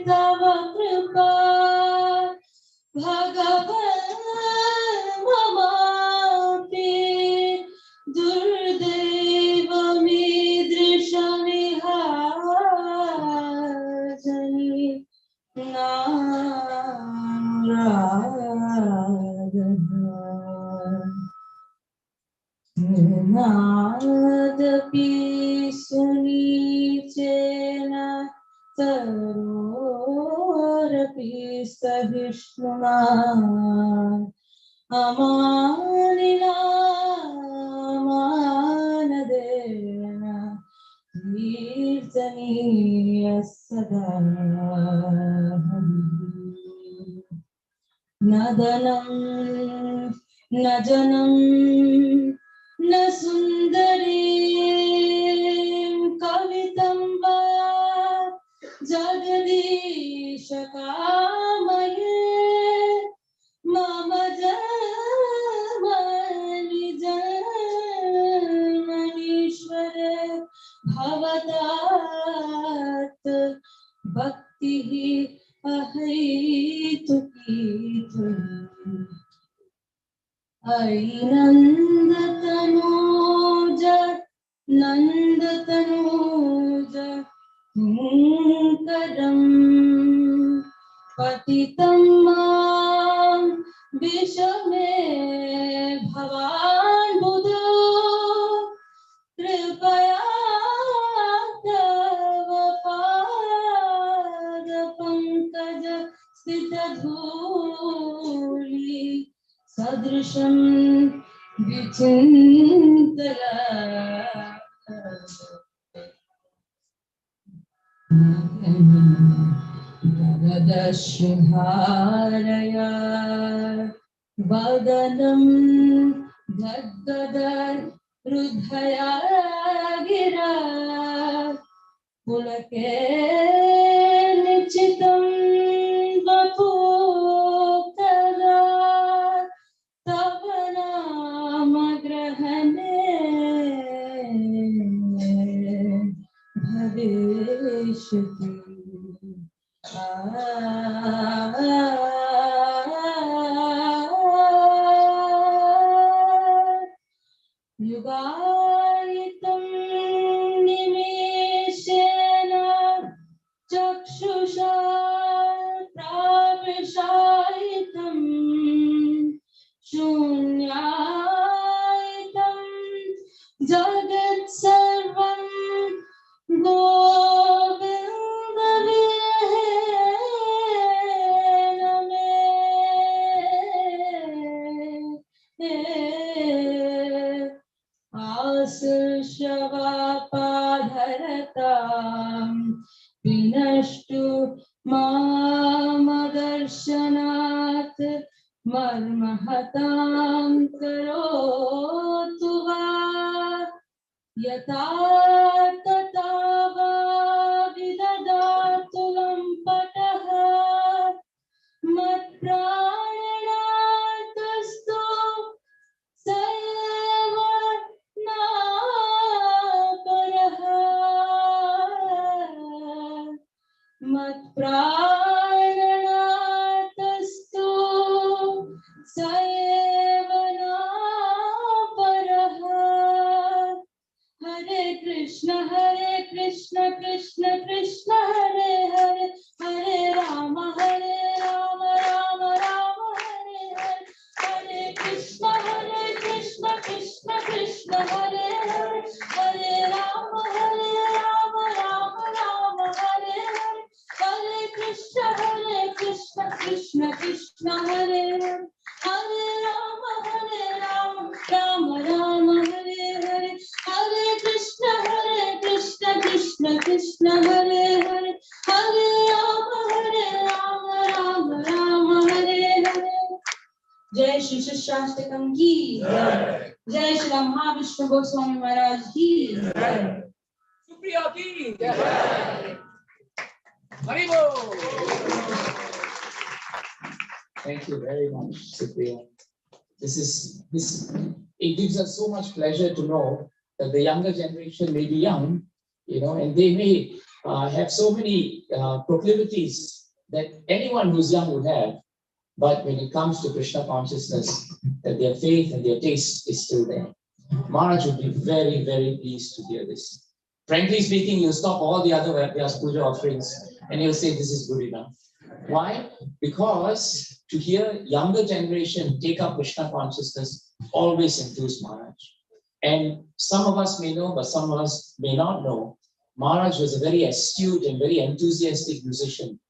तव कृपा भगवन् ममापि दुर्दैवमीदृशमिहाजनि नादपि सुनीचेन तरोरपि सहिष्णुना अमानिना मानदेन कीर्तनीय सदा न धनं न जनं न सुन्दरीं कवितं वा जगदीश कामये मम जन्मनि जन्मनीश्वर भवतात् भक्तिः अहैतुकी त्वयि अयि नन्दतनूज नन्दतनूज हुङ्करम् पतितं मां विषमे भवान् बुधो कृपया तव पादपङ्कज स्थितधूलि सदृशं विचिन्तय जगदश्रुधारय वदनं गद्गद हृदया गिरा पुलके निश्चितं वपु तदा तव नाम ग्रहणे भविष्यति युगायितं निमेषेण चक्षुषा प्राविशायितं शून्यायितं जगत् सर्वं गोविन्दविरहेण मे आशीर्षवापाधरतां विनष्टु मामदर्शनात् मर्महतां करोतु वा यथा तथा वा विददातु लम्पटः मत्प्राणनाथस्तु स एव नापरः मत्प्राणनाथस्तु स एव नापरः हरे Krishna Krishna Krishna Krishna Hare Hare Hare Rama Rama Rama Hare Hare Hare Krishna Krishna Krishna Hare Hare Hare Rama Rama Rama Hare Hare. Jai Shri Shastakam ki Jai. Jai Shri Mahavishnu Goswami Maharaj ki Jai. Supriya ki Jai. Haribo. Thank you very much, Supriya. It gives us so much pleasure to know that the younger generation may be young, and they may have so many proclivities that anyone who's young would have. But when it comes to Krishna consciousness, that their faith and their taste is still there. Maharaj would be very, very pleased to hear this. Frankly speaking, you'll stop all the other Vyasapuja offerings and you'll say this is good enough. Why? Because to hear younger generation take up Krishna consciousness always enthused Maharaj. And some of us may know, but some of us may not know, Maharaj was a very astute and very enthusiastic musician.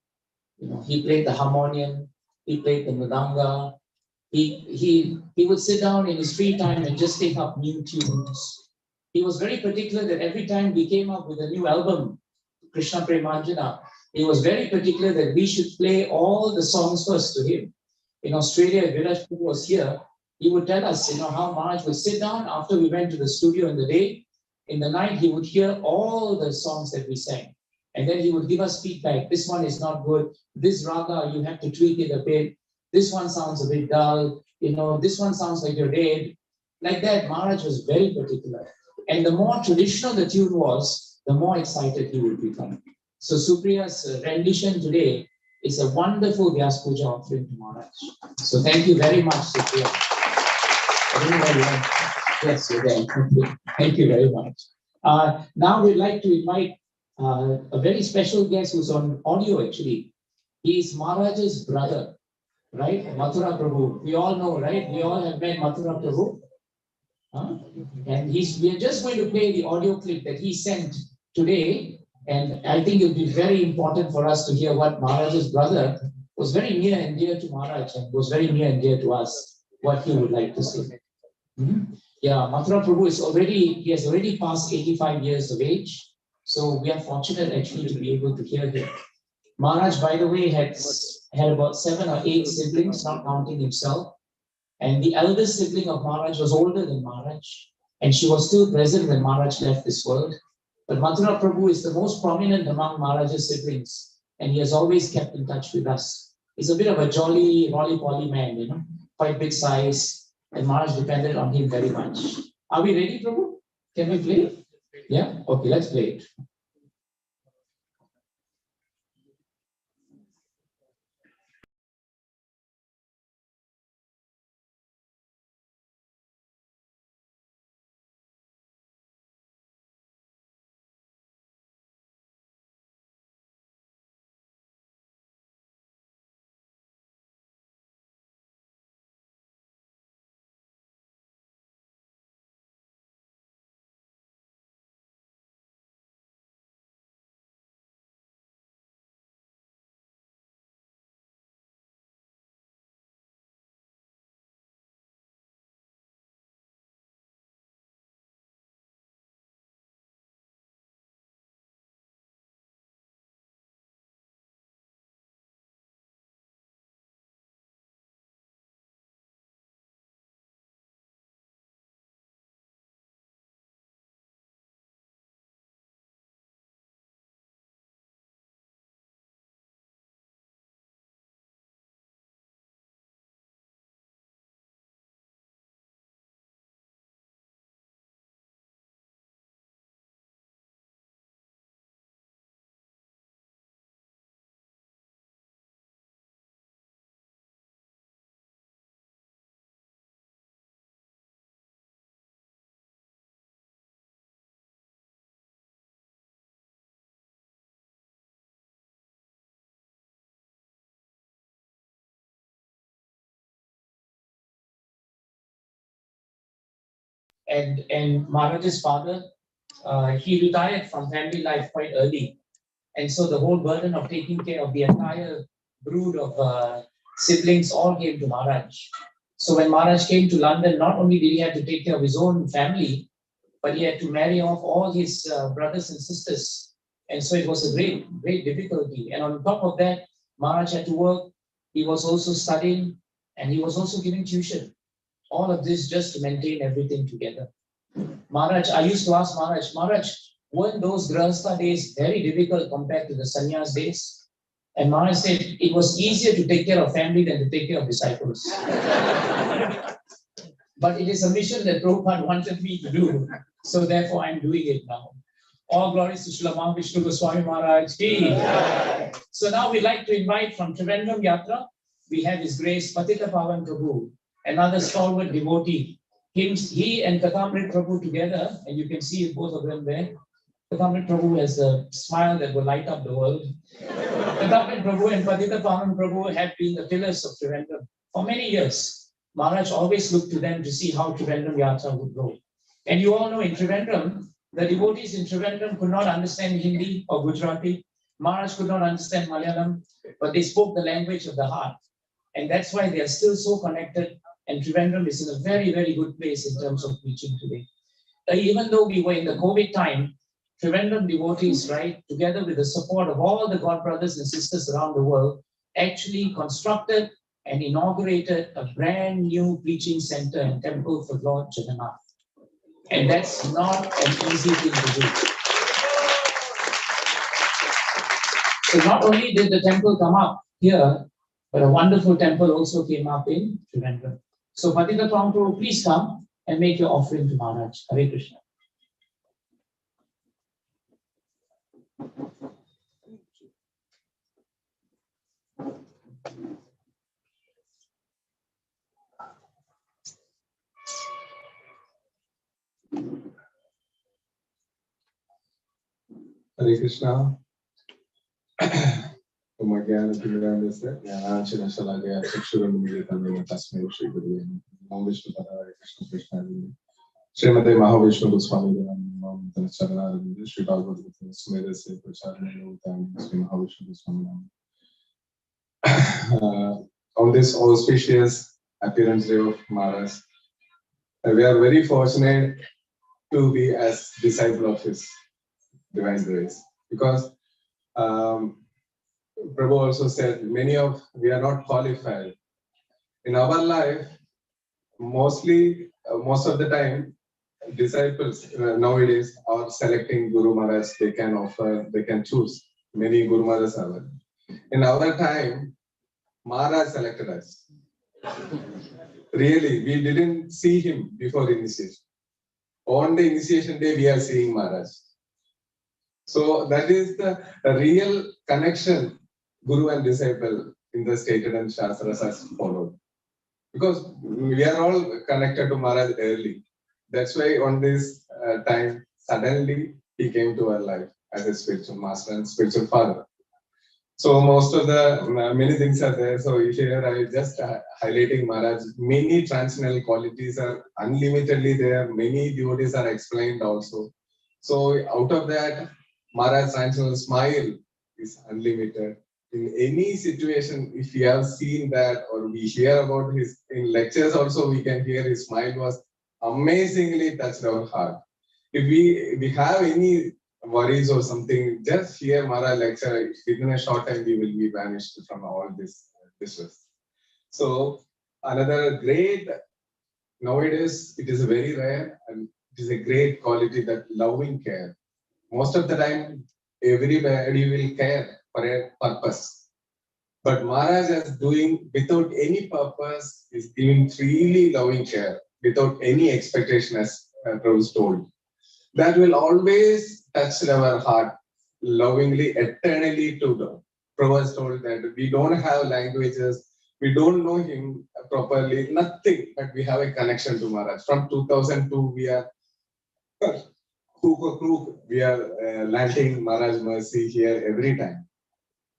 He played the harmonium, he played the mridanga. He would sit down in his free time and just take up new tunes. He was very particular that every time we came up with a new album, Krishna Premanjana, he was very particular that we should play all the songs first to him. In Australia, Viraj was here, he would tell us, how Maharaj would sit down after we went to the studio in the day. In the night, he would hear all the songs that we sang. And then he would give us feedback. This one is not good. This raga, you have to tweak it a bit. This one sounds a bit dull. This one sounds like you're dead. Like that, Maharaj was very particular. And the more traditional the tune was, the more excited he would become. So Supriya's rendition today is a wonderful Vyasapuja offering to Maharaj. So thank you very much, Supriya. Yes, you're there. Thank you very much. Now we'd like to invite a very special guest who's on audio actually. He is Maharaj's brother, right? Mathura Prabhu. We all know, right? We all have met Mathura Prabhu. And we are just going to play the audio clip that he sent today. And I think it'll be very important for us to hear what Maharaj's brother was very near and dear to Maharaj and was very near and dear to us, what he would like to say. Yeah, Mathura Prabhu has already passed 85 years of age. So we are fortunate actually to be able to hear him. Maharaj, by the way, had about 7 or 8 siblings, not counting himself. And the eldest sibling of Maharaj was older than Maharaj. And she was still present when Maharaj left this world. But Mathura Prabhu is the most prominent among Maharaj's siblings. And he has always kept in touch with us. He's a bit of a jolly, rolly-poly man, quite big size. And Maharaj depended on him very much. Are we ready, Prabhu? Can we play it? Yeah? Okay, let's play it. And Maharaj's father, he retired from family life quite early. And so the whole burden of taking care of the entire brood of siblings all came to Maharaj. So when Maharaj came to London, not only did he have to take care of his own family, but he had to marry off all his brothers and sisters. And so it was a great, great difficulty. And on top of that, Maharaj had to work. He was also studying and he was also giving tuition. All of this just to maintain everything together. Maharaj, I used to ask Maharaj, weren't those Grahastha days very difficult compared to the Sannyas days? And Maharaj said, it was easier to take care of family than to take care of disciples. But it is a mission that Prabhupada wanted me to do. So therefore, I'm doing it now. All glories to Srila Mahavishnu Goswami Maharaj ki. So now we'd like to invite from Trivandrum Yatra, we have His Grace Patita Pavan Prabhu, another stalwart devotee. He and Kathamrit Prabhu together, and you can see both of them there. Kathamrit Prabhu has a smile that will light up the world. Kathamrit Prabhu and Patita Pavan Prabhu have been the pillars of Trivandrum for many years. Maharaj always looked to them to see how Trivandrum Yatra would grow. And you all know in Trivandrum, the devotees in Trivandrum could not understand Hindi or Gujarati. Maharaj could not understand Malayalam, but they spoke the language of the heart. And that's why they are still so connected. And Trivandrum is in a very, very good place in terms of preaching today. Even though we were in the COVID time, Trivandrum devotees, right, together with the support of all the God brothers and sisters around the world, actually constructed and inaugurated a brand new preaching center and temple for Lord Jagannath. And that's not an easy thing to do. So not only did the temple come up here, but a wonderful temple also came up in Trivandrum. So Patita Pavan Prabhu, please come and make your offering to Maharaj. Hare Krishna. Hare Krishna. Mahavishnu Krishna Srimate Mahavishnu Goswami Sri Bhagavad Gita Se Pracharana Sri Mahavishnu Goswami. On this auspicious appearance day of Maharaj, we are very fortunate to be as disciple of His divine grace, because Prabhu also said we are not qualified in our life. Most of the time, disciples nowadays are selecting Guru Maharaj. They can choose. Many Guru Maharaj are there. In our time, Maharaj selected us. Really, we didn't see him before initiation. On the initiation day, we are seeing Maharaj. So that is the real connection Guru and disciple in the stated and Shastras has followed. Because we are all connected to Maharaj early. That's why on this time, suddenly he came to our life as a spiritual master and spiritual father. So most of the many things are there. So here I just highlighting Maharaj. Many transcendental qualities are unlimitedly there. Many devotees are explained also. So out of that, Maharaj's transcendental smile is unlimited. In any situation, if we have seen that or we hear about his in lectures also, we can hear his smile was amazingly touched our heart. If we have any worries or something, just hear Maharaj lecture, within a short time we will be vanished from all this distress. So another great, nowadays it is very rare and it is a great quality, that loving care. Most of the time, everybody will care for a purpose. But Maharaj is doing without any purpose, is giving freely loving care, without any expectation, as Prabhu told. That will always touch our heart lovingly, eternally to the Prabhu has told that we don't have languages, we don't know him properly, nothing, but we have a connection to Maharaj. From 2002, we are we are landing Maharaj Mercy here every time.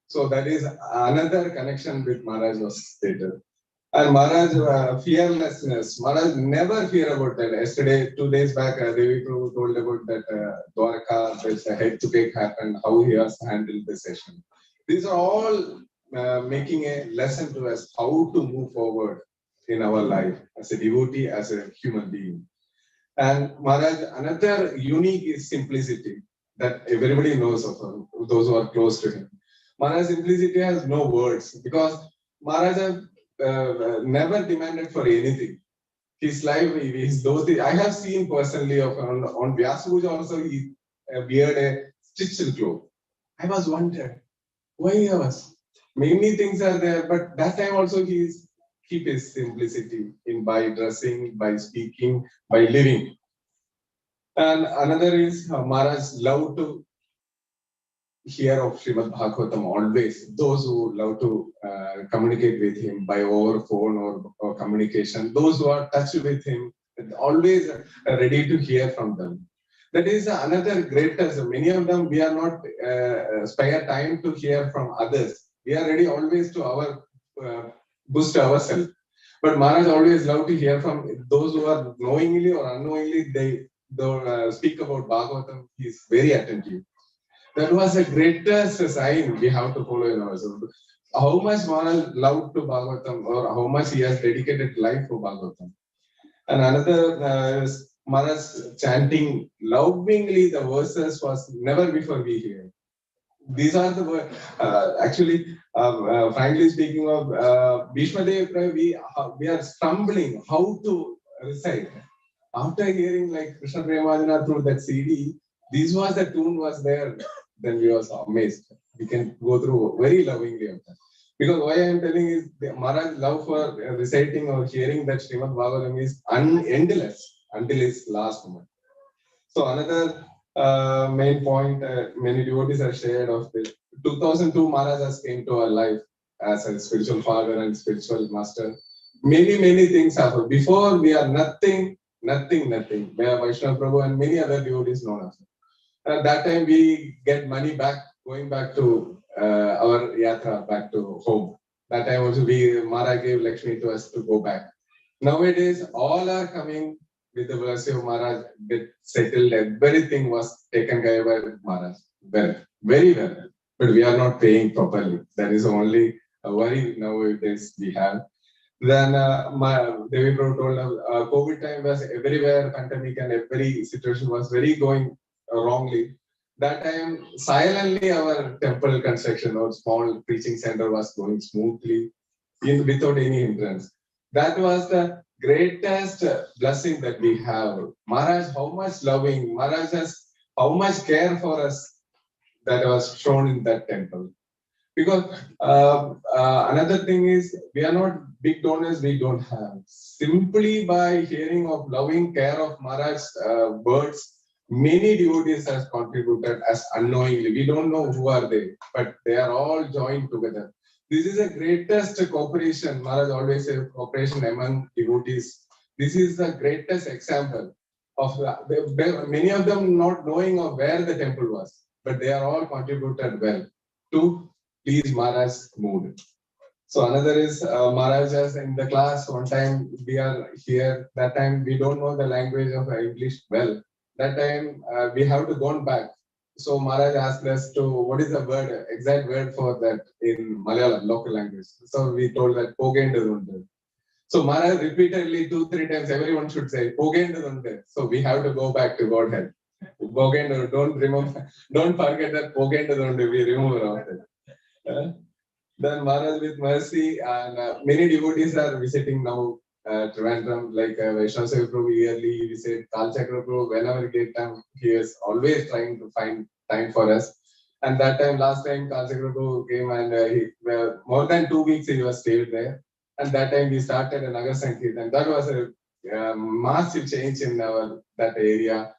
So that is another connection with Maharaj was stated. And Maharaj fearlessness. Maharaj never fear about that. Yesterday, 2 days back, Devi Prabhu told about that Dwarka, there's a head-to-head happened, how he has handled the session. These are all making a lesson to us how to move forward in our life as a devotee, as a human being. And Maharaj, another unique is simplicity that everybody knows of him, those who are close to him. Maharaj's simplicity has no words because Maharaj never demanded for anything. His life, his dhoti, I have seen personally on Vyasapuja also, he weared a stitched cloth. I was wondering why he was. Many things are there, but that time also he keep his simplicity in by dressing, by speaking, by living. And another is Maharaj loved to hear of Srimad Bhagavatam always. Those who love to communicate with him by over phone or communication, those who are touched with him, always ready to hear from them. That is another greatest. Many of them we are not spare time to hear from others. We are ready always to boost ourselves. But Maharaj always loved to hear from those who are knowingly or unknowingly they speak about Bhagavatam. He is very attentive. That was the greatest sign we have to follow in ourselves. How much Maharaj loved to Bhagavatam or how much he has dedicated life for Bhagavatam. And another Maharaj chanting lovingly the verses was never before we hear. These are the words. Actually, frankly speaking of Bhishma Dev, we are stumbling how to recite. After hearing like Krishna Premajana through that CD, this was the tune was there. Then we was amazed. We can go through very lovingly of that. Because why I am telling is Maharaj's love for reciting or hearing that Srimad Bhagavatam is endless until his last moment. So another main point many devotees have shared of this. 2002 Maharaj has came to our life as a spiritual father and spiritual master. Many things happened. Before we are nothing. We are Vaishnava Prabhu and many other devotees known as. At that time we get money back, going back to our yatra, back to home. That time also Maharaj gave Lakshmi to us to go back. Nowadays all are coming with the blessing of Maharaj, get settled, everything was taken care by Maharaj. Well, very well. But we are not paying properly. That is only a worry nowadays we have. Then Devi Prabhu told us COVID time was everywhere, pandemic and every situation was very going wrongly. That time, silently our temple construction or small preaching center was going smoothly without any hindrance. That was the greatest blessing that we have. Maharaj, how much loving, Maharaj has how much care for us that was shown in that temple. Because another thing is, we are not big donors, we don't have. Simply by hearing of loving care of Maharaj's words, many devotees have contributed as unknowingly. We don't know who are they, but they are all joined together. This is the greatest cooperation. Maharaj always says cooperation among devotees. This is the greatest example of many of them not knowing of where the temple was, but they are all contributed well to please Maharaj's mood. So another is Maharaj has in the class. One time we are here. That time we don't know the language of English well. That time we have to go back. So Maharaj asked us to what is the word, exact word for that in Malayalam, local language. So we told that Pogendadundu. So Maharaj repeatedly 2-3 times everyone should say Pogendadundu. So we have to go back to Godhead. Pogendadundu. Don't forget that Pogendadundu. We remove it. Then Maharaj with mercy and many devotees are visiting now Trivandrum, like Vaishnava Prabhu yearly visit, Kalchakra Prabhu, whenever we get time, he is always trying to find time for us. And that time, last time Kalchakra Prabhu came and more than 2 weeks he was stayed there. And that time we started a Nagar Sankirtan. That was a massive change in that area.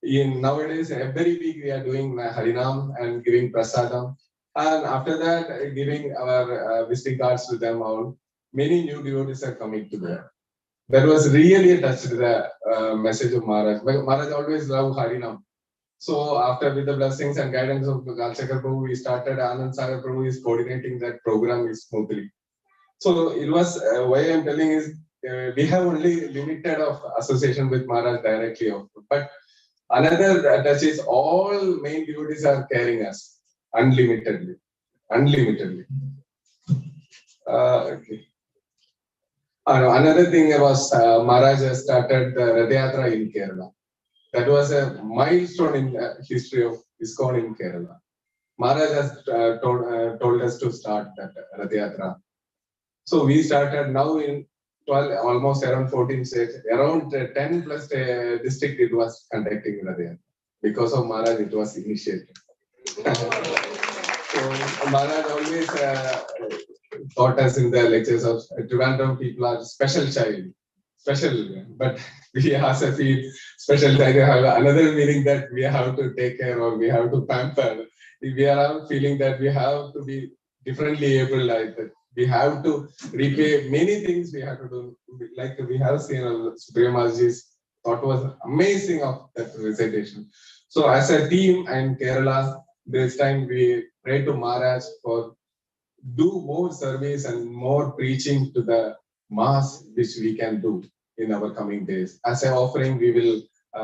Nowadays, every week we are doing Harinam and giving Prasadam. And after that, giving our visiting cards to them all, many new devotees are coming to there. That was really touched the message of Maharaj. Maharaj always loved Harinam. So after with the blessings and guidance of Kalchakra Prabhu, we started Anand Sagar Prabhu is coordinating that program smoothly. So it was why I'm telling is we have only limited of association with Maharaj directly, but another touch is all main devotees are carrying us unlimitedly. Okay. Another thing was Maharaj has started the Rath Yatra in Kerala. That was a milestone in the history of ISKCON in Kerala. Maharaj has told us to start that Rath Yatra. So we started now in 12, almost around 14 states, around 10 plus district it was conducting Rath Yatra. Because of Maharaj, it was initiated. So Maharaj always taught us in the lectures of Trivandrum people are special child, special, but we as a feel special child have another meaning that we have to take care or we have to pamper. We are feeling that we have to be differently able, like that. We have to repay many things we have to do. Like we have seen Supreme Maharaj's thought was amazing of that recitation. So as a team in Kerala, this time we pray to Maharaj for do more service and more preaching to the mass, which we can do in our coming days. As an offering, we will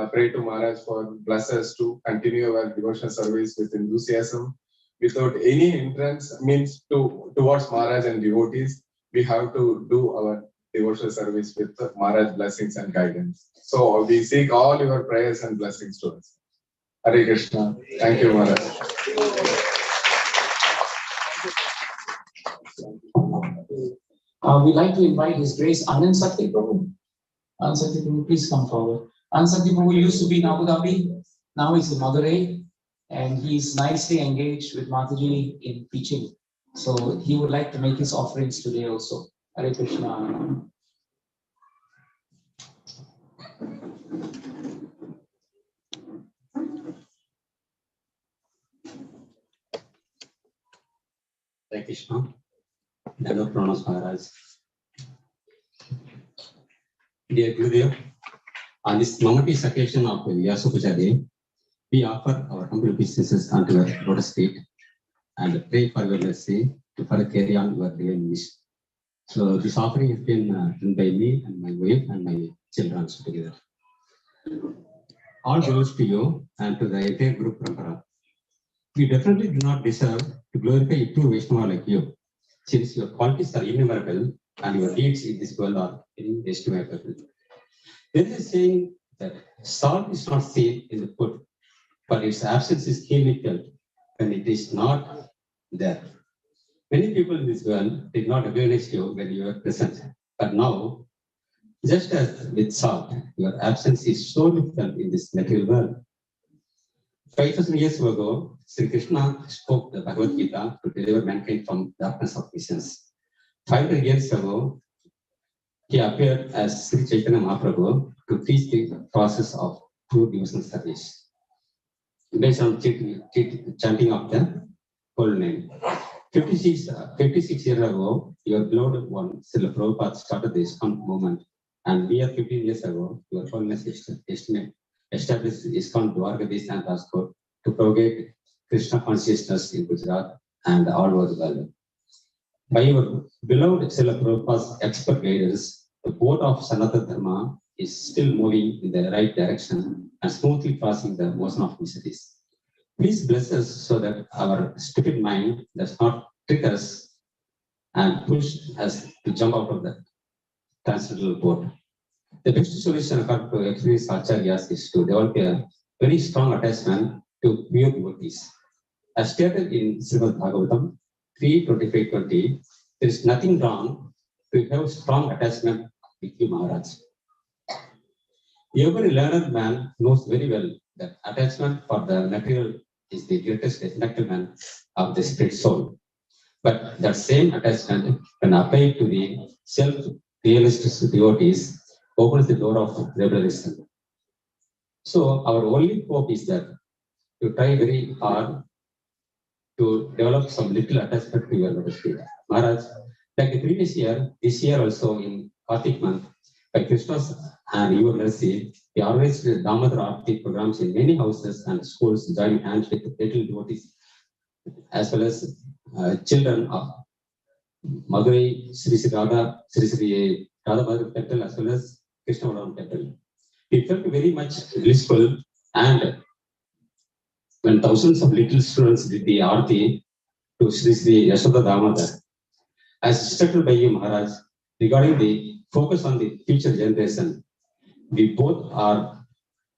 pray to Maharaj for bless us to continue our devotional service with enthusiasm, without any hindrance, means towards Maharaj and devotees. We have to do our devotional service with Maharaj blessings and guidance. So we seek all your prayers and blessings to us. Hare Krishna. Thank you, Maharaj. We'd like to invite His Grace Anand Sakti Prabhu. Anand Sakti Prabhu, please come forward. Anand Sakti Prabhu used to be in Abu Dhabi, now he's in Madurai, and he's nicely engaged with Mataji in preaching. So he would like to make his offerings today also. Hare Krishna. Hare Krishna. Hello, Pranas Maharaj. Dear Gurudev, on this momentous occasion of Vyasapuja Day, we offer our humble obeisances unto your lotus feet and pray for your mercy to further carry on your divine mission. So this offering has been done by me and my wife and my children together. All glories to you and to the entire group Parampara. We definitely do not deserve to glorify a true Vaishnava like you, since your qualities are innumerable and your deeds in this world are inestimable. There is a saying that salt is not seen in the food, but its absence is keenly felt when it is not there. Many people in this world did not recognize you when you were present, but now, just as with salt, your absence is sorely felt in this material world. 5,000 years ago, Sri Krishna spoke the Bhagavad Gita to deliver mankind from darkness of visions. 500 years ago, he appeared as Sri Chaitanya Mahaprabhu to teach the process of true devotional service, based on chanting of the whole name. 56 years ago, your beloved one, Srila Prabhupada, started the ISKCON movement, and we are 15 years ago, your holiness established ISKCON Rajkot and Rajkot to propagate Krishna consciousness in Gujarat and all over the world. By your beloved Srila Prabhupada's expert guidance, the boat of Sanatana Dharma is still moving in the right direction and smoothly crossing the ocean of mysteries. Please bless us so that our stupid mind does not trick us and push us to jump out of the transcendental boat. The best solution according to experienced acharyas is to develop a very strong attachment to pure devotees. As stated in Srimad Bhagavatam 3:25-20, there is nothing wrong to have strong attachment with you, Maharaj. Every learned man knows very well that attachment for the material is the greatest detriment of the spirit soul. But that same attachment, when applied to the self-realistic devotees, opens the door of revelation. So our only hope is that to try very hard to develop some little attachment to your lotus feet. Maharaj, like the previous year, this year also in Kartik month, by Krishna's and your mercy, we organized Damodar Aarti programs in many houses and schools, joining hands with little devotees, as well as children of Madurai, Sri Radha Madhura Temple, as well as Krishna Varam Temple. We felt very much blissful, and when thousands of little students did the Aarti to Sri Yashoda Damodar, as instructed by you, Maharaj, regarding the focus on the future generation, we both are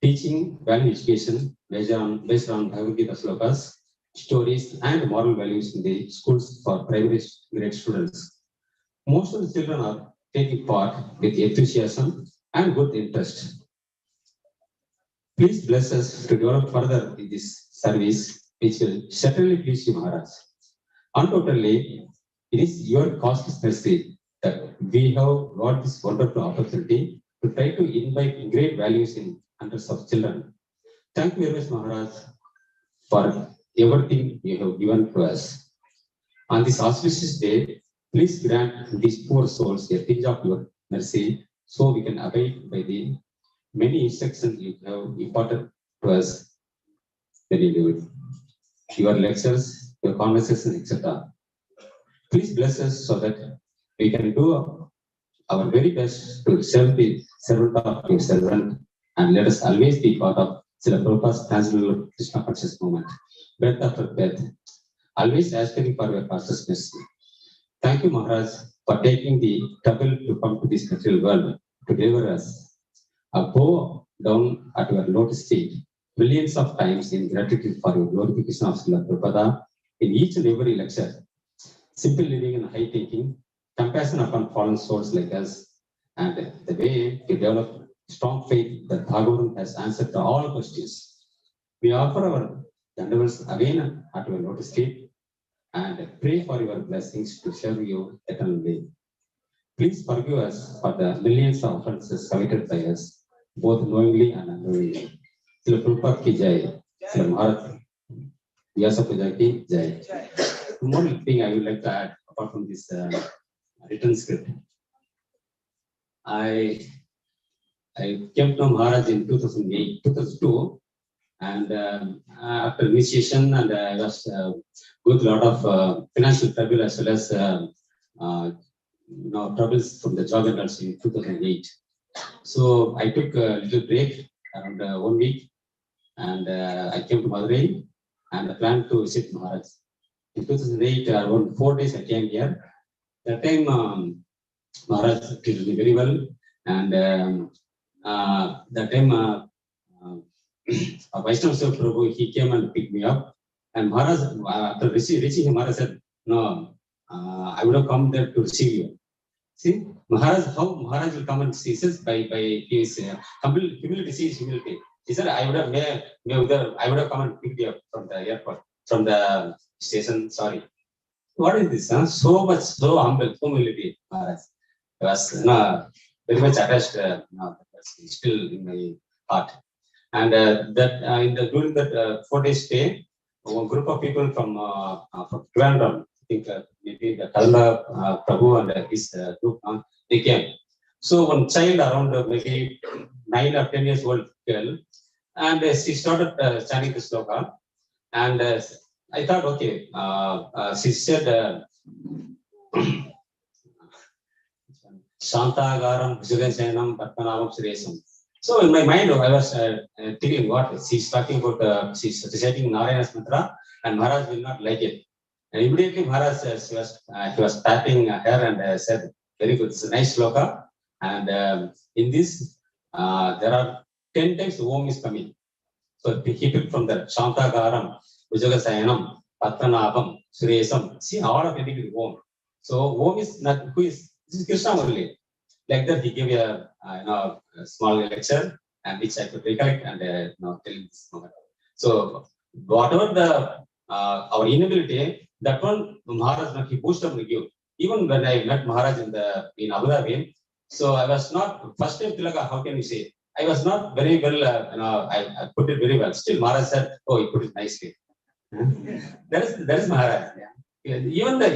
teaching value education based on Bhagavad Gita slokas, stories, and moral values in the schools for primary grade students. Most of the children are taking part with enthusiasm and good interest. Please bless us to develop further in this service, which will certainly please you, Maharaj. Undoubtedly, it is your costless mercy that we have got this wonderful opportunity to try to imbibe great values in hundreds of children. Thank you very much, Maharaj, for everything you have given to us. On this auspicious day, please grant these poor souls a tinge of your mercy so we can abide by the many instructions you have imparted to us when you do it. Your lectures, your conversations, etc. Please bless us so that we can do our very best to serve the servant of your servant, and let us always be part of Srila Prabhupada's transcendental Krishna conscious movement, breath after breath, always asking for your pastor's mercy. Thank you, Maharaj, for taking the trouble to come to this material world to deliver us. I bow down at your lotus feet millions of times in gratitude for your glorification of Srila Prabhupada in each and every lecture. Simple living and high thinking, compassion upon fallen souls like us, and the way to develop strong faith that Bhagavatam has answered to all questions. We offer our dandavats again at your lotus feet and pray for your blessings to serve you eternally. Please forgive us for the millions of offenses committed by us, both knowingly and unknowingly. Srila Prabhupada ki jai, Srila Maharaj Vyasapuja ki jai. One more thing I would like to add, apart from this written script. I came to Maharaj in 2002, and after initiation, and I was going through a lot of financial trouble as well as troubles from the job and also in 2008. So I took a little break around 1 week, and I came to Madurai and I planned to visit Maharaj. In 2008, around 4 days I came here. That time Maharaj treated me very well, and that time Vaishnava Prabhu, he came and picked me up, and Maharaj, after reaching him, Maharaj said, "No, I would have come there to receive you." See, Maharaj, how Maharaj will come and see us by his complete humility, see his humility. He said, "I would have come and picked you up from the airport, from the station." Sorry, what is this? Huh? So much, so humble, humility, Maharaj. I was very much attached. Still in my heart. And during that 4 days stay, one group of people from Trivandrum, I think maybe the Kalanda Prabhu and his group, they came. So one child around maybe 9 or 10 years old girl, and she started chanting the sloka, and I thought, okay, she said, Shantagaram Bhujagansayanam Patmanamam Suresam. So in my mind, I was thinking, what she's talking about, she's reciting Narayana's mantra, and Maharaj will not like it. And immediately Maharaj he was patting her and said, "Very good, it's a nice sloka." And in this, there are 10 times the Om is coming. So he took from the Shantagaram Bhujagansayanam Patmanamam Suresam. See, all of ending with Om. So Om is not who is. This is Krishna only. Like that, he gave a small lecture, and which I could recollect and tell this moment. So whatever our inability, that one Maharaj he boosted me give. Even when I met Maharaj in Abu Dhabi, so I was not first time Tilaka. How can you say? I was not very well. I put it very well. Still, Maharaj said, "Oh, you put it nicely." That is Maharaj. Yeah. Even the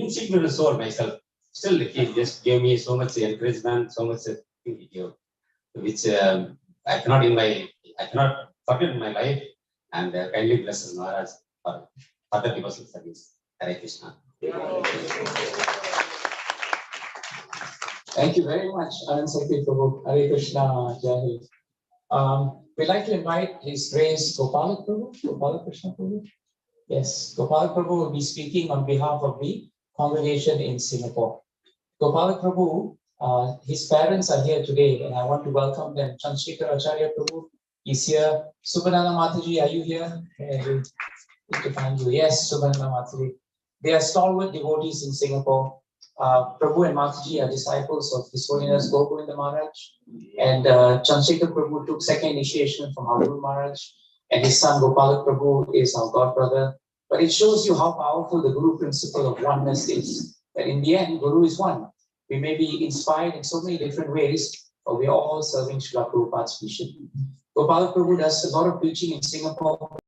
insignificant soul myself. Still, he just gave me so much encouragement, so much thing he gave, which I cannot forget in my life. And kindly bless Maharaj for further devotional service. Hare Krishna. Thank you very much, Anand Sakti Prabhu. Hare Krishna. Jai. We'd like to invite His Grace Gopala Prabhu, Gopala Krishna Prabhu. Yes, Gopala Prabhu will be speaking on behalf of the congregation in Singapore. Gopalak Prabhu, his parents are here today, and I want to welcome them. Chandrasekhar Acharya Prabhu is here. Subhanana Mataji, are you here? Good to find you. Yes, Subhanana Mataji. They are stalwart devotees in Singapore. Prabhu and Mataji are disciples of His Holiness Govinda Maharaj, and Chandrasekhar Prabhu took second initiation from our Guru Maharaj, and his son Gopalak Prabhu is our god brother. But it shows you how powerful the Guru principle of oneness is. That in the end, Guru is one. We may be inspired in so many different ways, but we are all serving Srila Prabhupada's mission. Gopalak Prabhu does a lot of preaching in Singapore.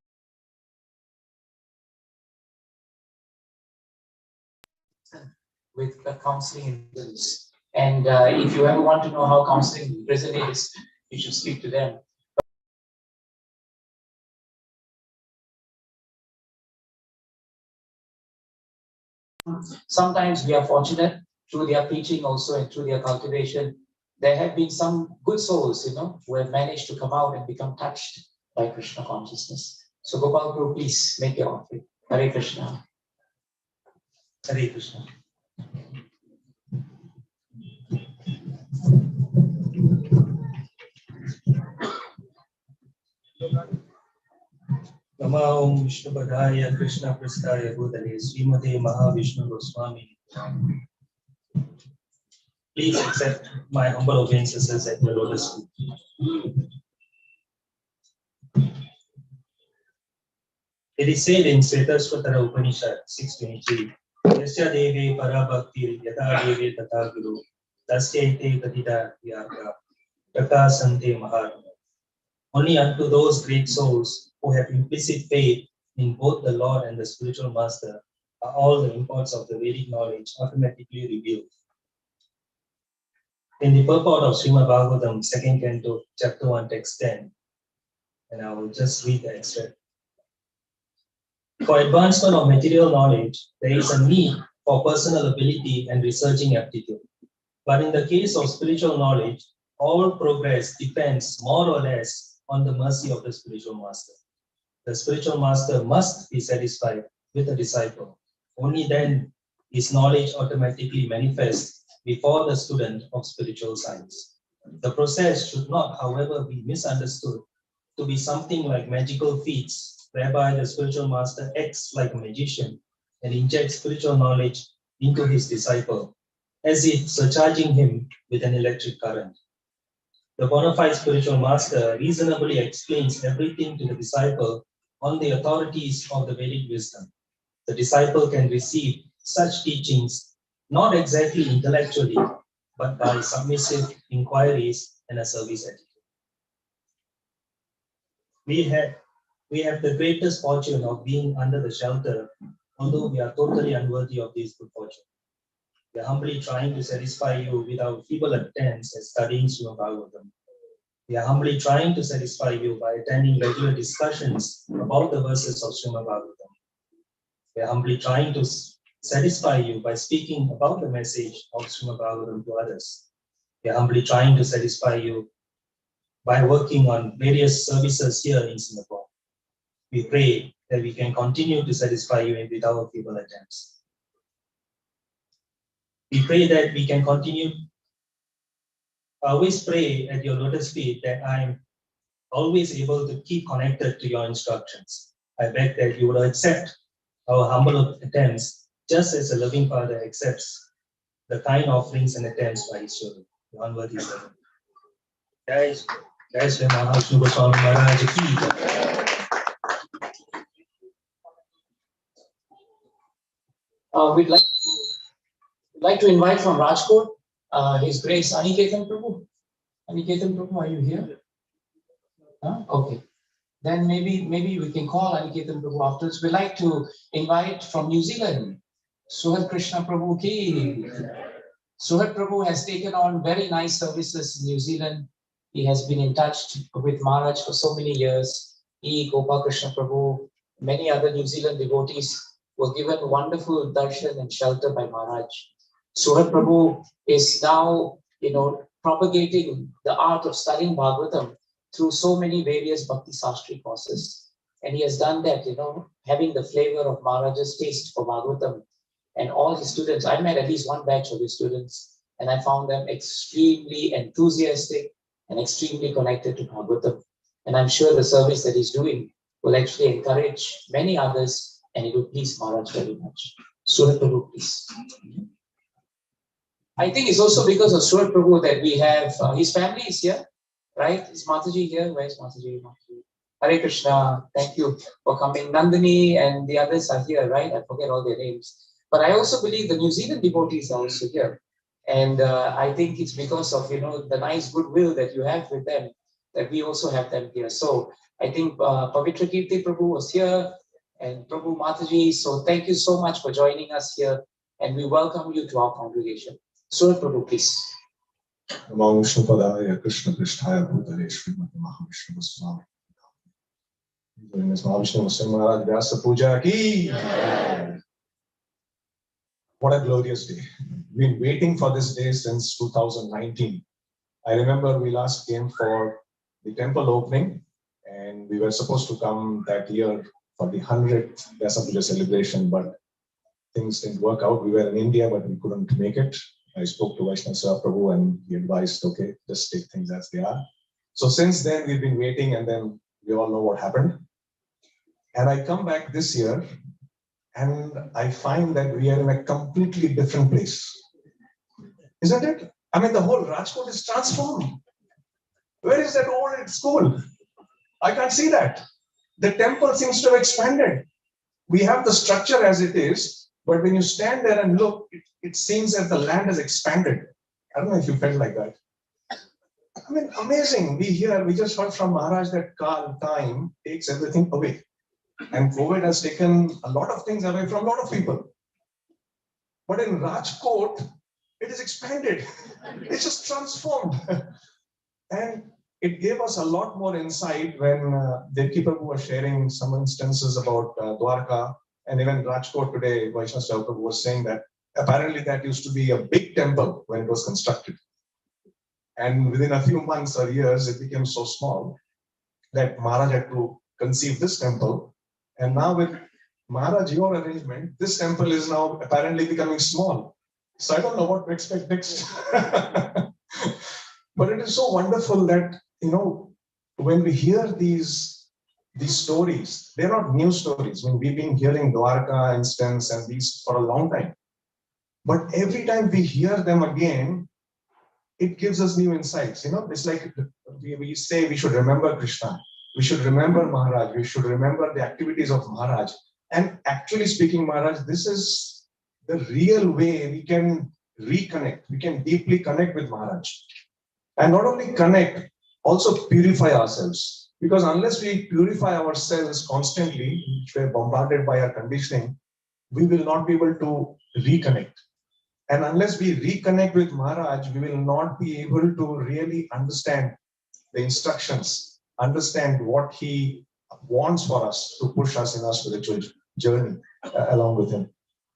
With the counseling in prisons. And if you ever want to know how counseling in prison is, you should speak to them. Sometimes we are fortunate through their preaching also and through their cultivation. There have been some good souls, who have managed to come out and become touched by Krishna consciousness. So Gopal Guru, please make your offering. Hare Krishna. Hare Krishna. Nama Om Vishnu Padaya Krishna Prasthaya Bhutale Srimate Mahavishnu Goswami. Please accept my humble obeisances at your lotus feet. It is said in Svetasvatara Upanishad 6:23, Yasya Deve Parabhakti Yata Deve Tata Guru Tasya Ite Katita Vyaka Taka Sante Maharaj. Only unto those great souls who have implicit faith in both the Lord and the spiritual master are all the imports of the Vedic knowledge automatically revealed. In the purport of Srimad Bhagavatam, 2nd Canto, Chapter 1, Text 10, and I will just read the extract. For advancement of material knowledge, there is a need for personal ability and researching aptitude. But in the case of spiritual knowledge, all progress depends more or less on the mercy of the spiritual master. The spiritual master must be satisfied with the disciple. Only then is knowledge automatically manifest before the student of spiritual science. The process should not, however, be misunderstood to be something like magical feats, whereby the spiritual master acts like a magician and injects spiritual knowledge into his disciple, as if surcharging him with an electric current. The bona fide spiritual master reasonably explains everything to the disciple on the authorities of the Vedic wisdom. The disciple can receive such teachings not exactly intellectually, but by submissive inquiries and a service attitude. We have the greatest fortune of being under the shelter, although we are totally unworthy of this good fortune. We are humbly trying to satisfy you with our feeble attempts at studying Srimad Bhagavatam. We are humbly trying to satisfy you by attending regular discussions about the verses of Srimad Bhagavatam. We are humbly trying to satisfy you by speaking about the message of Srimad Bhagavatam to others. We are humbly trying to satisfy you by working on various services here in Singapore. We pray that we can continue to satisfy you with our feeble attempts. We pray that we can continue. I always pray at your lotus feet that I am always able to keep connected to your instructions. I beg that you will accept our humble attempts, just as a loving father accepts the kind offerings and attempts by his children, the unworthy servant. Guys, Mahavishnu Goswami Maharaj ki. We'd like to invite from Rajkot, His Grace ISKCON Prabhu. ISKCON Prabhu, are you here? Huh? Okay. Then maybe we can call ISKCON Prabhu afterwards. We'd like to invite from New Zealand, Suhat Krishna Prabhu ki. Suhat Prabhu has taken on very nice services in New Zealand. He has been in touch with Maharaj for so many years. He, Gopal Krishna Prabhu, many other New Zealand devotees were given wonderful darshan and shelter by Maharaj. Suhat Prabhu is now, propagating the art of studying Bhagavatam through so many various Bhakti Sastri courses. And he has done that, having the flavor of Maharaj's taste for Bhagavatam. and all his students. I met at least one batch of his students, and I found them extremely enthusiastic and extremely connected to Bhagavatam. And I'm sure the service that he's doing will actually encourage many others, and it will please Maharaj very much. Surat Prabhu, please. I think it's also because of Surat Prabhu that we have, his family is here, right? Is Mataji here? Where's Mataji? Hare Krishna, thank you for coming. Nandini and the others are here, right? I forget all their names. But I also believe the New Zealand devotees are also here. And I think it's because of, the nice goodwill that you have with them, that we also have them here. So I think Pavitra Kirti Prabhu was here and Prabhu Mataji. So thank you so much for joining us here. And we welcome you to our congregation. Surat Prabhu, please. Mahavishnu Padaya Krishna Pristhaya Bhutale Srimati Mahavishnu Goswami. Doing this Mahavishnu Goswami Maharaj Vyasapuja ki. What a glorious day. We've been waiting for this day since 2019. I remember we last came for the temple opening, and we were supposed to come that year for the 100th Vyasapuja celebration, but things didn't work out. We were in India, but we couldn't make it. I spoke to Vaishnava Prabhu and he advised, okay, just take things as they are. So since then, we've been waiting, and then we all know what happened. And I come back this year, and I find that we are in a completely different place. Isn't it? I mean, the whole Rajkot is transformed. Where is that old school? I can't see that. The temple seems to have expanded. We have the structure as it is, but when you stand there and look, it seems that the land has expanded. I don't know if you felt like that. I mean, amazing. We just heard from Maharaj that time takes everything away. And COVID has taken a lot of things away from a lot of people. But in Rajkot, it is expanded. It's just transformed. And it gave us a lot more insight when Devki Prabhu was sharing some instances about Dwarka, and even Rajkot today, Vaishnava Prabhu was saying that apparently that used to be a big temple when it was constructed. And within a few months or years, it became so small that Maharaj had to conceive this temple. And now with Maharaj, your arrangement, this temple is now apparently becoming small. So I don't know what to expect next. But it is so wonderful that, when we hear these stories, they're not new stories. I mean, we've been hearing Dwarka instance and these for a long time. But every time we hear them again, it gives us new insights. It's like we say we should remember Krishna. We should remember Maharaj. We should remember the activities of Maharaj. And actually speaking, Maharaj, this is the real way we can reconnect. We can deeply connect with Maharaj. And not only connect, also purify ourselves. Because unless we purify ourselves constantly, which we're bombarded by our conditioning, we will not be able to reconnect. And unless we reconnect with Maharaj, we will not be able to really understand the instructions, understand what he wants for us to push us in our spiritual journey along with him.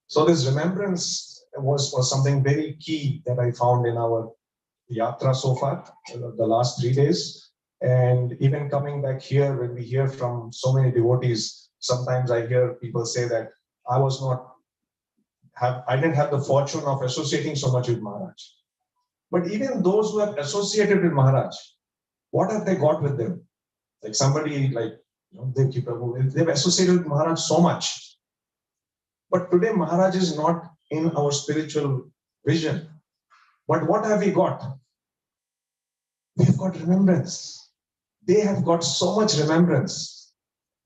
So this remembrance was something very key that I found in our yatra so far, the last 3 days. And even coming back here, when we hear from so many devotees, sometimes I hear people say that I didn't have the fortune of associating so much with Maharaj. But even those who have associated with Maharaj, what have they got with them? Like somebody like Devki Prabhu, they've associated with Maharaj so much. But today Maharaj is not in our spiritual vision. But what have we got? We have got remembrance. They have got so much remembrance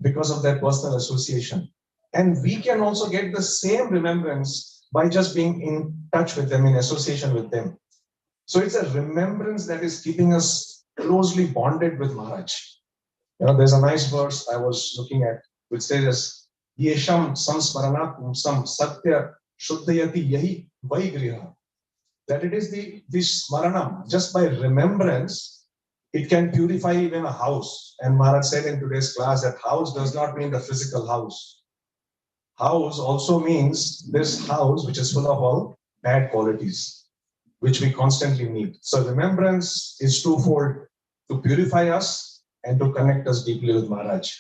because of their personal association. And we can also get the same remembrance by just being in touch with them, in association with them. So it's a remembrance that is keeping us closely bonded with Maharaj. There's a nice verse I was looking at, which says, Yesham samsmarana pumsam satya shuddhayati yahi vaigriha. That it is the smaranam, just by remembrance, it can purify even a house. And Maharaj said in today's class that house does not mean the physical house. House also means this house which is full of all bad qualities, which we constantly need. So remembrance is twofold, to purify us and to connect us deeply with Maharaj.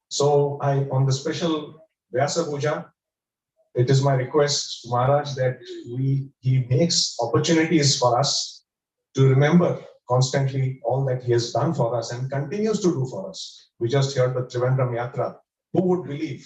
So on the special Vyasapuja, it is my request to Maharaj that he makes opportunities for us to remember constantly all that he has done for us and continues to do for us. We just heard the Trivandrum Yatra. Who would believe?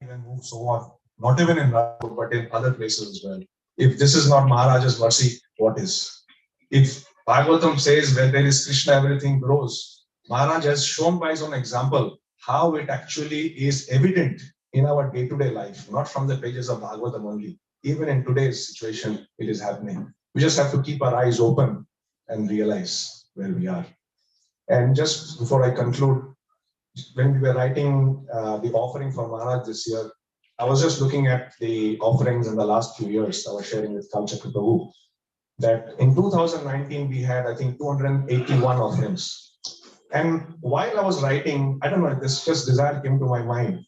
Even move so on, not even in Rajkot, but in other places as well. If this is not Maharaj's mercy, what is? If Bhagavatam says where there is Krishna, everything grows, Maharaj has shown by his own example how it actually is evident in our day-to-day life, not from the pages of Bhagavatam only. Even in today's situation, it is happening. We just have to keep our eyes open and realize where we are. And just before I conclude, when we were writing the offering for Maharaj this year, I was just looking at the offerings in the last few years. I was sharing with Kalchakra Prabhu that in 2019, we had, I think, 281 offerings. And while I was writing, I don't know, this just desire came to my mind.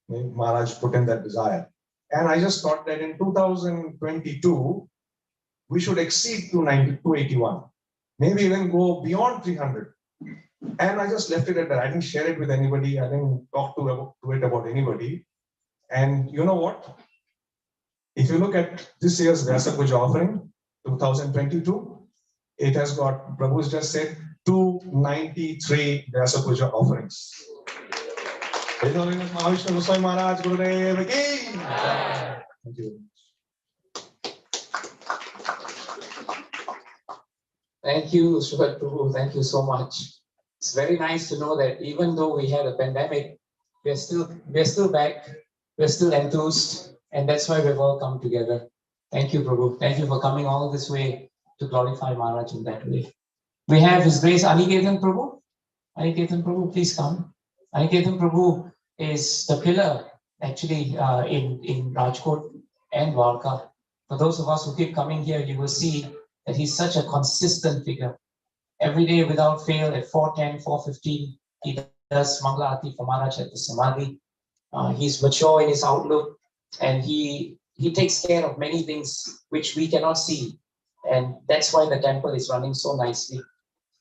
Maharaj put in that desire. And I just thought that in 2022, we should exceed 281, maybe even go beyond 300. And I just left it at that. I didn't share it with anybody. I didn't talk to it about anybody. And you know what? If you look at this year's Vyasapuja offering, 2022, it has got, Prabhu's just said, 293 Vyasapuja offerings. Mahavishnu Goswami Maharaj, Gurudev ki. Thank you. Thank you, Shubat Prabhu. Thank you so much. It's very nice to know that even though we had a pandemic, we're still back, we're still enthused, and that's why we've all come together. Thank you, Prabhu. Thank you for coming all this way to glorify Maharaj in that way. We have His Grace Aniketan Prabhu. Aniketan Prabhu, please come. Aniketan Prabhu is the pillar, actually, in Rajkot and Dwarka. For those of us who keep coming here, you will see that he's such a consistent figure. Every day without fail at 4:10, 4:15, he does Mangala Aarti for Maharaj at the Samadhi. He's mature in his outlook, and he takes care of many things which we cannot see. And that's why the temple is running so nicely.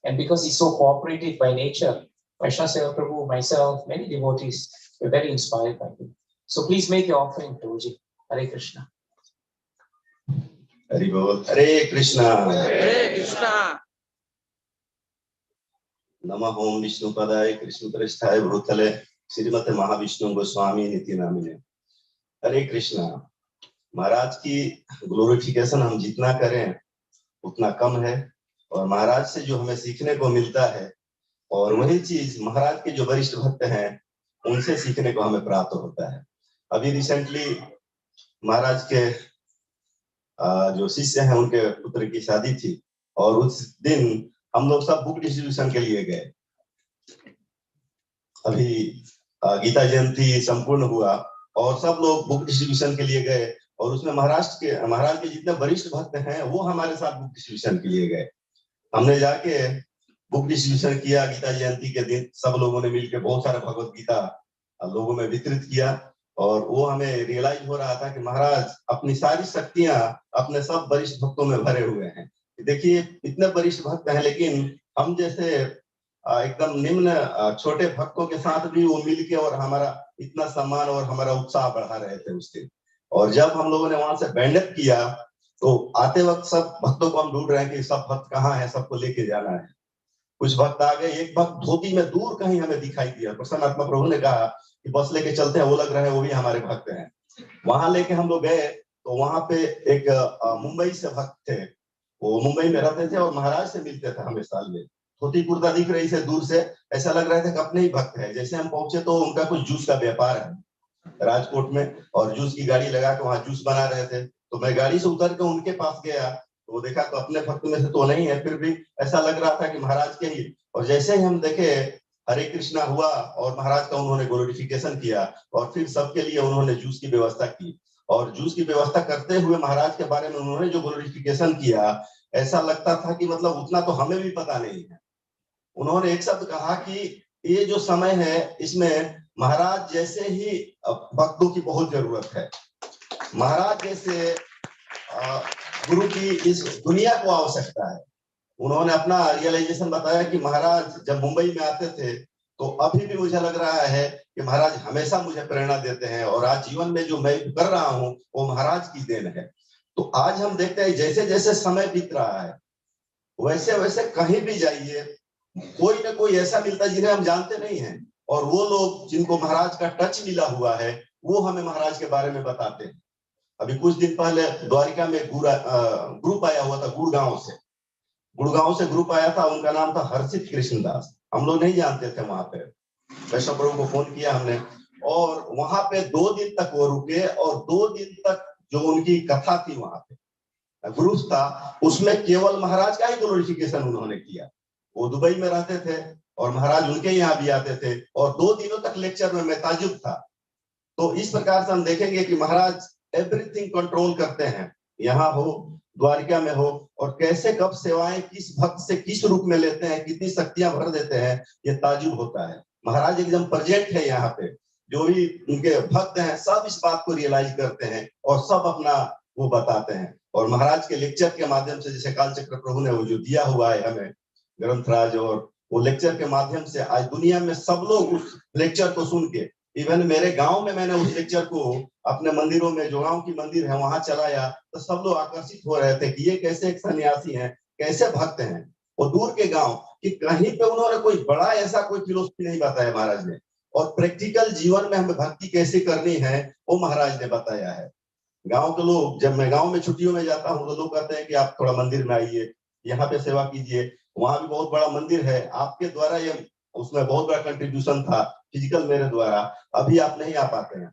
And because he's so cooperative by nature, Vaishnav Seva Prabhu, myself, many devotees, we're very inspired by him. So please make your offering, Prabhuji. Hare Krishna. Hare Bol. Hare Krishna. Hare Krishna. Namah Om Vishnu Padaya Krishna Prasthaya Bhutale Srimate Mahavishnu Goswami Niti Namine. Hare Krishna. महाराज की glorification हम जितना करें उतना कम है, और महाराज से जो हमें सीखने को मिलता है, और वही चीज महाराज के जो वरिष्ठ भक्त हैं उनसे सीखने को हमें प्राप्त होता है। अभी रिसेंटली महाराज के जो शिष्य हैं उनके पुत्र की शादी थी, और उस दिन हम लोग सब बुक डिस्ट्रीब्यूशन के लिए गए। अभी गीता जयंती संपूर्ण हुआ और सब लोग बुक डिस्ट्रीब्यूशन के लिए गए, और उसमें महाराज के जितने वरिष्ठ भक्त हैं वो हमारे साथ बुक डिस्ट्रीब्यूशन के लिए गए। हमने जाके बुक डिस्ट्रीब्यूशन किया। गीता जयंती के दिन सब लोगों ने मिलकर बहुत सारा भगवत गीता लोगों में वितरित किया, और वो हमें रियलाइज हो रहा था कि महाराज अपनी सारी शक्तियां अपने सब वरिष्ठ भक्तों में भरे हुए हैं। देखिए इतने वरिष्ठ भक्त हैं, लेकिन हम जैसे एकदम निम्न छोटे भक्तों के साथ भी वो मिलके और हमारा इतना सम्मान और हमारा उत्साह बढ़ा रहे थे उस दिन। और जब हम लोगों ने वहां से बैंड अप किया तो आते वक्त सब भक्तों को हम ढूंढ रहे हैं कि सब भक्त कहाँ हैं, सबको लेके जाना है। कुछ भक्त आ गए, एक भक्त धोती में दूर कहीं हमें दिखाई दिया। प्रसन्न आत्मा प्रभु ने कहा कि बस लेके चलते हैं, वो लग रहे हैं वो भी हमारे भक्त हैं। वहां लेके हम लोग गए तो वहां पे एक मुंबई से भक्त थे, वो मुंबई में रहते थे और महाराज से मिलते थे हमेशा। धोती कुर्ता दिख रही से दूर से, ऐसा लग रहा था कि अपने ही भक्त है। जैसे हम पहुंचे तो उनका कुछ जूस का व्यापार है राजकोट में, और जूस की गाड़ी लगा के वहां जूस बना रहे थे। तो मैं गाड़ी से उतर के उनके पास गया तो वो देखा तो अपने भक्त में से तो नहीं है, फिर भी ऐसा लग रहा था कि महाराज के ही। और जैसे ही हम देखे हरे कृष्णा हुआ और महाराज का उन्होंने ग्लोरिफिकेशन किया, और फिर सबके लिए उन्होंने जूस की व्यवस्था की। और जूस की व्यवस्था करते हुए महाराज के बारे में उन्होंने जो ग्लोरिफिकेशन किया, ऐसा लगता था कि मतलब उतना तो हमें भी पता नहीं है। उन्होंने एक शब्द कहा कि ये जो समय है इसमें महाराज जैसे ही भक्तों की बहुत जरूरत है। महाराज जैसे गुरु की इस दुनिया को आवश्यकता है। उन्होंने अपना रियलाइजेशन बताया कि महाराज जब मुंबई में आते थे तो अभी भी मुझे लग रहा है कि महाराज हमेशा मुझे प्रेरणा देते हैं, और आज जीवन में जो मैं कर रहा हूँ वो महाराज की देन है। तो आज हम देखते हैं जैसे जैसे समय बीत रहा है, वैसे वैसे कहीं भी जाइए कोई ना कोई ऐसा मिलता है जिन्हें हम जानते नहीं हैं, और वो लोग जिनको महाराज का टच मिला हुआ है वो हमें महाराज के बारे में बताते हैं। अभी कुछ दिन पहले द्वारिका में ग्रुप आया हुआ था गुड़गांव से ग्रुप आया था, उनका नाम था हर्षित कृष्णदास। हम लोग नहीं जानते थे, वहां पे वैष्णव प्रभु को फोन किया हमने, और वहां पे 2 दिन तक वो रुके, और 2 दिन तक जो उनकी कथा थी वहां पे ग्रुप था, उसमें केवल महाराज का ही ग्लोरिफिकेशन उन्होंने किया। वो दुबई में रहते थे और महाराज उनके यहाँ भी आते थे, और 2 दिनों तक लेक्चर में मैं ताजुब था। तो इस प्रकार से हम देखेंगे कि महाराज एवरीथिंग कंट्रोल करते हैं, यहाँ हो द्वारिका में हो, और कैसे कब सेवाएं किस भक्त से किस रूप में लेते हैं, कितनी शक्तियां भर देते हैं, ये ताजुब होता है। महाराज एकदम प्रेजेंट है यहाँ पे, जो भी उनके भक्त हैं सब इस बात को रियलाइज करते हैं और सब अपना वो बताते हैं। और महाराज के लेक्चर के माध्यम से, जैसे कालचक्र प्रभु ने वो जो दिया हुआ है हमें ग्रंथराज, और वो लेक्चर के माध्यम से आज दुनिया में सब लोग उस लेक्चर को सुन के, इवन मेरे गांव में मैंने उस लेक्चर को अपने मंदिरों में, जो गांव की मंदिर है वहां चलाया, तो सब लोग आकर्षित हो रहे थे कि ये कैसे एक सन्यासी हैं, कैसे भक्त हैं, और दूर के गांव कि कहीं पे उन्होंने कोई बड़ा ऐसा कोई फिलोसफी नहीं बताया महाराज ने, और प्रैक्टिकल जीवन में हमें भक्ति कैसे करनी है वो महाराज ने बताया है। गांव के लोग, जब मैं गांव में छुट्टियों में जाता हूँ तो लोग कहते हैं कि आप थोड़ा मंदिर में आइए, यहाँ पे सेवा कीजिए, वहां भी बहुत बड़ा मंदिर है, आपके द्वारा ये, उसमें बहुत बड़ा कंट्रीब्यूशन था फिजिकल मेरे द्वारा, अभी आप नहीं आ पाते हैं।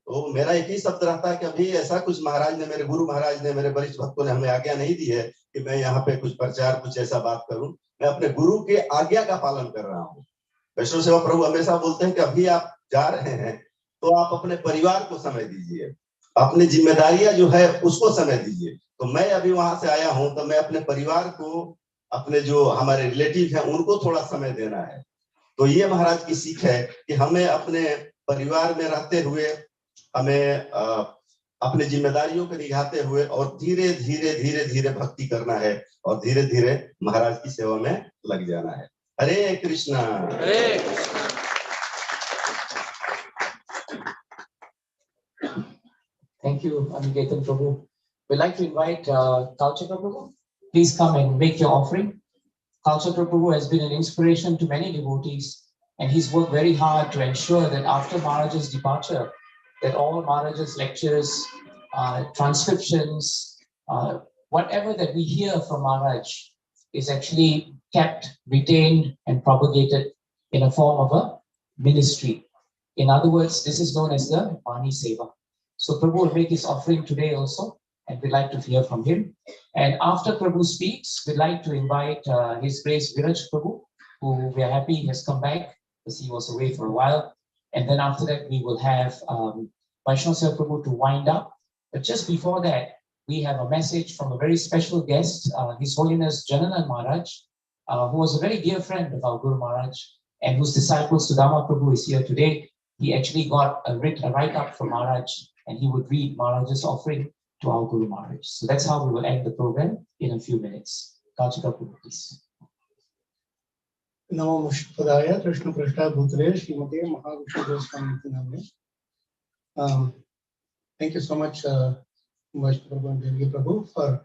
तो मेरा एक ही शब्द रहता है कि अभी ऐसा कुछ महाराज ने, मेरे गुरु महाराज ने, मेरे वरिष्ठ भक्तों ने हमें आज्ञा नहीं दी है कि मैं यहाँ पे कुछ प्रचार, कुछ ऐसा बात करूं। मैं अपने गुरु के आज्ञा का पालन कर रहा हूँ। वैष्णव सेवा प्रभु हमेशा बोलते हैं कि अभी आप जा रहे हैं तो आप अपने परिवार को समय दीजिए, अपनी जिम्मेदारियां जो है उसको समय दीजिए। तो मैं अभी वहां से आया हूं तो मैं अपने परिवार को, अपने जो हमारे रिलेटिव हैं उनको थोड़ा समय देना है। तो ये महाराज की सीख है कि हमें अपने परिवार में रहते हुए हमें अपने जिम्मेदारियों को निभाते हुए और धीरे धीरे धीरे धीरे भक्ति करना है, और धीरे धीरे महाराज की सेवा में लग जाना है। हरे कृष्णा। हरे Krishna. Thank you, Aniketan Prabhu. We'd like to invite Kalchakra Prabhu. Please come and make your offering. Kalchakra Prabhu has been an inspiration to many devotees, and he's worked very hard to ensure that after Maharaj's departure, that all Maharaj's lectures, transcriptions, whatever that we hear from Maharaj is actually kept, retained, and propagated in a form of a ministry. In other words, this is known as the Vani Seva. So Prabhu will make his offering today also, and we'd like to hear from him. And after Prabhu speaks, we'd like to invite His Grace Viraj Prabhu, who we are happy has come back because he was away for a while. And then after that, we will have Vaishnav Seva Prabhu to wind up. But just before that, we have a message from a very special guest, His Holiness Jananand Maharaj, who was a very dear friend of our Guru Maharaj, and whose disciple Sudama Prabhu is here today. He actually got a write-up from Maharaj, and he would read Maharaj's offering to our Guru Maharaj. So that's how we will end the program in a few minutes. Kalchakra Prabhu, please. Namo Mushpadaya Krishna Prashta Bhutale Srimate Mahavishnu Goswami Name. Thank you so much, Vaishnav Prabhu and Devgi Prabhu, for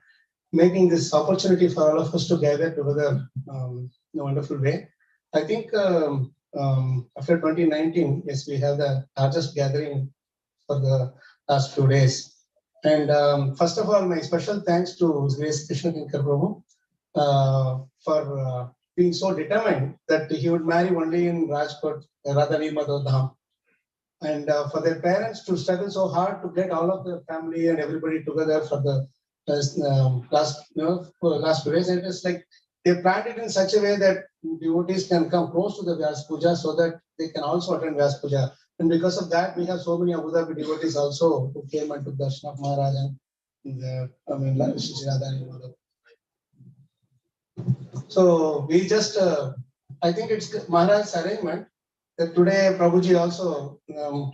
making this opportunity for all of us to gather together in a wonderful way. I think after 2019, yes, we have the largest gathering for the last few days. And first of all, my special thanks to His Grace Krishna Kinkar Prabhu for being so determined that he would marry only in Rajkot, Radhani Madhodham. And for their parents to struggle so hard to get all of their family and everybody together for the last few days. And it's like they planned it in such a way that devotees can come close to the Vyasapuja so that they can also attend Vyasapuja. And because of that, we have so many Abu Dhabi devotees also who came and took darshan of Maharaj and Radhani Madhodham. So we just, I think it's Maharaj's arrangement that today Prabhuji also,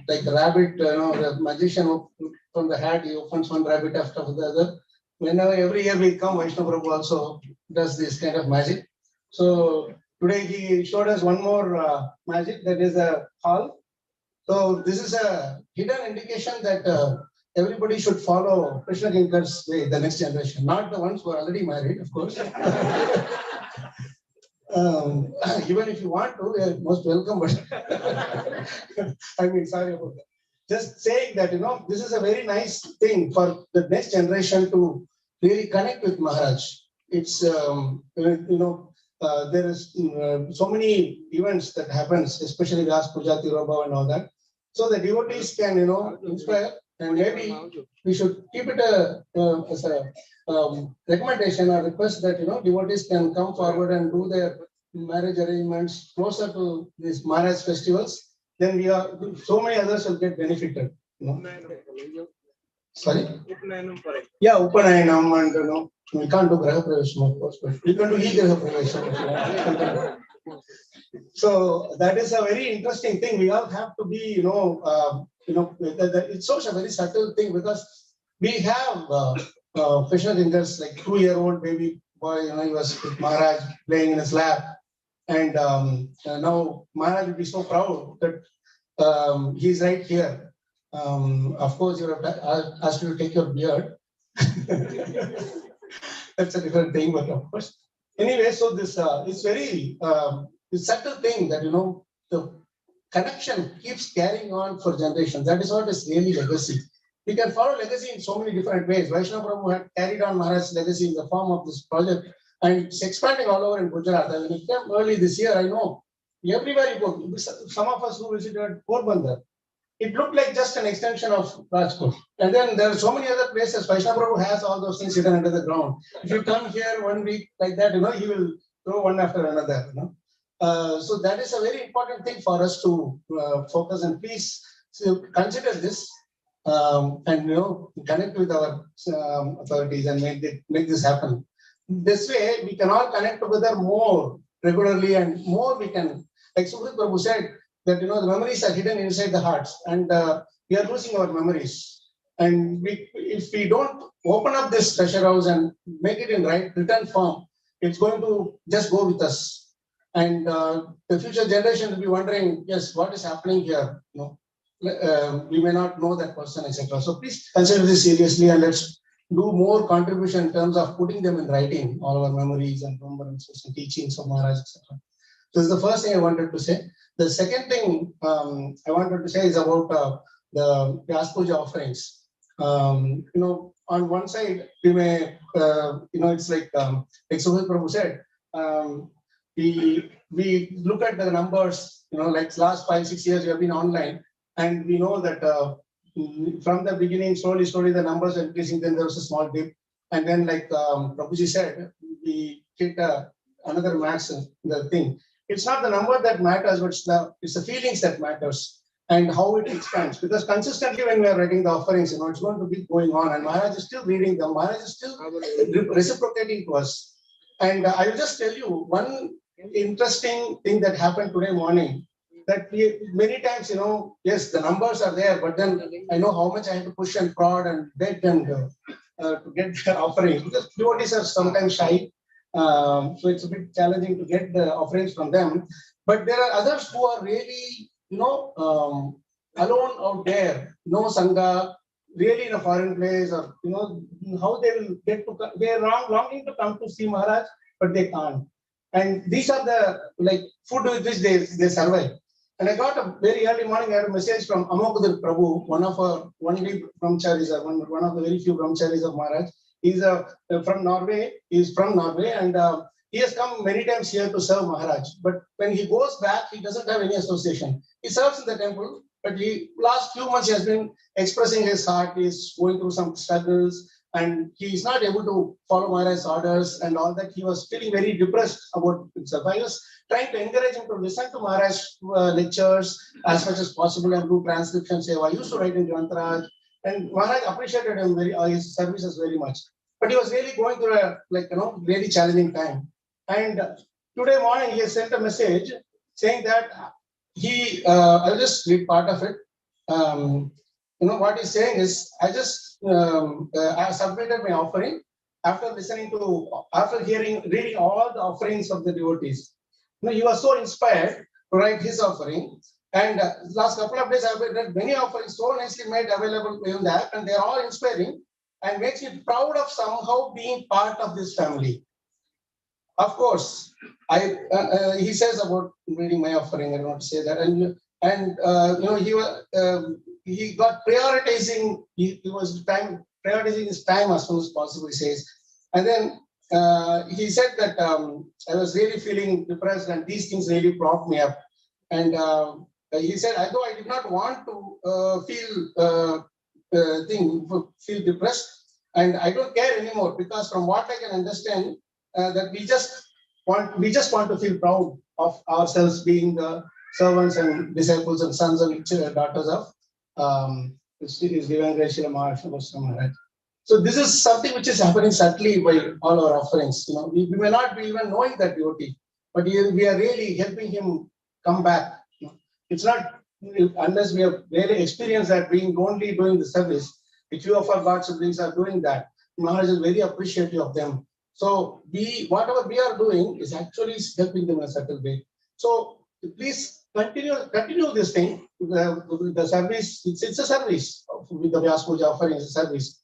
like the rabbit, the magician from the hat, he opens one rabbit after the other. Whenever every year we come, Vaishnav Prabhu also does this kind of magic. So Today he showed us one more magic, that is a hall. So this is a hidden indication that everybody should follow Krishna Kinkar's way, the next generation, not the ones who are already married, of course. Even if you want to, you're most welcome, but I mean, sorry about that. Just saying that, this is a very nice thing for the next generation to really connect with Maharaj. It's, there is so many events that happens, especially Vyasapuja, Tirobhav and all that. So the devotees can, inspire, and maybe we should keep it as a recommendation or request that, devotees can come forward and do their marriage arrangements closer to these Maharaj festivals. Then so many others will get benefited. Sorry? Yeah, Upanayanam, and we can't do Graha Pravesham, of course, but we can do E-Graha Pravesham. So that is a very interesting thing. We all have to be, it's such a very subtle thing, because we have Krishna Kinkars, like 2-year-old baby boy, he was with Maharaj playing in his lap. And now Maharaj will be so proud that he's right here. Of course, you have asked you to take your beard. That's a different thing, but of course. Anyway, so this it's very it's subtle thing that the connection keeps carrying on for generations. That is what is really legacy. We can follow legacy in so many different ways. Vaishnava Prabhu had carried on Maharaj's legacy in the form of this project, and it's expanding all over in Gujarat. I mean, it came early this year, I know. Everywhere you go, some of us who visited Porbandar, it looked like just an extension of Rajkot. And then there are so many other places. Vaishnava Prabhu has all those things hidden under the ground. If you come here 1 week like that, he will throw one after another. So that is a very important thing for us to focus, and please consider this and connect with our authorities and make this happen. This way we can all connect together more regularly, and more we can, like Sukrit Prabhu said, that the memories are hidden inside the hearts, and we are losing our memories. And if we don't open up this treasure house and make it in written form, it's going to just go with us. And the future generation will be wondering, yes, what is happening here? We may not know that person, etc. So please consider this seriously, and let's do more contribution in terms of putting them in writing, all our memories and remembrances and teachings of Maharaj, etc. This is the first thing I wanted to say. The second thing I wanted to say is about the Vyasapuja offerings. On one side, we may, it's like Sukrit Prabhu said, we look at the numbers, like last 5-6 years we have been online, and we know that from the beginning, slowly the numbers are increasing. Then there was a small dip, and then like Prabhuji said, we hit another max in the thing. It's not the number that matters, but it's the feelings that matters, and how it expands. Because consistently when we are writing the offerings, it's going to be going on, and Maharaj is still reading them. Maharaj is still reciprocating to us. And I will just tell you one interesting thing that happened today morning. That many times, yes, the numbers are there, but then I know how much I have to push and prod and beg and to get the offering, because devotees are sometimes shy. So it's a bit challenging to get the offerings from them. But there are others who are really, alone out there, no sangha, really in a foreign place, or how they will get to. They are longing to come to see Maharaj, but they can't. And these are the food with which they survive. And I got a very early morning, I had a message from Amogudal Prabhu, one of our only brahmacharis, one of the very few brahmacharis of Maharaj. He's from Norway. He's from Norway, and he has come many times here to serve Maharaj. But when he goes back, he doesn't have any association. He serves in the temple, but last few months he has been expressing his heart. He's going through some struggles, and he is not able to follow Maharaj's orders and all that. He was feeling very depressed about himself. I was trying to encourage him to listen to Maharaj's lectures as much as possible and do transcription. I used to write in Grantaraj, and Maharaj appreciated him his services very much. But he was really going through a really challenging time. And today morning he has sent a message saying that I'll just read part of it. What he's saying is, I submitted my offering after reading all the offerings of the devotees. he was so inspired to write his offering. And last couple of days, I've read many offerings so nicely made available in the app, and they're all inspiring and makes me proud of somehow being part of this family. Of course, he says about reading my offering. I don't want to say that, and he got prioritizing. He was prioritizing his time as soon as possible. He says, and then he said that I was really feeling depressed, and these things really propped me up. And he said, although I did not want to feel depressed, and I don't care anymore, because from what I can understand, that we just want to feel proud of ourselves being the servants and disciples and sons and daughters of His Divine Grace Maharaj. So this is something which is happening subtly by all our offerings. We may not be even knowing that devotee, but we are really helping him come back. It's not unless we have really experienced that being only doing the service. A few of our God siblings are doing that. Maharaj is very appreciative of them. So whatever we are doing is actually helping them in a subtle way. So please continue this thing. The service, it's a service. With the Vyasapuja offering is a service.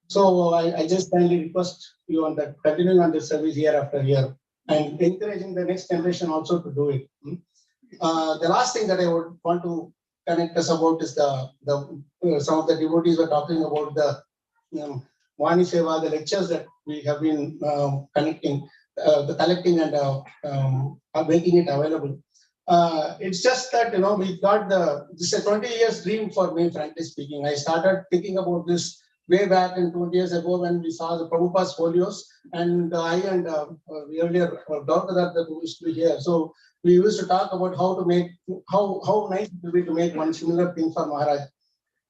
So I just kindly request you on that, continuing on this service year after year, and encouraging the next generation also to do it. The last thing that I would want to connect us about is some of the devotees were talking about the Vani Seva, the lectures that we have been collecting and making it available. It's just that we got this is a 20 years dream for me, frankly speaking. I started thinking about this way back in 20 years ago when we saw the Prabhupada's folios, and I and earlier Dr. Datta used to be here. So we used to talk about how to make, how nice it would be to make one similar thing for Maharaj.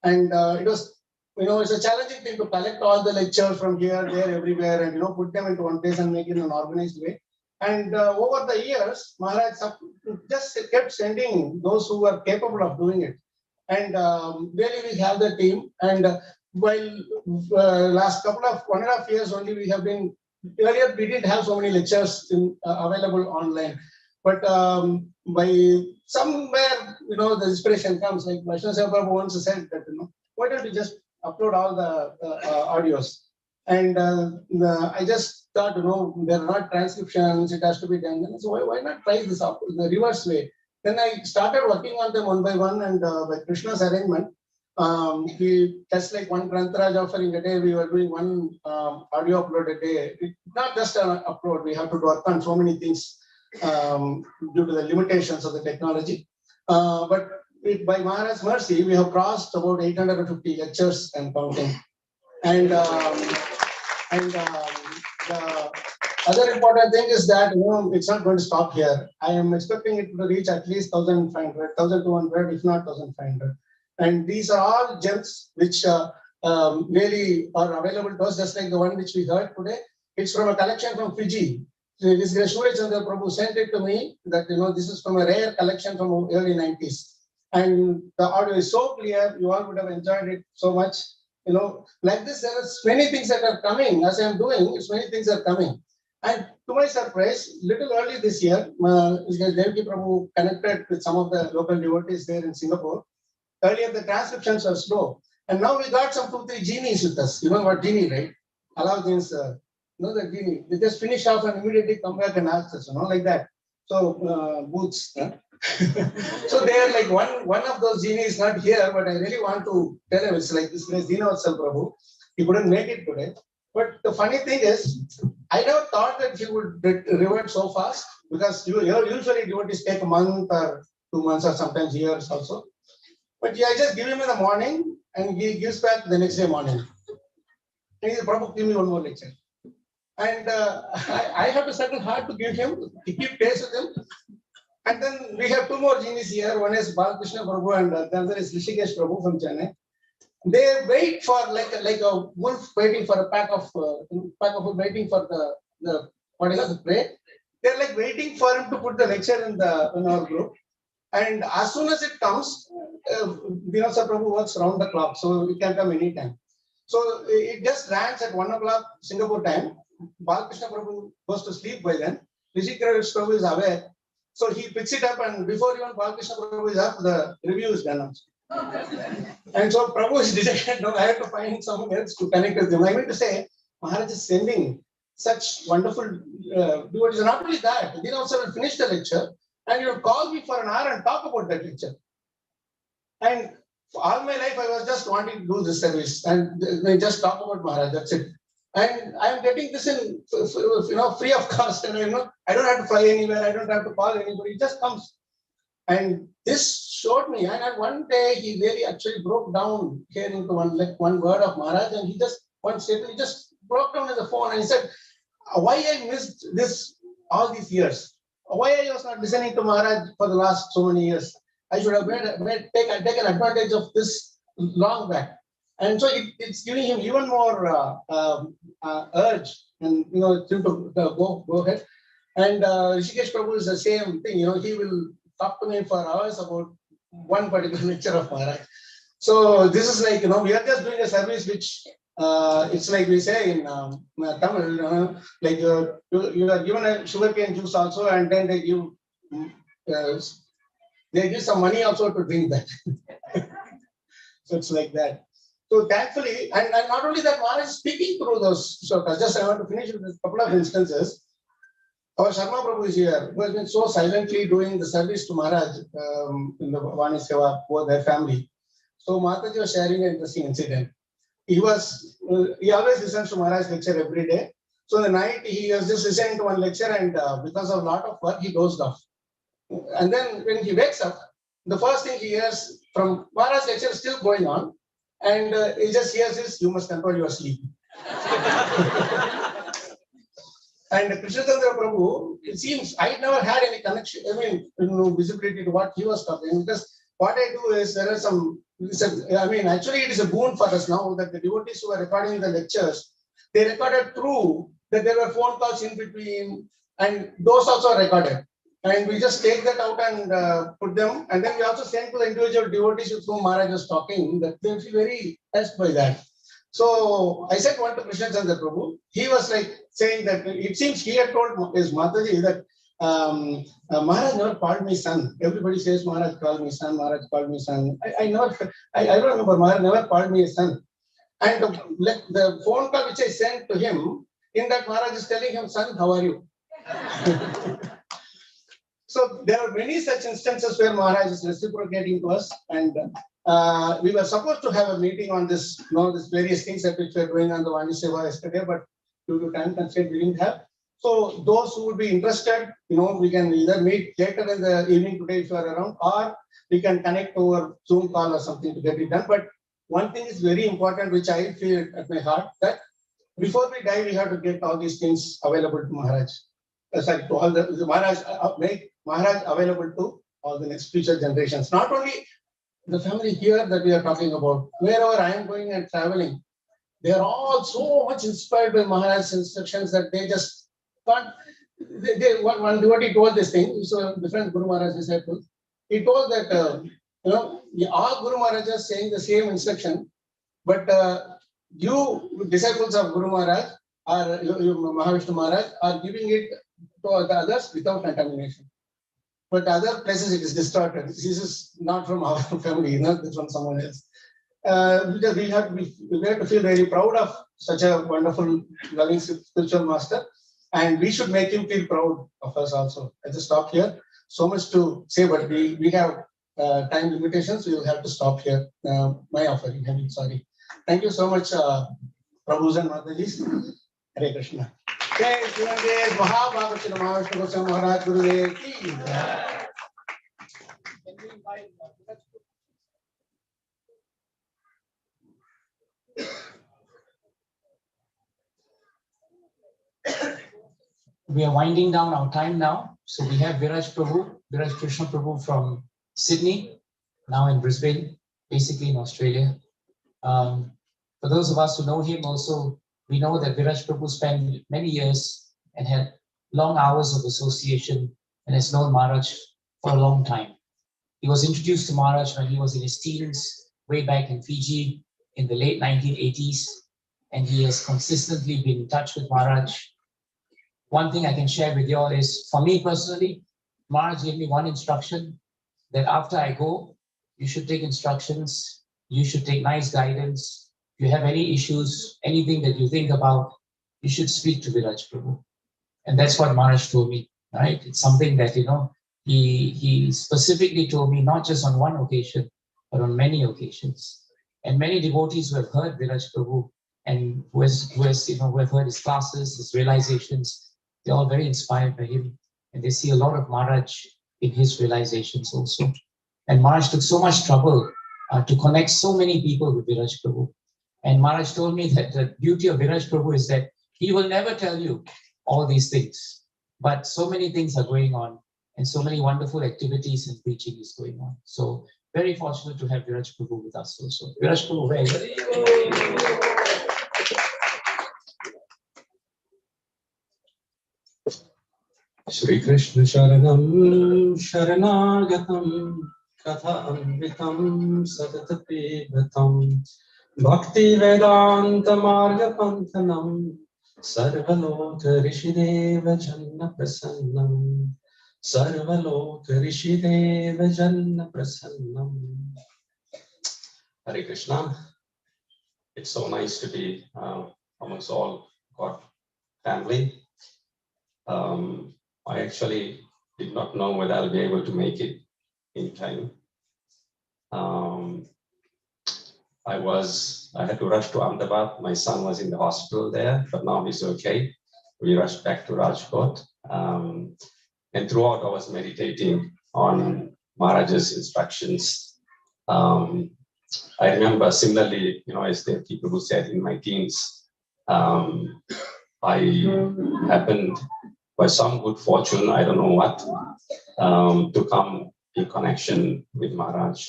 And it was, it's a challenging thing to collect all the lectures from here, there, everywhere, and put them into one place and make it in an organized way. And over the years, Maharaj just kept sending those who were capable of doing it. And really we have the team. And while last couple of 1.5 years only, we have been, earlier we didn't have so many lectures available online. But by somewhere, the inspiration comes, like Vaishnav Prabhu once said that, why don't you just upload all the audios? And I just thought, there are not transcriptions, it has to be done. So why not try this up in the reverse way? Then I started working on them one by one, and by Krishna's arrangement, we just like one Grantaraj offering a day, we were doing one audio upload a day. It's not just an upload, we have to work on so many things due to the limitations of the technology. But by Maharaj's mercy, we have crossed about 850 lectures and counting. And the other important thing is that it's not going to stop here. I am expecting it to reach at least 1,500, 1,200, if not 1,500. And these are all gems which really are available to us, just like the one which we heard today. It's from a collection from Fiji. This Surya Chandra Prabhu sent it to me that this is from a rare collection from early 90s. And the audio is so clear, you all would have enjoyed it so much. Like this, there are many things that are coming. As I am doing, many things are coming. And to my surprise, little early this year, Devaki Prabhu connected with some of the local devotees there in Singapore. Earlier, the transcriptions were slow. And now we got some 2-3 genies with us. You know what genie, right? Aladdin's, the genie. They just finish off and immediately come back and ask us, like that. So, booths. So they are like one of those genies not here, but I really want to tell him, it's like this guy Deenavatsal Prabhu. He couldn't make it today. But the funny thing is, I never thought that he would revert so fast, because usually devotees take a month or 2 months or sometimes years also. But I just give him in the morning and he gives back the next day morning. And he said, Prabhu, give me one more lecture. And I have to settle hard to give him, to keep pace with him. And then we have 2 more genies here. One is Balakrishna Prabhu and the other is Rishikesh Prabhu from Chennai. They wait for like a wolf waiting for a pack of waiting for the prey. They're like waiting for him to put the lecture in our group. And as soon as it comes, Vyasapuja Prabhu works round the clock, so it can come anytime. So it just lands at 1 o'clock Singapore time. Balakrishna Prabhu goes to sleep by then. Rishikesh Prabhu is awake. So he picks it up, and before even Balakrishna Prabhu is up, the review is done. And so Prabhu is dejected. No, I have to find someone else to connect with him. I meant to say, Maharaj is sending such wonderful devotees. Not only that, then also will finish the lecture, and you call me for an hour and talk about that lecture. And for all my life, I was just wanting to do this service and just talk about Maharaj. That's it. And I am getting this in, free of cost. And I don't have to fly anywhere. I don't have to call anybody. It just comes. And this showed me. And one day he really actually broke down hearing to one word of Maharaj, and he just broke down on the phone and he said, "Why I missed this all these years? Why I was not listening to Maharaj for the last so many years? I should have taken advantage of this long back." And so it's giving him even more urge, and him to go ahead. And Rishikesh Prabhu is the same thing. He will talk to me for hours about one particular lecture of Maharaj. So this is like, we are just doing a service which it's like we say in Tamil, like you are given a sugarcane juice also, and then they give some money also to drink that. So it's like that. So thankfully, and not only that, Maharaj is speaking through those shlokas. Just I want to finish with a couple of instances. Our Sharma Prabhu is here, who has been so silently doing the service to Maharaj in the Vani Seva for their family. So Mataji was sharing an interesting incident. He always listens to Maharaj's lecture every day. So the night he was just listening to one lecture, and because of a lot of work, he dozed off. And then when he wakes up, the first thing he hears from Maharaj's lecture is still going on, and he just hears this: "You must control your sleep." And Krishnachandra Prabhu, it seems I never had any connection, visibility to what he was talking, because what I do is there are some. Actually, it is a boon for us now that the devotees who are recording the lectures, they recorded through that there were phone calls in between, and those also are recorded. And we just take that out and put them, and then we also send to the individual devotees with whom Maharaj was talking, that they feel very touched by that. So I said one to Krishnachandra Prabhu. He was like saying that it seems he had told his Mataji that Maharaj never called me son. Everybody says Maharaj called me son, Maharaj called me son. I don't remember, Maharaj never called me a son. And the phone call which I sent to him, in that Maharaj is telling him, "Son, how are you?" So there are many such instances where Maharaj is reciprocating to us, and we were supposed to have a meeting on this, these various things that which we are doing on the Vani Seva yesterday, but due to time constraint we didn't have. So those who would be interested, we can either meet later in the evening today if you are around, or we can connect over Zoom call or something to get it done. But one thing is very important, which I feel at my heart, that before we die, we have to get all these things available to Maharaj. To all the Maharaj, make Maharaj available to all the next future generations. Not only the family here that we are talking about, wherever I am going and traveling, they are all so much inspired by Maharaj's instructions that they just can't. One devotee told this thing. So different Guru Maharaj disciples. He told that all Guru Maharajas saying the same instruction, but you disciples of Guru Maharaj or Mahavishnu Maharaj are giving it to the others without contamination. But other places it is distorted. This is not from our family, it's from someone else. Because we have to feel very proud of such a wonderful, loving spiritual master, and we should make him feel proud of us also. I just stop here. So much to say, but we have time limitations. We will have to stop here. My offering, I'm sorry. Thank you so much, Prabhus and Matajis. Hare Krishna. Jai Shivandev Mahavishnu Mahavishnu Goswami Maharaj Gurudev ki jai. We are winding down our time now. So we have Viraj Krishna Prabhu from Sydney, now in Brisbane, basically in Australia. For those of us who know him also, we know that Viraj Prabhu spent many years and had long hours of association and has known Maharaj for a long time. He was introduced to Maharaj when he was in his teens, way back in Fiji in the late 1980s, and he has consistently been in touch with Maharaj. One thing I can share with you all is, for me personally, Maharaj gave me one instruction that after I go, you should take instructions, you should take nice guidance. If you have any issues, anything that you think about, you should speak to Viraj Prabhu. And that's what Maharaj told me, right? It's something that, he specifically told me, not just on one occasion, but on many occasions. And many devotees who have heard Viraj Prabhu and who have heard his classes, his realizations, they're all very inspired by him. And they see a lot of Maharaj in his realizations also. And Maharaj took so much trouble to connect so many people with Viraj Prabhu. And Maharaj told me that the beauty of Viraj Prabhu is that he will never tell you all these things. But so many things are going on and so many wonderful activities and preaching is going on. So very fortunate to have Viraj Prabhu with us also. Viraj Prabhu, very Shri Krishna Sharanam Sharanagatam Katha Amritam Satatapi Bhatam Bhakti Vedanta Marga Panthanam Sarvaloka Rishideva Janna Prasannam Sarvaloka Rishideva Janna Prasannam. Hare Krishna. It's so nice to be amongst all God family. I actually did not know whether I'll be able to make it in time. I had to rush to Ahmedabad. My son was in the hospital there, but now he's okay. We rushed back to Rajkot. And throughout I was meditating on Maharaj's instructions. I remember similarly, as the people said in my teens, I happened by some good fortune, I don't know what, to come in connection with Maharaj.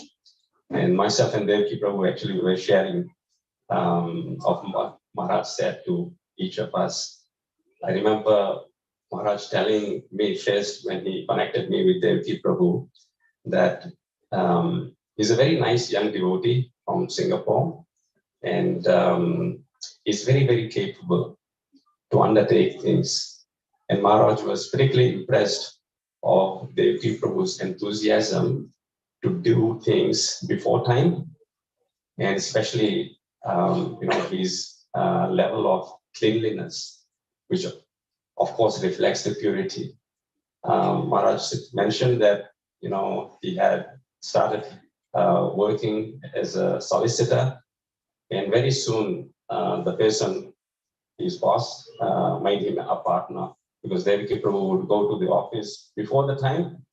And myself and Devaki Prabhu actually were sharing of what Maharaj said to each of us. I remember Maharaj telling me first when he connected me with Devaki Prabhu that he's a very nice young devotee from Singapore, and he's very, very capable to undertake things. And Maharaj was particularly impressed of Devaki Prabhu's enthusiasm to do things before time, and especially his level of cleanliness, which of course reflects the purity. Maharaj mentioned that he had started working as a solicitor, and very soon the person, his boss, made him a partner, because Devaki Prabhu would go to the office before the time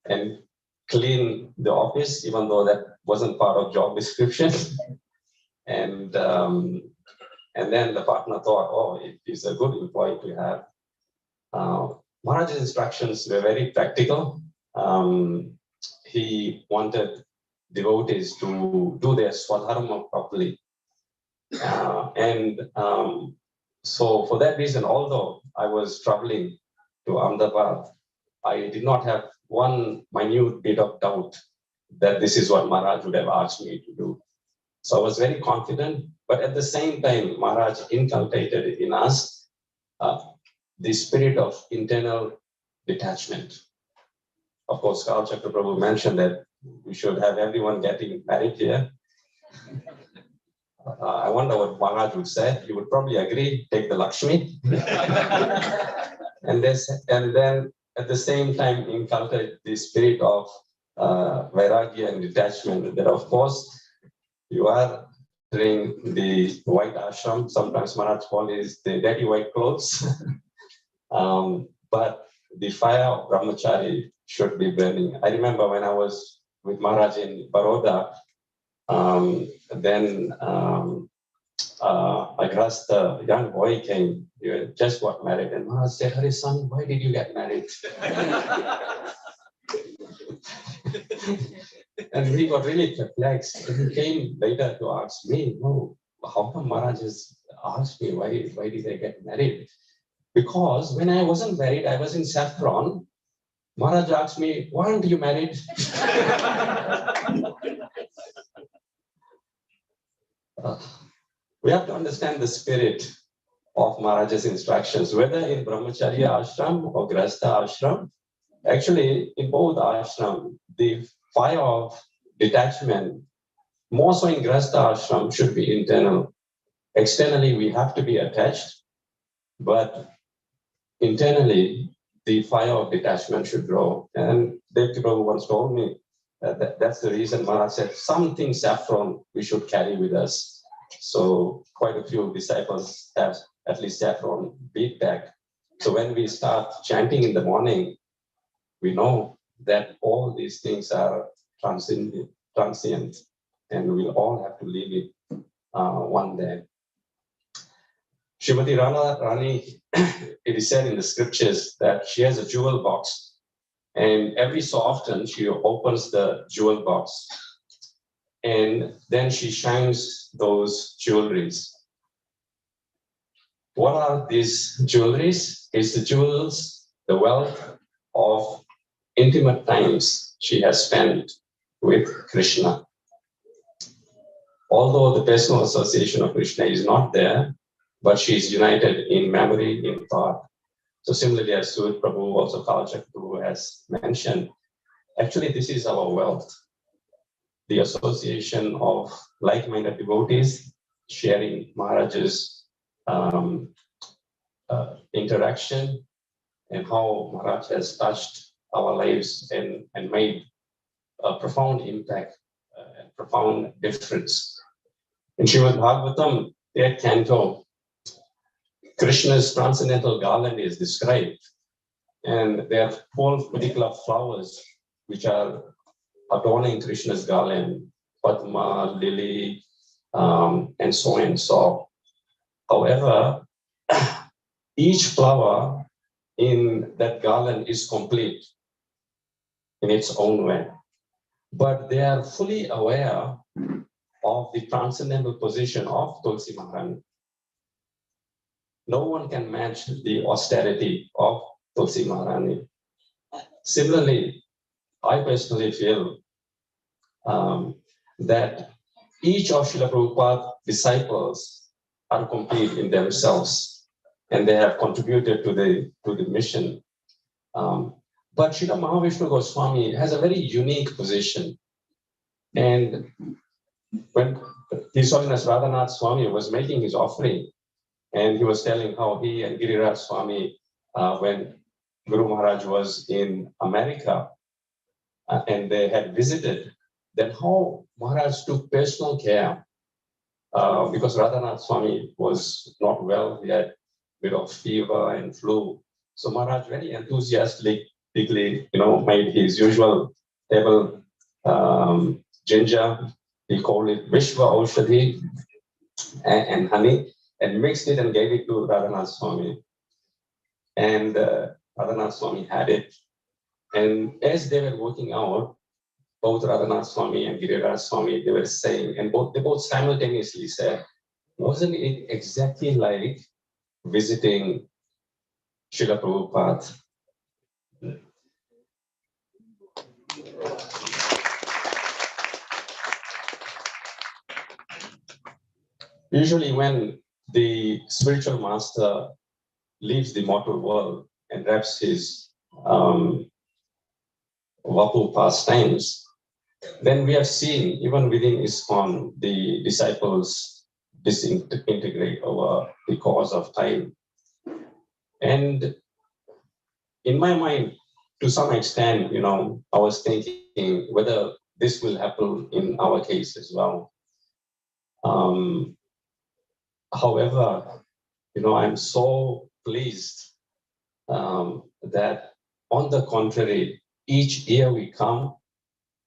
and clean the office, even though that wasn't part of job description. And then the partner thought, oh, he's a good employee to have. Maharaj's instructions were very practical. He wanted devotees to do their swadharma properly. So for that reason, although I was traveling to Ahmedabad, I did not have one minute bit of doubt that this is what Maharaj would have asked me to do. So I was very confident, but at the same time, Maharaj inculcated in us the spirit of internal detachment. Of course, Karl Chakra Prabhu mentioned that we should have everyone getting married here. I wonder what Maharaj would say. He would probably agree, take the Lakshmi. and then at the same time inculcate the spirit of vairagya and detachment, that of course you are wearing the white ashram. Sometimes Maharaj calls it the dirty white clothes. But the fire of brahmachari should be burning. I remember when I was with Maharaj in Baroda, then a young boy came, he just got married, and Maharaj said, "Hare son, why did you get married?" And he got really perplexed. And he came later to ask me, "No, how come Maharaj has asked me why did I get married?" Because when I wasn't married, I was in saffron. Maharaj asked me, "Why aren't you married?" We have to understand the spirit of Maharaj's instructions, whether in Brahmacharya ashram or Grahastha ashram. Actually, in both ashram, the fire of detachment, more so in Grasta ashram, should be internal. Externally, we have to be attached, but internally, the fire of detachment should grow. And Devaki Prabhu once told me that's the reason Maharaj said something saffron we should carry with us. So quite a few disciples have at least saffron bead back. So when we start chanting in the morning, we know that all these things are transient, and we'll all have to leave it one day. Srimati Rani, it is said in the scriptures that she has a jewel box, and every so often she opens the jewel box, and then she shines those jewelries. What are these jewelries? It's the jewels, the wealth of intimate times she has spent with Krishna. Although the personal association of Krishna is not there, but she is united in memory, in thought. So similarly, as Sud Prabhu, also Kalachak Prabhu has mentioned, actually this is our wealth. The association of like-minded devotees sharing Maharaj's interaction and how Maharaj has touched our lives and made a profound impact, a profound difference. In Srimad Bhagavatam, 8th canto, Krishna's transcendental garland is described, and there are 12 particular flowers which are adorning Krishna's garland, Padma, lily, and so on and so. However, each flower in that garland is complete in its own way, but they are fully aware of the transcendental position of Tulsi Maharani. No one can match the austerity of Tulsi Maharani. Similarly, I personally feel that each of Srila Prabhupada's disciples are complete in themselves, and they have contributed to the mission. But Srila Mahavishnu Goswami has a very unique position. And when His Holiness Radhanath Swami was making his offering, and he was telling how he and Giriraj Swami, when Guru Maharaj was in America, and they had visited, then how Maharaj took personal care, because Radhanath Swami was not well, he had a bit of fever and flu. So Maharaj very enthusiastically, made his usual table ginger, he called it Vishva Aushadhi, and honey, and mixed it and gave it to Radhanath Swami. And Radhanath Swami had it. And as they were working out, both Radhanath Swami and Giriraj Swami, they were saying, and they both simultaneously said, wasn't it exactly like visiting Srila Prabhupada? Usually when the spiritual master leaves the mortal world and wraps his Vapu pastimes, then we have seen, even within ISKCON, the disciples disintegrate over the course of time. And in my mind, to some extent, I was thinking whether this will happen in our case as well. However, I'm so pleased that on the contrary, each year we come,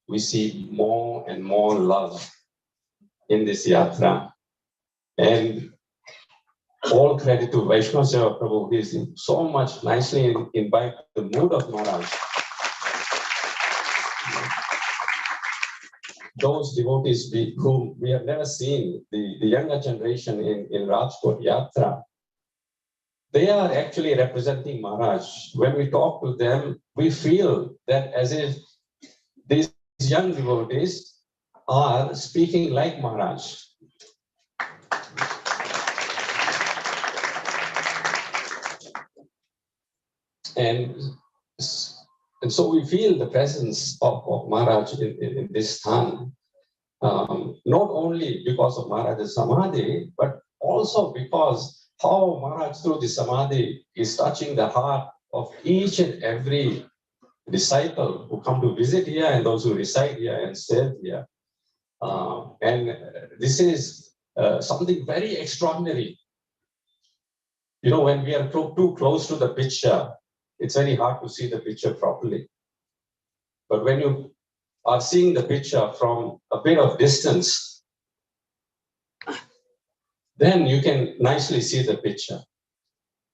we see more and more love in this yatra. And all credit to Vaishnava Seva Prabhu, who is so much nicely invite the mood of Maharaj. Those devotees whom we have never seen, the younger generation in Rajkot Yatra, they are actually representing Maharaj. When we talk to them, we feel that as if these young devotees are speaking like Maharaj. And And so we feel the presence of Maharaj in this time, not only because of Maharaj's Samadhi, but also because how Maharaj through the Samadhi is touching the heart of each and every disciple who come to visit here and those who reside here and stay here. And this is something very extraordinary. You know, when we are too close to the picture, it's very hard to see the picture properly. But when you are seeing the picture from a bit of distance, then you can nicely see the picture.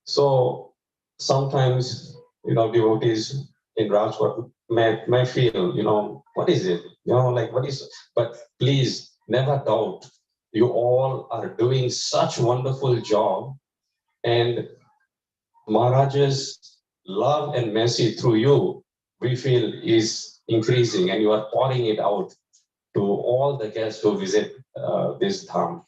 So sometimes, you know, devotees in Rajkot may feel, you know, what is it? You know, like what is it? But please never doubt, you all are doing such wonderful job, and Maharaj's love and mercy through you, we feel is increasing, and you are pouring it out to all the guests who visit this dham.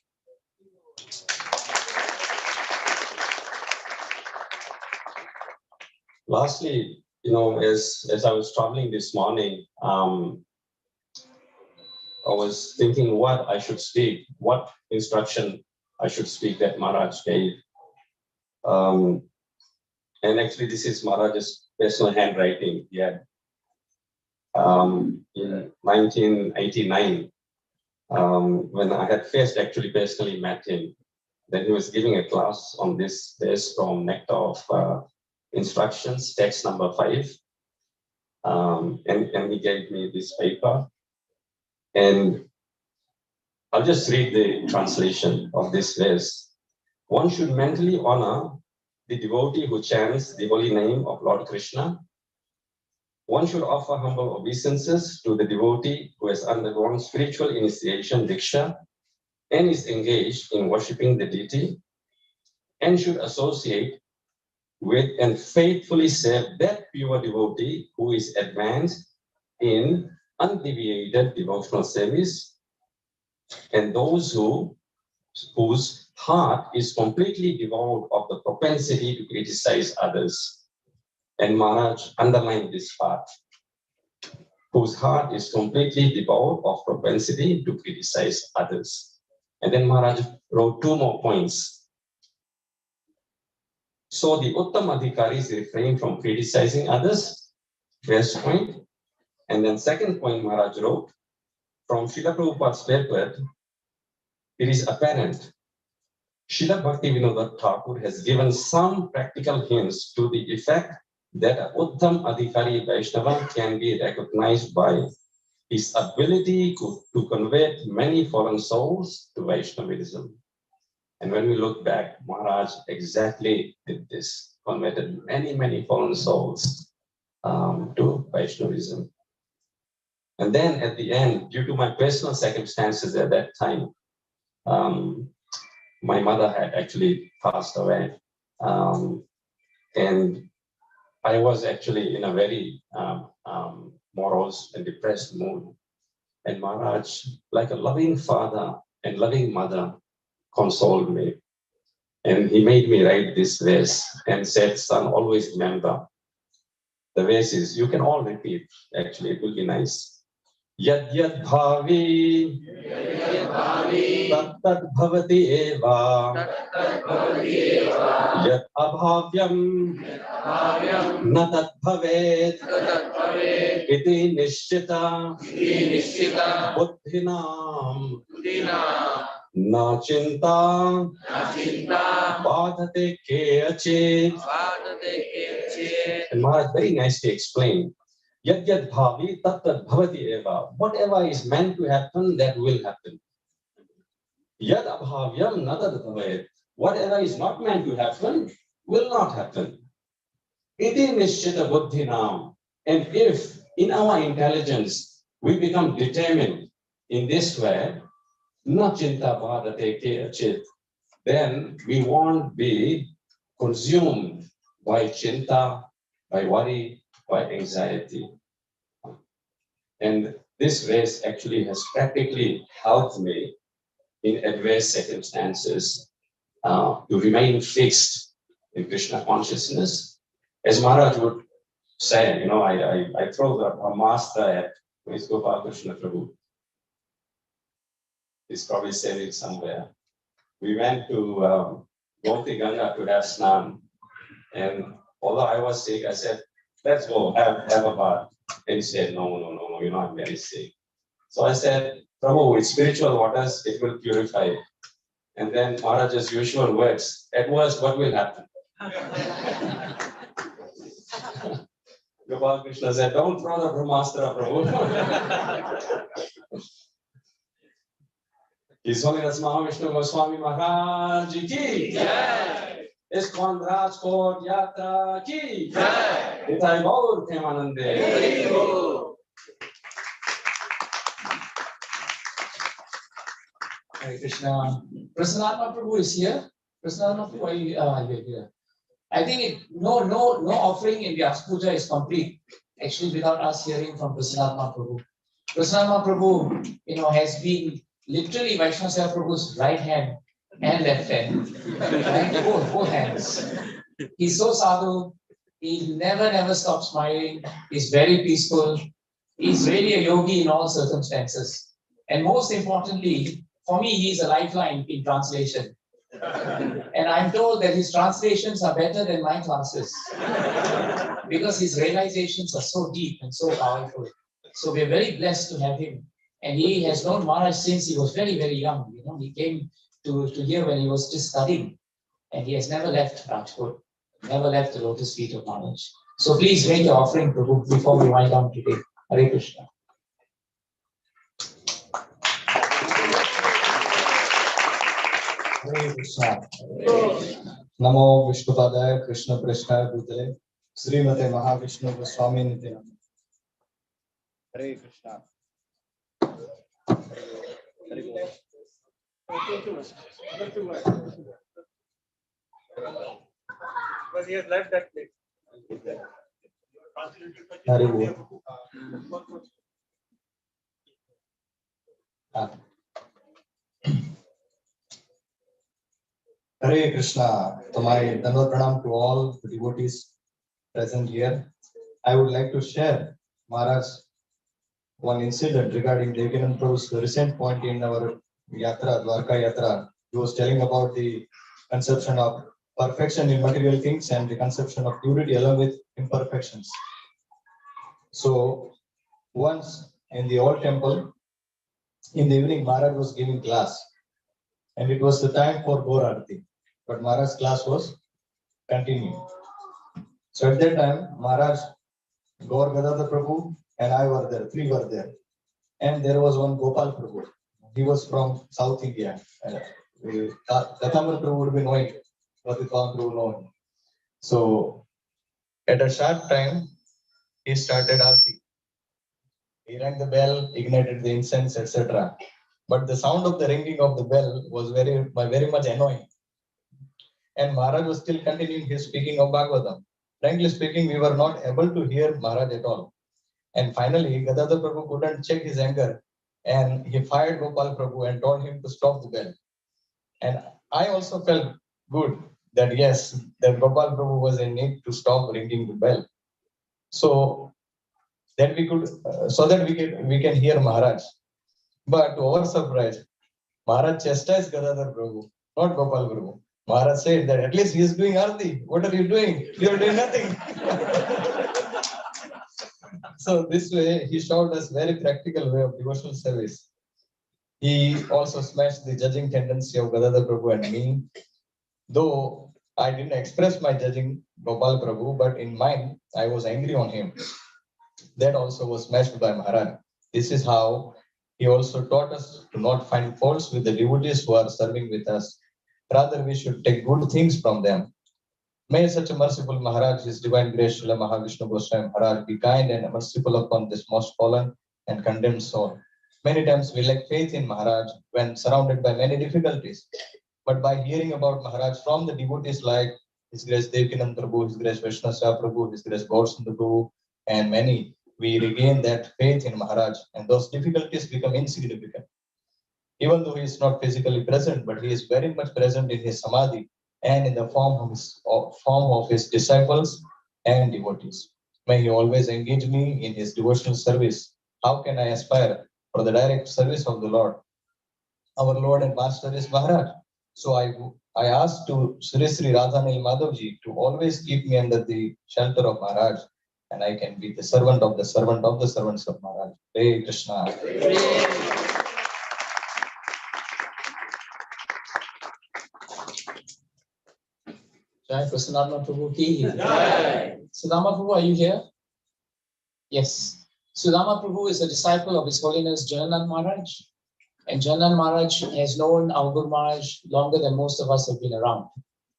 Lastly, you know, as I was traveling this morning, I was thinking what I should speak, what instruction I should speak that Maharaj gave. And actually, this is Maharaj's personal handwriting. Yeah. In 1989, when I had first actually personally met him, then he was giving a class on this verse from Nectar of Instructions, text number 5. And he gave me this paper. And I'll just read the translation of this verse. One should mentally honor the devotee who chants the holy name of Lord Krishna. One should offer humble obeisances to the devotee who has undergone spiritual initiation, Diksha, and is engaged in worshipping the deity, and should associate with and faithfully serve that pure devotee who is advanced in undeviated devotional service, and those whose heart is completely devoid of the propensity to criticize others. And Maharaj underlined this part, whose heart is completely devoid of propensity to criticize others. And then Maharaj wrote 2 more points. So the Uttam Adhikaris refrain from criticizing others, first point. And then second point Maharaj wrote, from Srila Prabhupada's paper, it is apparent Srila Bhaktivinoda Thakur has given some practical hints to the effect that an Uttam Adhikari Vaishnava can be recognized by his ability to convert many fallen souls to Vaishnavism. And when we look back, Maharaj exactly did this, converted many fallen souls to Vaishnavism. And then at the end, due to my personal circumstances at that time, my mother had actually passed away. And I was actually in a very morose and depressed mood. And Maharaj, like a loving father and loving mother, consoled me. And he made me write this verse and said, son, always remember. The verse is, you can all repeat, actually, it will be nice. Yad yad bhavi, tat tat bhavati eva, yad abhavyam, na tat bhavet, iti nishchita, buddhinam, na chinta, badhate ke achit. And Maharaj very nicely explained, yad yad bhavi tat tat bhavati eva. Whatever is meant to happen, that will happen. Yad abhavyam na tat bhavet. Whatever is not meant to happen, will not happen. Iti nishchita buddhinam. And if in our intelligence we become determined in this way, na chinta badhate ke achit, then we won't be consumed by chinta, by worry, by anxiety. And this verse actually has practically helped me in adverse circumstances to remain fixed in Krishna consciousness. As Maharaj would sad. You know, I throw a master at Miss Gopal Krishna Prabhu. He's probably said it somewhere. We went to Gomti Ganga to have snan, and although I was sick, I said, let's go have a bath. And he said, no, you know, I'm very sick. So I said, Prabhu, with spiritual waters, it will purify. And then Maharaj's usual words, at worst, what will happen? Gopal Krishna said, don't throw the Brahmastra, Prabhu. His Holiness Mahavishnu Goswami Maharaj ki Jai. ISKCON Rajkot Yatra ki Jai. Nitai Gaur Premanande. Hare Krishna. Prasanna Prabhu is here. Prasanna Prabhu, are you here? I think no offering in Vyasapuja is complete, actually, without us hearing from Prasanna Prabhu. Prasanna Prabhu, you know, has been literally Vaishnava Prabhu's right hand and left hand, right? Both hands. He's so sadhu. He never stops smiling. He's very peaceful. He's really a yogi in all circumstances. And most importantly, for me, he's a lifeline in translation. And I'm told that his translations are better than my classes because his realizations are so deep and so powerful. So we're very blessed to have him. And he has known Maharaj since he was very, very young. You know, he came to here when he was just studying. And he has never left Rajkot, never left the lotus feet of Maharaj. So please make your offering, Prabhu, before we wind down today. Hare Krishna. Hare Krishna. Namo Vishnupadaya Krishna Prasthaya Bhutale Srimate Mahavishnu Goswami Nityananda. Hare Krishna. Because he has left that place. Hare Hare Krishna. So my Dandavat Pranam to all the devotees present here. I would like to share Maharaj one incident regarding Devakinand Prabhu's recent point in our Yatra, Dwarka Yatra. He was telling about the conception of perfection in material things and the conception of purity along with imperfections. So once in the old temple, in the evening, Maharaj was giving class, and it was the time for Gaur Arati, but Maharaj's class was continuing. So at that time, Maharaj, Gaur Gadadhar Prabhu, and I were there, three were there. And there was one Gopal Prabhu. He was from South India. Katamar Prabhu would be knowing what the Katamar Prabhu knowing. So at a sharp time, he started Arati. He rang the bell, ignited the incense, etc. But the sound of the ringing of the bell was very much annoying. And Maharaj was still continuing his speaking of Bhagavatam. Frankly speaking, we were not able to hear Maharaj at all. And finally, Gadadhar Prabhu couldn't check his anger, and he fired Gopal Prabhu and told him to stop the bell. And I also felt good that yes, that Gopal Prabhu was in need to stop ringing the bell, so that we could, we can hear Maharaj. But to our surprise, Maharaj chastised Gadadhar Prabhu, not Gopal Prabhu. Maharaj said that at least he is doing Arati. What are you doing? You are doing nothing. So this way, he showed us very practical way of devotional service. He also smashed the judging tendency of Gadadhar Prabhu and me. Though I didn't express my judging Gopal Prabhu, but in mind, I was angry on him. That also was smashed by Maharaj. This is how he also taught us to not find faults with the devotees who are serving with us. Rather, we should take good things from them. May such a merciful Maharaj, His Divine Grace, Srila Mahavishnu Goswami Maharaj, be kind and merciful upon this most fallen and condemned soul. Many times we lack faith in Maharaj when surrounded by many difficulties. But by hearing about Maharaj from the devotees like His Grace Devakinand Prabhu, His Grace Vaishnava Prabhu, His Grace Goswami Prabhu, and many, we regain that faith in Maharaj, and those difficulties become insignificant. Even though he is not physically present, but he is very much present in his samadhi and in the form of his disciples and devotees. May he always engage me in his devotional service. How can I aspire for the direct service of the Lord? Our Lord and Master is Maharaj. So I ask to Sri Sri Radhanil Madhavji to always keep me under the shelter of Maharaj, and I can be the servant of the servants of Maharaj. Hare Krishna. Jai Prasanna Prabhu ki Jai. Sudama Prabhu, are you here? Yes. Sudama Prabhu is a disciple of His Holiness Jananand Maharaj. And Jananand Maharaj has known our Guru Maharaj longer than most of us have been around,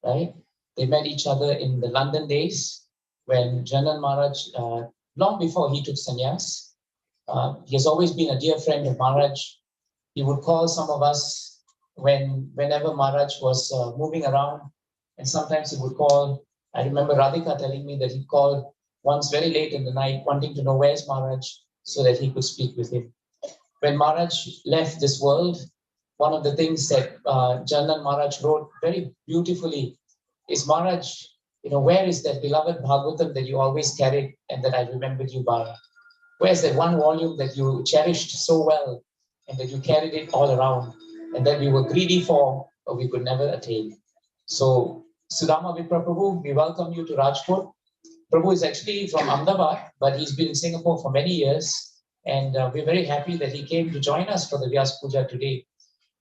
right? They met each other in the London days when Jananand Maharaj, long before he took sannyas, he has always been a dear friend of Maharaj. He would call some of us whenever Maharaj was moving around, and sometimes he would call. I remember Radhika telling me that he called once very late in the night, wanting to know where's Maharaj so that he could speak with him. When Maharaj left this world, one of the things that Jananand Maharaj wrote very beautifully is, Maharaj, where is that beloved Bhagavatam that you always carried and that I remembered you by? Where's that one volume that you cherished so well and that you carried it all around and that we were greedy for, but we could never attain? So, Sudama Vipra Prabhu, we welcome you to Rajkot. Prabhu is actually from Ahmedabad, but he's been in Singapore for many years. And we're very happy that he came to join us for the Vyasapuja today.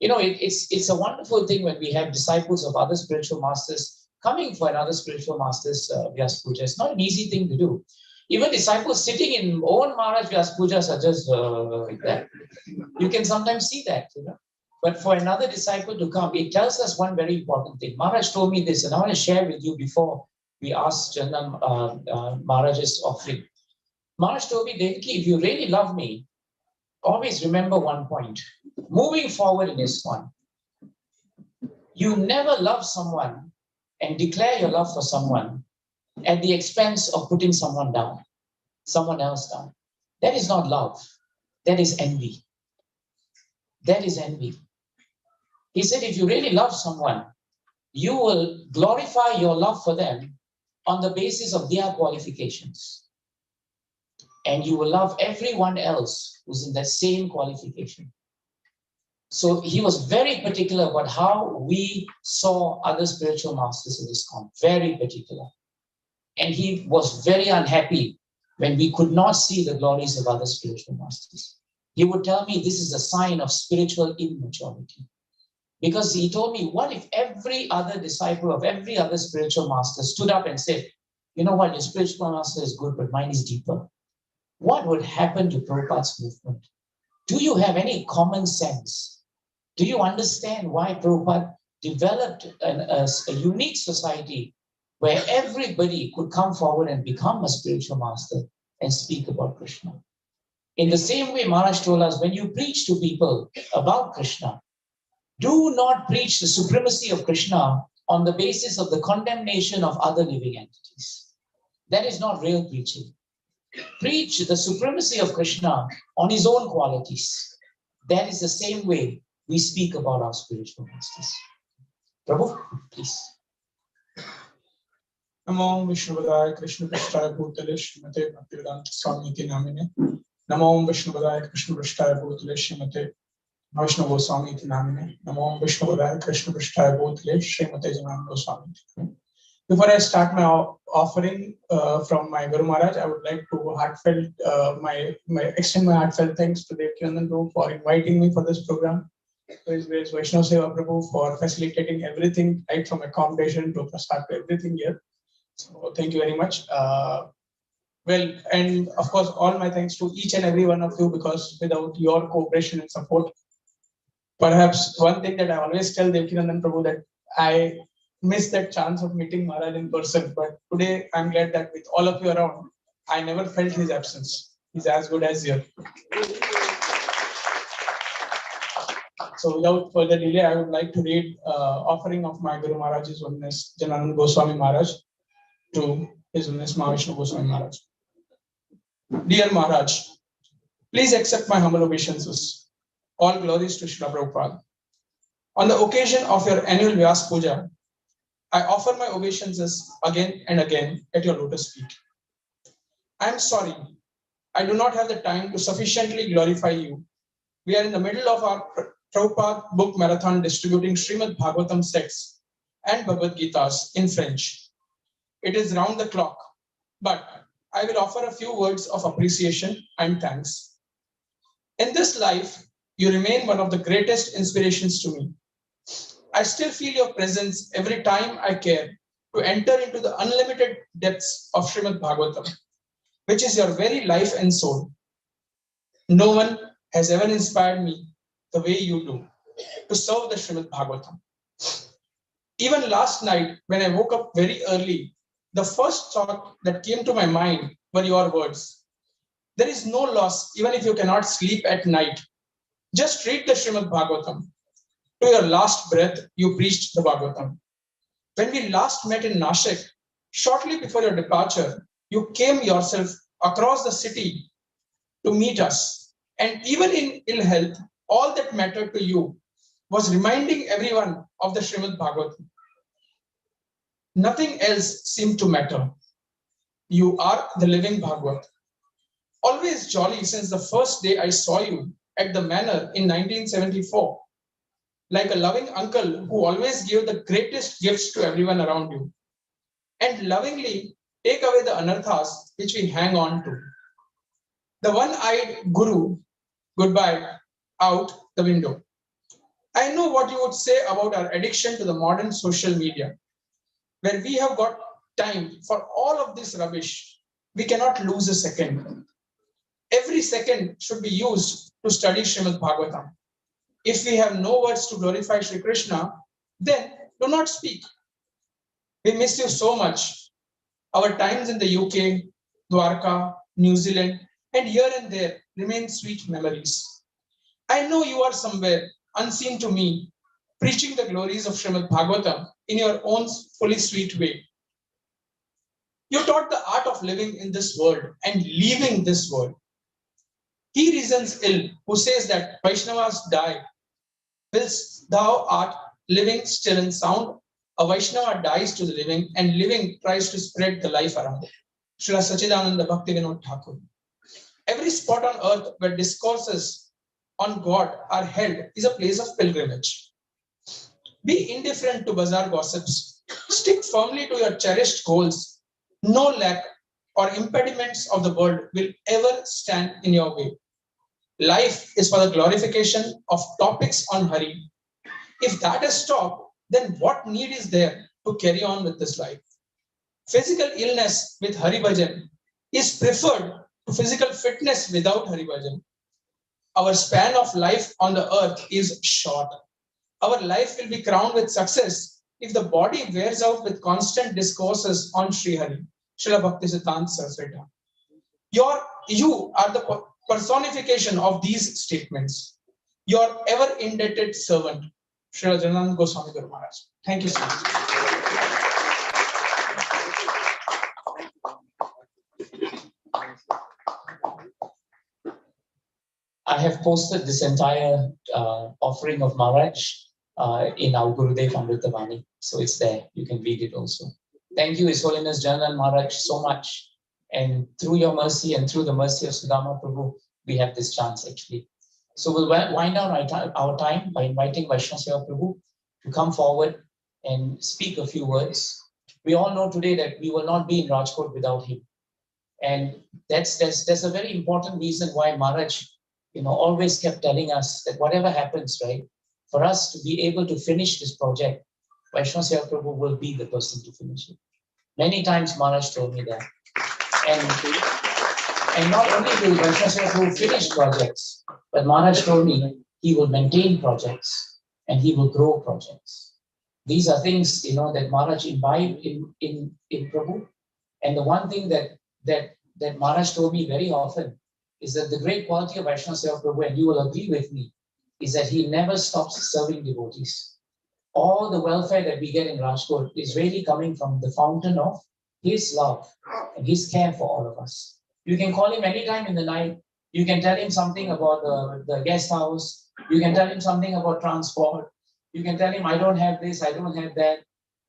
It's a wonderful thing when we have disciples of other spiritual masters coming for another spiritual master's Vyasapuja. It's not an easy thing to do. Even disciples sitting in own Maharaj Vyasapujas are just like that. You can sometimes see that, But for another disciple to come, it tells us one very important thing. Maharaj told me this, and I want to share with you before we ask Jananand Maharaj's offering. Maharaj told me, Devaki, if you really love me, always remember one point. Moving forward in ISKCON, you never love someone and declare your love for someone at the expense of putting someone else down. That is not love. That is envy. That is envy. He said, if you really love someone, you will glorify your love for them on the basis of their qualifications. And you will love everyone else who's in that same qualification. So he was very particular about how we saw other spiritual masters in ISKCON, very particular. And he was very unhappy when we could not see the glories of other spiritual masters. He would tell me this is a sign of spiritual immaturity. Because he told me, what if every other disciple of every other spiritual master stood up and said, you know what, your spiritual master is good, but mine is deeper. What would happen to Prabhupada's movement? Do you have any common sense? Do you understand why Prabhupada developed a unique society where everybody could come forward and become a spiritual master and speak about Krishna? In the same way, Maharaj told us, when you preach to people about Krishna, do not preach the supremacy of Krishna on the basis of the condemnation of other living entities. That is not real preaching. Preach the supremacy of Krishna on his own qualities. That is the same way we speak about our spiritual masters. Prabhu, please. Namo Vishnuvadaya Krishna Prasthaya Bhutale Srimate Bhaktivedanta Swami Iti Namine. Namo Vishnuvadaya Krishna Prasthaya Bhutale Srimate Mahavishnu Goswami Iti Namine. Namo Vishnuvadaya Krishna Prasthaya Bhutale Srimate Jananand Goswami Iti Namine. Before I start my offering from my Guru Maharaj, I would like to extend my heartfelt thanks to Devkinandan Prabhu for inviting me for this program. To his grace Vaishnava Seva Prabhu for facilitating everything, right from accommodation to prasad to everything here. So thank you very much. And of course, all my thanks to each and every one of you, because without your cooperation and support, perhaps one thing that I always tell Devkinandan Prabhu, that I missed that chance of meeting Maharaj in person. But today I'm glad that with all of you around, I never felt his absence. He's as good as here. So without further delay, I would like to read offering of my Guru Maharaj's Holiness Jananand Goswami Maharaj to His Holiness Mahavishnu Goswami Maharaj. Dear Maharaj, please accept my humble obeisances. All glories to Srila Prabhupada. On the occasion of your annual Vyasapuja, I offer my obeisances again and again at your lotus feet. I'm sorry, I do not have the time to sufficiently glorify you. We are in the middle of our Prabhupada book marathon distributing Srimad Bhagavatam sets and Bhagavad Gitas in French. It is round the clock, but I will offer a few words of appreciation and thanks. In this life, you remain one of the greatest inspirations to me. I still feel your presence every time I care to enter into the unlimited depths of Srimad Bhagavatam, which is your very life and soul. No one has ever inspired me the way you do to serve the Srimad Bhagavatam. Even last night, when I woke up very early, the first thought that came to my mind were your words. There is no loss even if you cannot sleep at night. Just read the Srimad Bhagavatam. To your last breath, you preached the Bhagavatam. When we last met in Nashik, shortly before your departure, you came yourself across the city to meet us. And even in ill health, all that mattered to you was reminding everyone of the Srimad Bhagavatam. Nothing else seemed to matter. You are the living Bhagavat. Always jolly since the first day I saw you at the manor in 1974. Like a loving uncle who always gave the greatest gifts to everyone around you. And lovingly take away the anarthas which we hang on to. The one-eyed guru, goodbye, out the window. I know what you would say about our addiction to the modern social media, where we have got time for all of this rubbish. We cannot lose a second. Every second should be used to study Srimad Bhagavatam. If we have no words to glorify Shri Krishna, then do not speak. We miss you so much. Our times in the UK, Dwarka, New Zealand, and here and there remain sweet memories. I know you are somewhere, unseen to me, preaching the glories of Srimad Bhagavatam in your own fully sweet way. You taught the art of living in this world and leaving this world. He reasons ill who says that Vaishnavas die, whilst thou art living still and sound. A Vaishnava dies to the living, and living tries to spread the life around. Srila Sachidananda Bhakti Vinod Thakur. Every spot on earth where discourses on God are held is a place of pilgrimage. Be indifferent to bazaar gossips. Stick firmly to your cherished goals. No lack or impediments of the world will ever stand in your way. Life is for the glorification of topics on Hari. If that is stopped, then what need is there to carry on with this life? Physical illness with Hari Bhajan is preferred to physical fitness without Hari Bhajan. Our span of life on the earth is short. Our life will be crowned with success if the body wears out with constant discourses on Sri Hari. Srila Bhakti Siddhanta Saraswati. You are the personification of these statements. Your ever indebted servant, Srila Jananand Goswami Guru Maharaj. Thank you so much. I have posted this entire offering of Maharaj in our Gurudev Amritavani. So it's there. You can read it also. Thank you, His Holiness Jananand Maharaj, so much. And through your mercy and through the mercy of Sudama Prabhu, we have this chance actually. So we'll wind down our time by inviting Vaishnava Prabhu to come forward and speak a few words. We all know today that we will not be in Rajkot without him. And that's a very important reason why Maharaj, always kept telling us that whatever happens, right, for us to be able to finish this project, Vaishnava Prabhu will be the person to finish it. Many times Maharaj told me that. And not only will Vaishnava Prabhu finish projects, but Maharaj told me he will maintain projects and he will grow projects. These are things, that Maharaj imbibed in Prabhu. And the one thing that Maharaj told me very often is that the great quality of Vaishnava Prabhu, and you will agree with me, is that he never stops serving devotees. All the welfare that we get in Rajkot is really coming from the fountain of his love and his care for all of us. You can call him anytime in the night. You can tell him something about the guest house. You can tell him something about transport. You can tell him, I don't have this, I don't have that.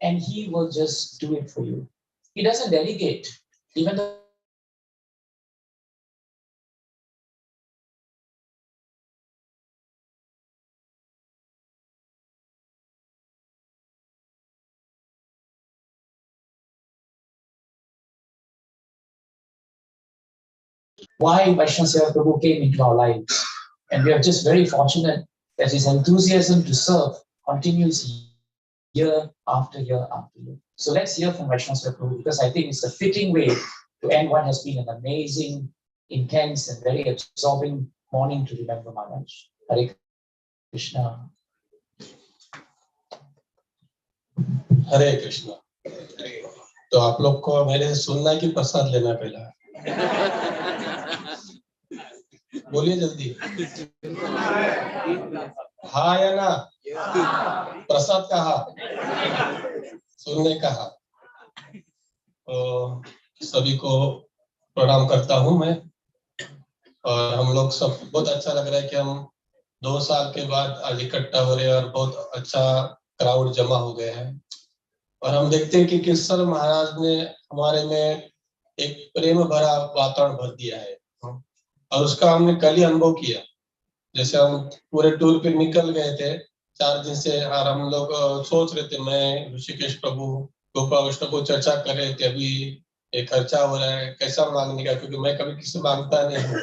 And he will just do it for you. He doesn't delegate. Even though why Vaishnava Seva Prabhu came into our lives. And we are just very fortunate that his enthusiasm to serve continues year after year after year. So let's hear from Vaishnava Seva Prabhu, because I think it's a fitting way to end what has been an amazing, intense, and very absorbing morning to remember Maharaj. Hare Krishna. हरे कृष्णा। तो आप लोग को मेरे से सुनना है कि प्रसाद लेना पहला? बोलिए जल्दी। हाँ या ना? प्रसाद कहा, सुनने कहा। तो सभी को प्रणाम करता हूँ मैं। और हम लोग सब बहुत अच्छा लग रहा है कि हम 2 साल के बाद आज इकट्ठा हो रहे हैं और बहुत अच्छा क्राउड जमा हो गए हैं। और हम देखते हैं कि किस तरह महाराज ने हमारे में एक प्रेम भरा वातावरण भर दिया है, और उसका हमने कल ही अनुभव किया। जैसे हम पूरे टूर पे निकल गए थे 4 दिन से, और हम लोग सोच रहे थे, मैं ऋषिकेश प्रभु गोपाल विष्णु को चर्चा कर रहे थे, अभी एक खर्चा हो रहा है कैसा मांगने का, क्योंकि मैं कभी किसी मांगता नहीं हूँ,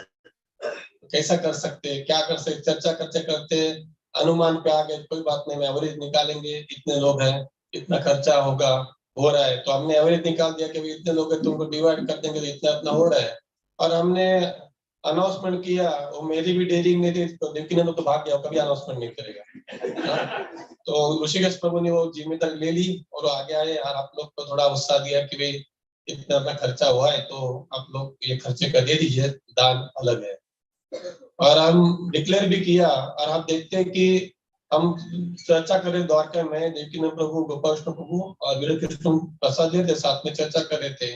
कैसा कर सकते, क्या कर सकते, चर्चा करते करते अनुमान पे आ गए, कोई बात नहीं, मैं एवरेज निकालेंगे, इतने लोग हैं, इतना खर्चा होगा, हो रहा है। तो हमने एवरेज निकाल दिया कि इतने लोग हैं, तुमको डिवाइड कर देंगे तो इतना इतना हो रहा है। और हमने अनाउंसमेंट किया, वो मेरी भी डेयरिंग नहीं थी, तो लेकिन तो भाग गया, कभी अनाउंसमेंट नहीं करेगा। तो ऋषिकेश प्रभु ने वो जिम्मेदारी ले ली और आगे आए, और आप लोग को थोड़ा उत्साह दिया कि भाई इतना अपना खर्चा हुआ है तो आप लोग ये खर्चे का दे दीजिए, दान अलग है। और हम डिक्लेयर भी किया, और आप देखते हैं कि हम चर्चा करें द्वारका में, लेकिन प्रभु गोपाल विष्णु प्रभु और वीर कृष्ण प्रसाद थे, साथ में चर्चा कर रहे थे।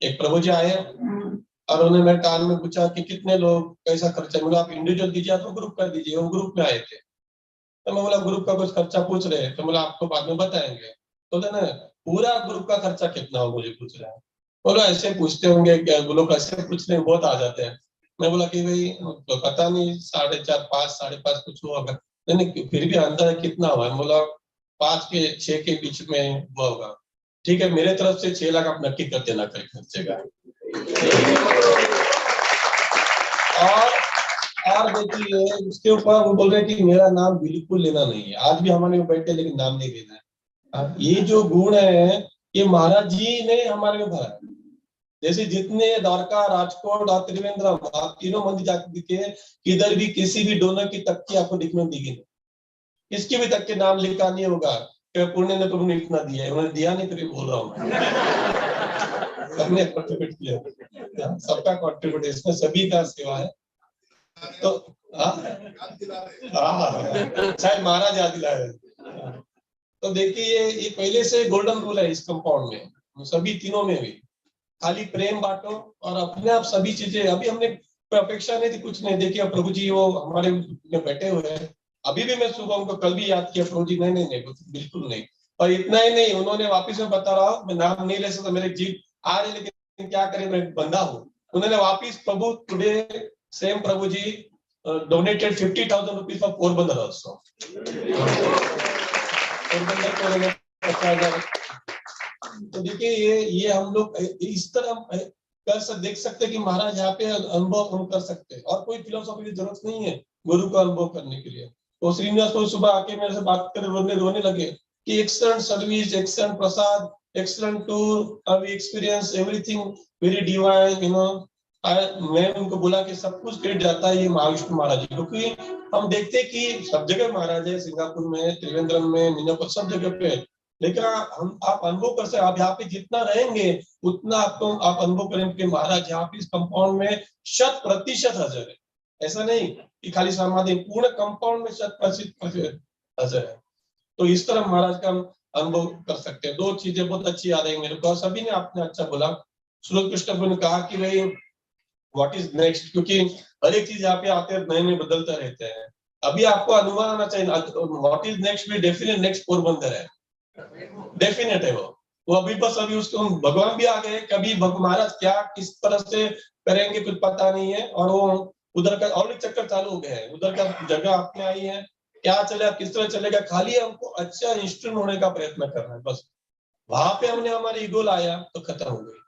एक प्रभु जी आए और उन्होंने मेरे कान में पूछा कि कितने लोग कैसा खर्चा, बोला आप इंडिविजुअल दीजिए तो ग्रुप कर दीजिए। वो ग्रुप में आए थे, तो मैं बोला ग्रुप का कुछ खर्चा पूछ रहे हैं, तो बोला आपको बाद में बताएंगे। तो ना पूरा ग्रुप का खर्चा कितना हो मुझे पूछ रहा है। बोला ऐसे पूछते होंगे, वो लोग ऐसे पूछते हैं, बहुत आ जाते हैं। मैं बोला कि भाई तो पता नहीं 4.5 5 5.5 कुछ हुआ होगा, नहीं फिर भी अंदाजा कितना हुआ है। बोला 5 के 6 के बीच में हुआ होगा। ठीक है, मेरे तरफ से 6 लाख आप नक्की कर देना खर्चे का। और देखिए उसके ऊपर वो बोल रहे हैं कि मेरा नाम बिल्कुल लेना नहीं है। आज भी हमारे में बैठे लेकिन नाम नहीं लेना है। ये जो गुण है ये महाराज जी ने हमारे में भरा। जैसे जितने द्वारका, राजकोट और त्रिवेंद्रम, आप तीनों मंदिर जाकर दिखे, किधर भी किसी भी डोनर की तक्की आपको दिखने दिखी नहीं, किसकी भी तक के नाम लिखा नहीं होगा कि पुण्य ने प्रभु ने इतना दिया है, उन्होंने दिया नहीं, फिर बोल रहा हूँ सबने कॉन्ट्रीब्यूट किया, सबका कॉन्ट्रीब्यूट, इसमें सभी का सेवा है। तो शायद महाराज याद दिला रहे। तो देखिए ये पहले से गोल्डन रूल है इस कंपाउंड में, सभी तीनों में भी खाली प्रेम बांटो और अपने आप सभी चीजें। अभी हमने अपेक्षा नहीं थी, कुछ नहीं। देखिए प्रभु जी वो हमारे में बैठे हुए हैं, अभी भी मैं सुबह उनको कल भी याद किया, प्रभु जी नहीं नहीं नहीं बिल्कुल नहीं। और इतना ही नहीं, उन्होंने वापिस में बता रहा हूँ, मैं नाम नहीं ले सकता, मेरे जीव आ रही, लेकिन क्या करें मैं बंदा हूँ। उन्होंने वापिस Prabhu today same Prabhu ji donated 50,000 rupees for Porbandar also. Porbandar तो देखिए ये हम लोग इस तरह कर देख सकते हैं कि महाराज यहाँ पे अनुभव हम कर सकते हैं, और कोई फिलोसॉफी की जरूरत नहीं है गुरु का अनुभव करने के लिए। तो श्रीनिवास को सुबह आके मेरे से बात कर रोने लगे कि excellent service, excellent prasad, excellent tour, we experience everything very divine, you know. मैं उनको बोला कि सब कुछ क्रेडिट जाता है ये महाविष्णु महाराज जी, क्योंकि हम देखते हैं कि सब जगह महाराज है, सिंगापुर में, त्रिवेंद्रम में, मिनापुर, सब जगह पे, लेकिन आप अनुभव कर सकते, आप यहाँ पे जितना रहेंगे उतना आपको आप अनुभव करेंगे कि महाराज यहाँ पे इस कंपाउंड में 100% हाजिर है। ऐसा नहीं कि खाली समाधि, पूर्ण कंपाउंड में 100% हाजिर है। तो इस तरह महाराज का हम अनुभव कर सकते हैं। 2 चीजें बहुत अच्छी आ रही है मेरे को, सभी ने आपने अच्छा बोला। सूरज कृष्ण ने कहा कि भाई व्हाट इज नेक्स्ट, क्योंकि हर एक चीज यहाँ पे आते हैं नए नए बदलते रहते हैं। अभी आपको अनुमान आना चाहिए व्हाट इज नेक्स्ट में, डेफिनेट नेक्स्ट पोरबंदर है, डेफिनेट है वो अभी बस अभी उसको भगवान भी आ गए, कभी महाराज क्या किस तरह से करेंगे कुछ पता नहीं है। और वो उधर का ऑलरेडी चक्कर चालू हो गया है, उधर का जगह आपने आई है, क्या चलेगा किस तरह चलेगा, खाली हमको अच्छा इंस्ट्रूमेंट होने का प्रयत्न करना है बस। वहां पे हमने हमारी ईगो लाया तो खत्म हो गई।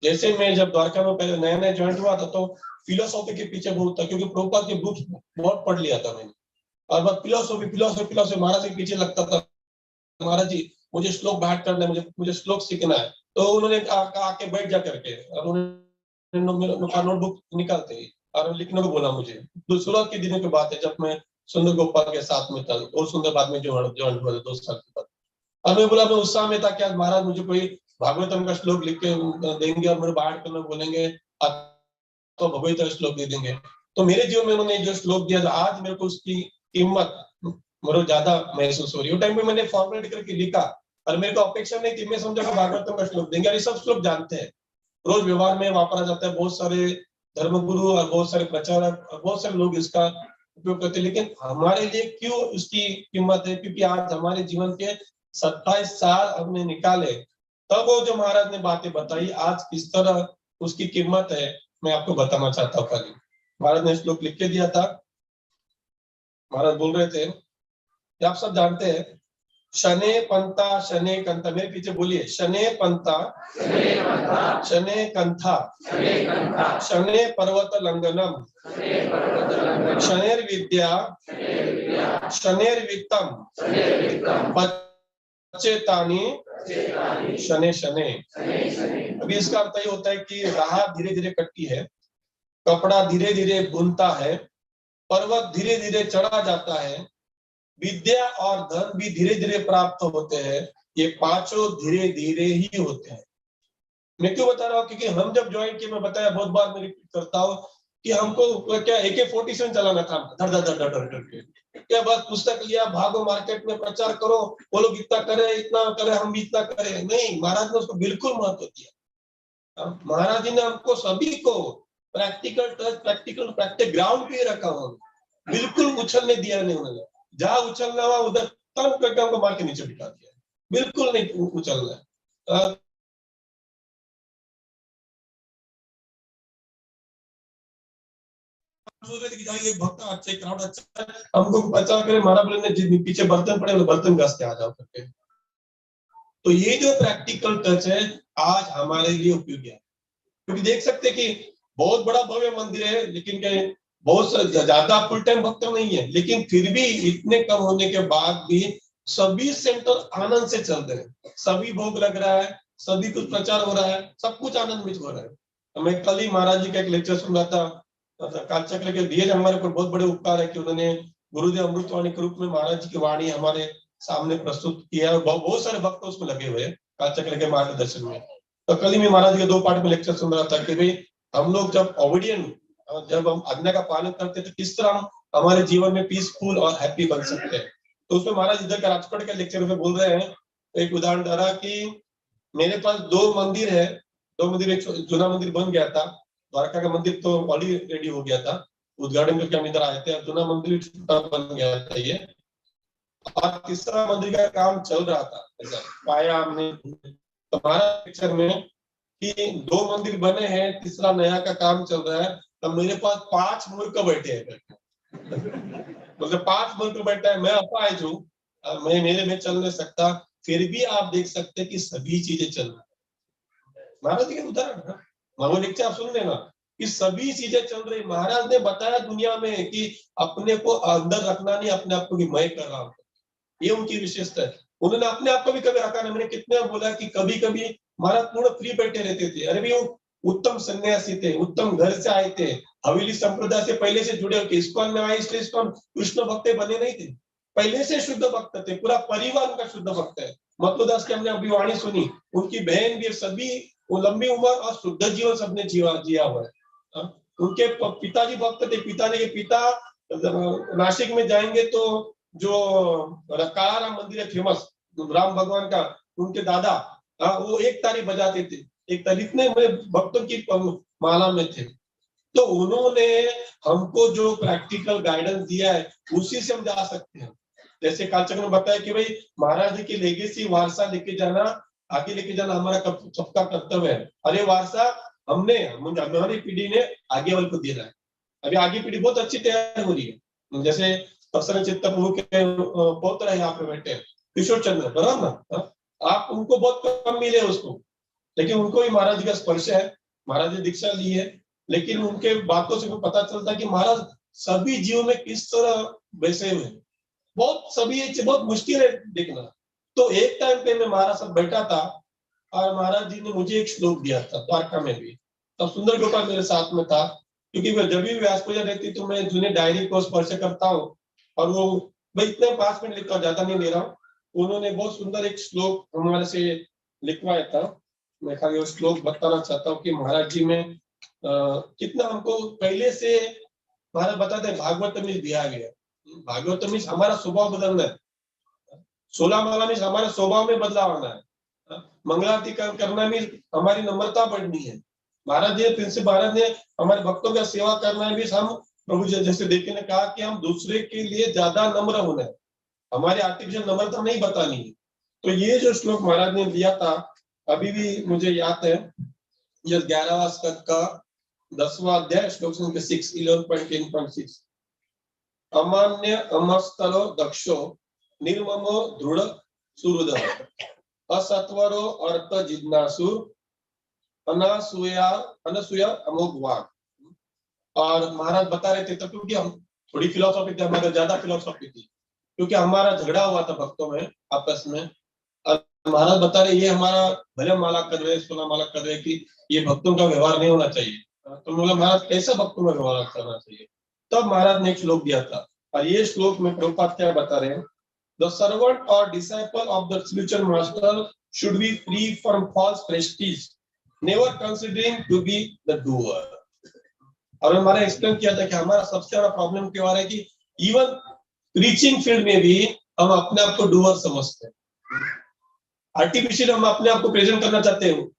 जैसे मैं जब द्वारका में पहले नया नया ज्वाइन हुआ था तो फिलोसॉफी के पीछे बहुत था, क्योंकि प्रभुपाद के बुक्स बहुत पढ़ लिया था मैंने, और बस फिलोसॉफी महाराज के पीछे लगता था। महाराज जी मुझे श्लोक बैठ करना है, मुझे श्लोक सीखना है। तो उन्होंने आके बैठ जा करके और उन्होंने नोटबुक निकालते ही और लिखने को बोला मुझे। तो शुरुआत के दिनों की बात है जब मैं सुंदर गोपाल के साथ में था, और सुंदर बाद में ज्वाइन हुआ था 2 साल के बाद। और मैं बोला, मैं उत्साह में था कि आज महाराज मुझे कोई भागवतम का श्लोक लिख के देंगे और मेरे बाहर करना बोलेंगे तो भगवत का श्लोक दे देंगे। तो मेरे जीवन में उन्होंने जो श्लोक दिया, आज मेरे को उसकी कीमत मेरे ज्यादा महसूस हो रही है। उस टाइम पे मैंने फॉर्मेट करके लिखा और मेरे को अपेक्षा नहीं थी, मैं समझा कि भागवतम का श्लोक देंगे, और ये सब श्लोक जानते हैं, रोज व्यवहार में वापरा जाता है। बहुत सारे धर्मगुरु और बहुत सारे प्रचारक और बहुत सारे लोग इसका उपयोग करते हैं, लेकिन हमारे लिए क्यों उसकी कीमत है? क्योंकि आज हमारे जीवन के 27 साल हमने निकाले, तब वो जो महाराज ने बातें बताई, आज किस तरह उसकी कीमत है मैं आपको बताना चाहता हूँ। खाली महाराज ने श्लोक लिख के दिया था। महाराज बोल रहे थे, आप सब जानते हैं, शने पंथा शने कंथा, मेरे पीछे बोलिए, शने पंथा शने कंथा शने पर्वत लंघनम शनेर विद्या शनेर वित्तम पच्चेतानी शने शने। अभी इसका अर्थ ये होता है कि राह धीरे धीरे कटती है, कपड़ा धीरे धीरे बुनता है, पर्वत धीरे धीरे चढ़ा जाता है, विद्या और धन भी धीरे धीरे प्राप्त होते हैं। ये पांचों धीरे धीरे ही होते हैं। मैं क्यों बता रहा हूँ? क्योंकि हम जब ज्वाइन किए, मैं बताया बहुत बार, मैं रिपीट करता हूँ कि हमको क्या AK-47 चलाना था, धड़ धड़ धड़ धड़ करके। क्या बस पुस्तक लिया, भागो मार्केट में प्रचार करो, वो लोग इतना करे इतना करे, हम भी इतना करें? नहीं, महाराज ने उसको बिल्कुल महत्व दिया। महाराज जी ने हमको सभी को प्रैक्टिकल टच, प्रैक्टिकल ग्राउंड पे रखा, उन्होंने बिल्कुल उछलने दिया नहीं। उन्होंने जहां उछलना हुआ उधर तंग करके हमको मार के नीचे बिठा दिया, बिल्कुल नहीं उछलना है। ये भक्त अच्छा है, क्राउड अच्छा है, हमको बचा करे, मारा बोले ने पीछे बर्तन पड़े, बर्तन घस के आ जाओ करके। तो ये जो प्रैक्टिकल टच है आज हमारे लिए उपयोगी है, क्योंकि देख सकते कि बहुत बड़ा भव्य मंदिर है, लेकिन क्या बहुत ज्यादा फुल टाइम भक्त नहीं है, लेकिन फिर भी इतने कम होने के बाद भी सभी सेंटर आनंद से चल रहे हैं, सभी भोग लग रहा है, सभी कुछ प्रचार हो रहा है, सब कुछ आनंद हो रहा है। मैं कल ही महाराज जी का एक लेक्चर सुन रहा था, कालचक्र के धीरज हमारे ऊपर बहुत बड़े उपकार है कि उन्होंने गुरुदेव अमृतवाणी के रूप में महाराज जी की वाणी हमारे सामने प्रस्तुत किया है। बहुत सारे भक्त उसमें लगे हुए कालचक्र के मार्गदर्शन में। तो कल ही मैं महाराज जी के 2 पार्ट में लेक्चर सुन रहा था कि भाई हम लोग जब ओबीडियंट, जब हम आज्ञा का पालन करते तो किस तरह हम हमारे जीवन में पीसफुल और हैप्पी बन सकते हैं। तो उसमें महाराज इधर का राजकोट के लेक्चर में बोल रहे हैं, एक उदाहरण दे रहा कि मेरे पास 2 मंदिर है, 2 मंदिर, एक जूना मंदिर बन गया था, द्वारका का मंदिर तो ऑलरेडी रेडी हो गया था, उद्घाटन करके हम इधर आए थे, जूना मंदिर छोटा बन गया था ये, और तीसरा मंदिर का काम चल रहा था, ऐसा पाया हमने। तो हमारा लेक्चर में कि 2 मंदिर बने हैं, तीसरा नया का काम चल रहा है, तो मेरे पास 5 मूर्ख बैठे हैं, मतलब 5 मूर्ख बैठा है, मैं अपाहिज हूँ, मैं मेरे में चल नहीं सकता, फिर भी आप देख सकते हैं कि सभी चीजें चल रही है। महाराज जी के उदाहरण है, वो लेक्चर आप सुन लेना कि सभी चीजें चल रही। महाराज ने बताया दुनिया में कि अपने को अंदर रखना नहीं, अपने आप को भी मैं कर रहा हूँ, ये उनकी विशेषता है। उन्होंने अपने आप को भी कभी रखा नहीं। मैंने कितने बोला कि कभी कभी महाराज पूर्ण फ्री बैठे रहते थे, अरे भी वो उत्तम सन्यासी थे, उत्तम घर से आए थे, हवेली संप्रदाय से पहले से जुड़े होते, इस्कॉन में आए इसलिए इस्कॉन कृष्ण भक्त बने नहीं थे, पहले से शुद्ध भक्त थे, पूरा परिवार उनका शुद्ध भक्त है। मतलूदास की हमने अभी वाणी सुनी, उनकी बहन भी, सभी वो लंबी उम्र और शुद्ध जीवन सबने जिया हुआ है। उनके पिताजी भक्त थे, पिताजी के पिता नासिक में जाएंगे तो जो काला मंदिर है फेमस राम भगवान का, उनके दादा वो 1 तारी बजाते थे, 1 तारी, इतने भक्तों की माला में थे। तो उन्होंने हमको जो प्रैक्टिकल गाइडेंस दिया है उसी से हम जा सकते हैं। जैसे कालचक्र ने बताया कि भाई महाराज जी की लेगेसी वारसा लेके जाना, आगे लेके जाना हमारा सबका कर्तव्य है। अरे वारसा हमने, हमारी पीढ़ी ने आगे वाले को देना है। अभी आगे पीढ़ी बहुत अच्छी तैयार हो रही है, जैसे प्रसन्न चित्त प्रभु के पौत्र है यहाँ पे बैठे किशोर चंद्र, बराबर ना, आप उनको बहुत कम मिले उसको, लेकिन उनको भी महाराज जी का स्पर्श है, महाराज जी दीक्षा ली है, लेकिन उनके बातों से पता चलता है कि महाराज सभी जीवों में किस तरह बैसे हुए, बहुत सभी बहुत मुश्किल है देखना। तो एक टाइम पे मैं महाराज साथ बैठा था और महाराज जी ने मुझे एक श्लोक दिया था द्वारका में भी, तब सुंदर गोपाल मेरे साथ में था, क्योंकि जब भी व्यास पूजा रहती तो मैं जूने डायरी को स्पर्श करता हूँ और वो मैं इतने 5 मिनट लिखता हूँ, ज्यादा नहीं ले रहा हूँ। उन्होंने बहुत सुंदर एक श्लोक हमारे से लिखवाया था, मैं खाली वो श्लोक बताना चाहता हूँ कि महाराज जी में कितना हमको पहले से महाराज बताते हैं भागवत में दिया गया। भागवत में हमारा स्वभाव बदलना है, 16 माला में हमारे स्वभाव में बदलाव आना है, मंगलारती करना में हमारी नम्रता बढ़नी है। महाराज जी प्रिंसिप महाराज ने हमारे भक्तों का सेवा करना है भी, हम प्रभु जी जैसे देखे ने कहा कि हम दूसरे के लिए ज्यादा नम्र होना है, हमारी आर्टिफिशियल नम्रता नहीं बतानी है। तो ये जो श्लोक महाराज ने दिया था अभी भी मुझे याद है, ये 11वां स्कंद का 10वां अध्याय श्लोक संख्या 6 11.10.6 अमान्य अमस्तरो दक्षो निर्ममो दृढ़ सुहृद असत्वरो अर्थ जिज्ञासु अनसूया अमोघ वाग। और महाराज बता रहे थे तब, क्योंकि हम थोड़ी फिलोसॉफी थी, हमारे ज्यादा फिलोसॉफी थी, क्योंकि हमारा झगड़ा हुआ था भक्तों में आपस में। और महाराज बता रहे ये हमारा भले माला कर रहे, 16 माला कर रहे कि ये भक्तों का व्यवहार नहीं होना चाहिए। तो बोला महाराज कैसा भक्तों में व्यवहार करना चाहिए, तब महाराज ने एक श्लोक दिया था। और ये श्लोक में प्रभुपाद क्या बता रहे हैं, द सर्वेंट और disciple of the spiritual master should be free from false prestige, never considering to be the doer. और हमारा एक्सप्लेन किया था कि हमारा सबसे बड़ा प्रॉब्लम क्या है कि इवन प्रीचिंग फील्ड में भी हम अपने आप को डूअर समझते हैं, आर्टिफिशियल हम अपने आप को प्रेजेंट करना चाहते हैं।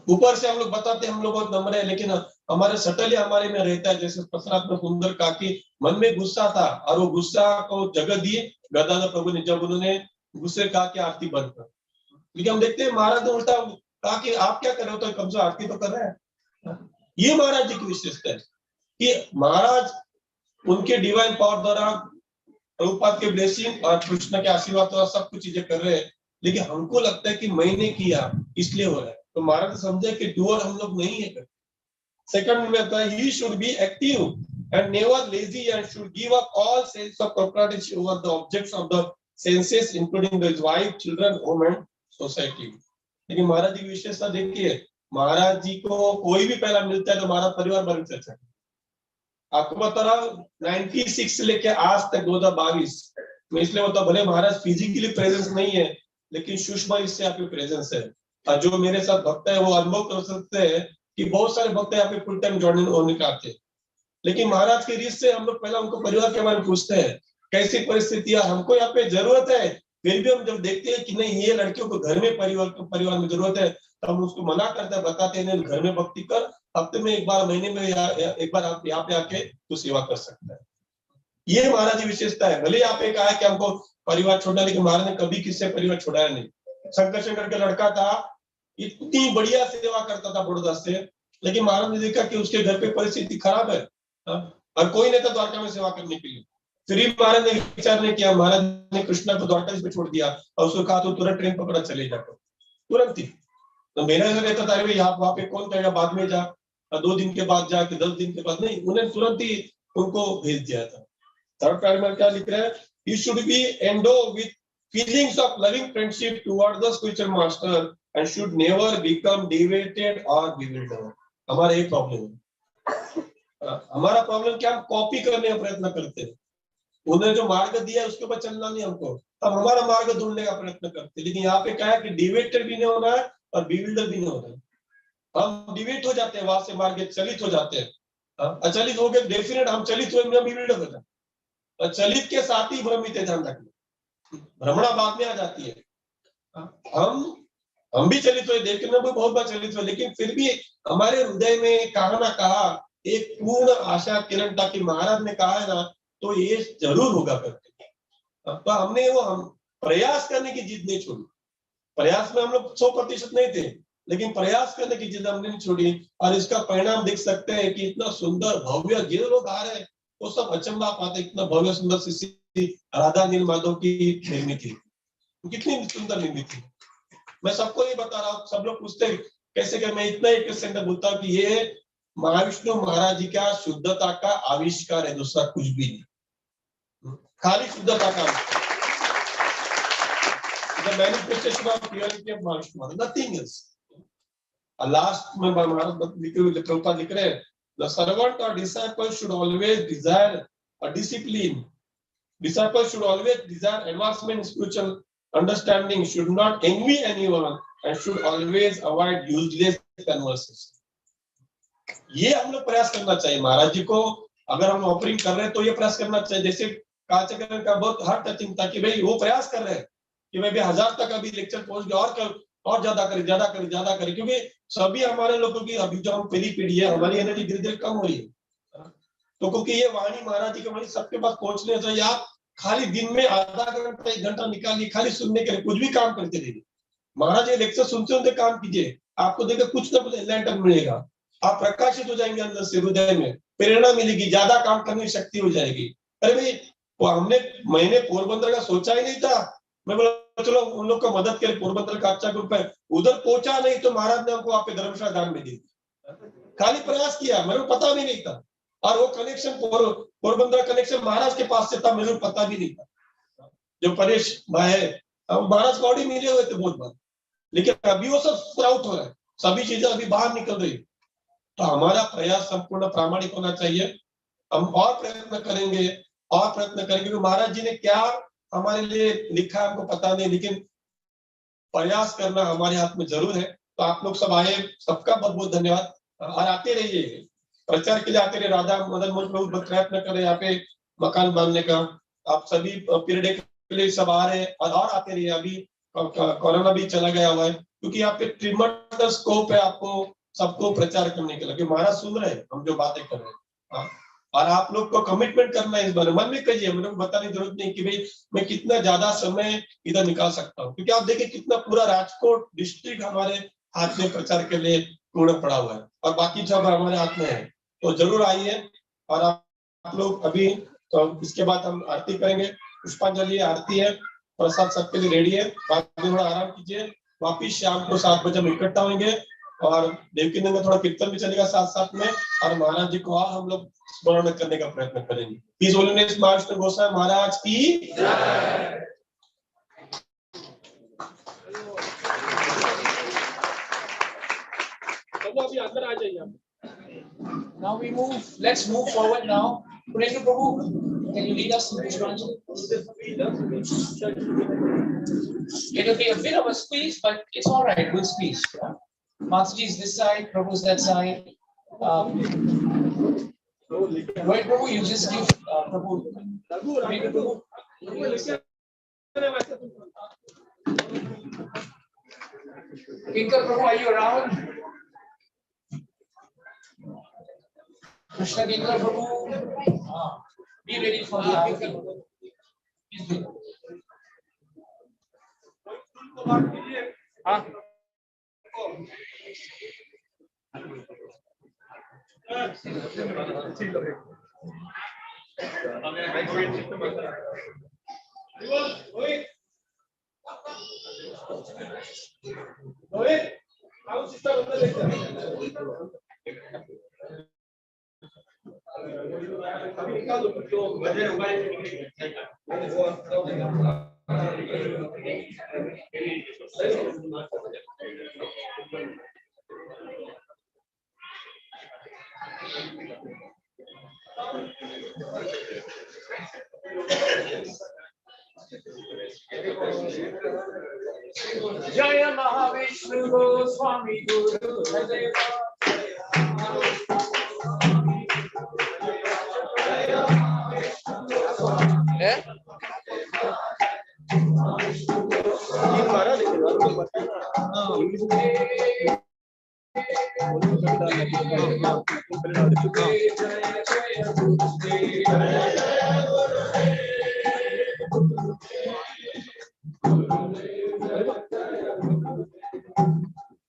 ऊपर से हम लोग बताते हैं हम लोग बहुत नम्र है, लेकिन हमारे सटल हमारे में रहता है। जैसे पसरात में सुंदर का कि मन में गुस्सा था और वो गुस्सा को जगह दी गदाधर प्रभु ने, जब उन्होंने गुस्से कहा कि आरती बंद कर। लेकिन हम देखते हैं महाराज ने उल्टा कहा कि आप क्या कर रहे हो, तो कम से आरती तो कर रहे हैं। ये महाराज जी की विशेषता है कि महाराज उनके डिवाइन पावर द्वारा प्रभुपाद के ब्लेसिंग और कृष्ण के आशीर्वाद द्वारा सब कुछ चीजें कर रहे हैं, लेकिन हमको लगता है कि मैंने किया इसलिए हो रहा है। तो महाराज समझे कि डूअर हम लोग नहीं है। सेकंड में आता है, he should be active and never lazy and should give up all sense of proprietorship over the objects of the senses, including his wife, children, home and society. लेकिन महाराज जी की विशेषता देखिए, महाराज जी को कोई भी पहला मिलता है तो महाराज परिवार भर चर्चा है। आपको बता रहा हूँ 96 से लेके आज तक 2022 में, इसलिए बता भले महाराज फिजिकली प्रेजेंस नहीं है, लेकिन सूक्ष्म इससे आपकी प्रेजेंस है। और जो मेरे साथ भक्त है वो अनुभव कर सकते हैं कि बहुत सारे भक्त यहाँ पे फुल टाइम ज्वाइन होने का आते हैं, लेकिन महाराज के रीत से हम लोग पहला उनको परिवार के बारे में पूछते हैं, कैसी परिस्थितियां हमको यहाँ पे जरूरत है। फिर भी हम जब देखते हैं कि नहीं ये लड़कियों को घर में परिवार में जरूरत है, तो हम उसको मना करते हैं, बताते हैं घर में भक्ति कर, हफ्ते में एक बार, महीने में एक बार आप यहाँ पे आके तो सेवा कर सकता है। ये महाराज की विशेषता है। भले यहाँ पे कहा है कि हमको परिवार छोड़ना, लेकिन महाराज ने कभी किससे परिवार छोड़ाया नहीं। शंकर का लड़का था, इतनी बढ़िया सेवा करता था बड़ौदा से, लेकिन महाराज ने देखा कि उसके घर पे परिस्थिति खराब है और कोई नहीं था द्वारका में सेवा करने के लिए। फिर महाराज ने विचार नहीं किया, महाराज ने कृष्णा को द्वारका में छोड़ दिया और उसको कहा तो तुरंत ट्रेन पकड़ा चले जाकर, तुरंत ही। तो मेरा रहता था वहां पे कौन कहेगा बाद में जा, 2 दिन के बाद जा, 10 दिन के बाद नहीं, उन्हें तुरंत ही उनको भेज दिया था। थर्ड पैराग्राफ में क्या लिख रहा है, you should be endo with feelings of loving friendship toward the spiritual master and should never become deviated or bewildered. हमारा एक प्रॉब्लम है, हमारा प्रॉब्लम क्या, हम कॉपी करने का प्रयत्न करते हैं। उन्होंने जो मार्ग दिया है उसके ऊपर चलना नहीं हमको, तब हमारा मार्ग ढूंढने का प्रयत्न करते हैं। लेकिन यहाँ पे क्या है कि डिवेटेड भी नहीं होना है और bewildered भी नहीं होना है। हम डिवेट हो जाते हैं, वहां से मार्ग चलित हो जाते हैं, अचलित हो गए डेफिनेट, हम चलित हुए bewildered हो जाते हैं। चलित के साथ ही भ्रमित है, ध्यान रखना, भ्रमणा बाद में आ जाती है। हम भी चलित हुए, देखने में बहुत बार चलित हुए, लेकिन फिर भी हमारे हृदय में कहा ना कहा एक पूर्ण आशा किरण था कि महाराज ने कहा है ना तो ये जरूर होगा करके। तो हमने वो हम प्रयास करने की जिद नहीं छोड़ी। प्रयास में हम लोग 100% नहीं थे, लेकिन प्रयास करने की जिद हमने नहीं छोड़ी। और इसका परिणाम देख सकते हैं कि इतना सुंदर भव्य जिन लोग आ रहे हैं वो सब अचंबा पाते, इतना भव्य सुंदर शिष्य राधा नील माधव की निर्मित थी, कितनी सुंदर निर्मित थी। मैं सबको नहीं बता रहा हूँ, सब लोग पूछते हैं कैसे क्या, मैं इतना ही सेंटर बोलता हूँ कि ये महाविष्णु महाराज जी का शुद्धता का आविष्कार है, दूसरा कुछ भी नहीं, खाली शुद्धता का आविष्कार, the manifestation of purity of Mahavishnu, nothing else. Last में महाराज लिख रहे हैं, the servant or disciple should always desire a discipline. Disciples should always desire advancement in spiritual understanding, should not envy anyone, and should always avoid useless conversation. ये हम लोग प्रयास करना चाहिए महाराज जी को, अगर हम ऑफरिंग कर रहे हैं तो ये प्रयास करना चाहिए। जैसे काचकरण का बहुत हर टचिंग था कि भाई वो प्रयास कर रहे हैं कि मैं भी 1000 तक अभी लेक्चर पहुंच गया और ज्यादा करें, क्योंकि सभी हमारे लोगों की अभी जो हम पहली पीढ़ी है हमारी एनर्जी धीरे धीरे कम हो रही है। तो क्योंकि ये वाणी महाराज जी की वाणी सबके पास पहुंचने चाहिए, आप खाली दिन में आधा घंटा 1 घंटा निकालिए खाली सुनने के लिए, कुछ भी काम करते रहिए। महाराज ये लेक्चर सुनते काम कीजिए, आपको देखकर कुछ ना कुछ एनलाइटमेंट मिलेगा, आप प्रकाशित हो जाएंगे अंदर से, हृदय में प्रेरणा मिलेगी, ज्यादा काम करने की शक्ति हो जाएगी। अरे भाई वो मैंने पोरबंदर का सोचा ही नहीं था, मैं बोला चलो उन लोग को मदद करे, पोरबंदर का अच्छा ग्रुप है, उधर पहुंचा नहीं तो महाराज ने हमको वहां पे धर्मशाला दान में दी, खाली प्रयास किया, मेरे को पता भी नहीं था। और वो कनेक्शन पोरबंदर कनेक्शन महाराज के पास से था, मेरे को पता भी नहीं था। जो परेश भाई है महाराज को ऑलरेडी मिले हुए थे बहुत बार, लेकिन अभी वो सब स्प्राउट हो रहा है, सभी चीजें अभी बाहर निकल रही। तो हमारा प्रयास संपूर्ण प्रामाणिक होना चाहिए, हम और प्रयत्न करेंगे क्योंकि महाराज जी ने क्या हमारे लिए लिखा है हमको पता नहीं, लेकिन प्रयास करना हमारे हाथ में जरूर है। तो आप लोग सब आए, सबका बहुत बहुत धन्यवाद, और आते रहिए, प्रचार के लिए आते रहिए। राधा मदन मोहन प्रभु प्रयत्न कर रहे हैं यहाँ पे मकान बांधने का, आप सभी पीरियड के लिए सब आ रहे हैं और आते रहिए। अभी कोरोना भी चला गया हुआ है, क्योंकि यहाँ पे ट्रिमेंडस स्कोप है आपको सबको प्रचार करने के लिए। महाराज सुन रहे हैं हम जो बातें कर रहे हैं, और आप लोग को कमिटमेंट करना है, इस बारे मन में करिए, मेरे को बताने की जरूरत नहीं कि भाई मैं कितना ज्यादा समय इधर निकाल सकता हूँ, क्योंकि आप देखिए कितना पूरा राजकोट डिस्ट्रिक्ट हमारे हाथ में प्रचार के लिए पूर्ण पड़ा हुआ है, और बाकी सब हमारे हाथ में है। तो जरूर आइए, और आप लोग अभी तो इसके बाद हम आरती करेंगे, पुष्पांजलि आरती है, प्रसाद सबके लिए रेडी है, बाकी थोड़ा आराम कीजिए, वापिस शाम को 7 बजे हम इकट्ठा होंगे, और देवकी नंद में थोड़ा कीर्तन भी चलेगा साथ साथ में, और महाराज जी को हम लोग स्मरण करने का प्रयत्न करेंगे। प्लीज होलीनेस महाविष्णु गोस्वामी महाराज की जय। अभी अंदर आ जाइए। Now we move. Let's move forward now. Prabhu Prabhu, can you lead us in Pushpanjali? It will be a bit of a squeeze, but it's all right. Good squeeze. Yeah? Mataji is this side, Prabhu's that side. Right, Prabhu, you just give Prabhu. Prabhu. Kinkar Prabhu, are you around? Krishna Kinkar Prabhu, be ready for the arati. Please do. Jaya Mahavishnu Goswami Guru Sadeva.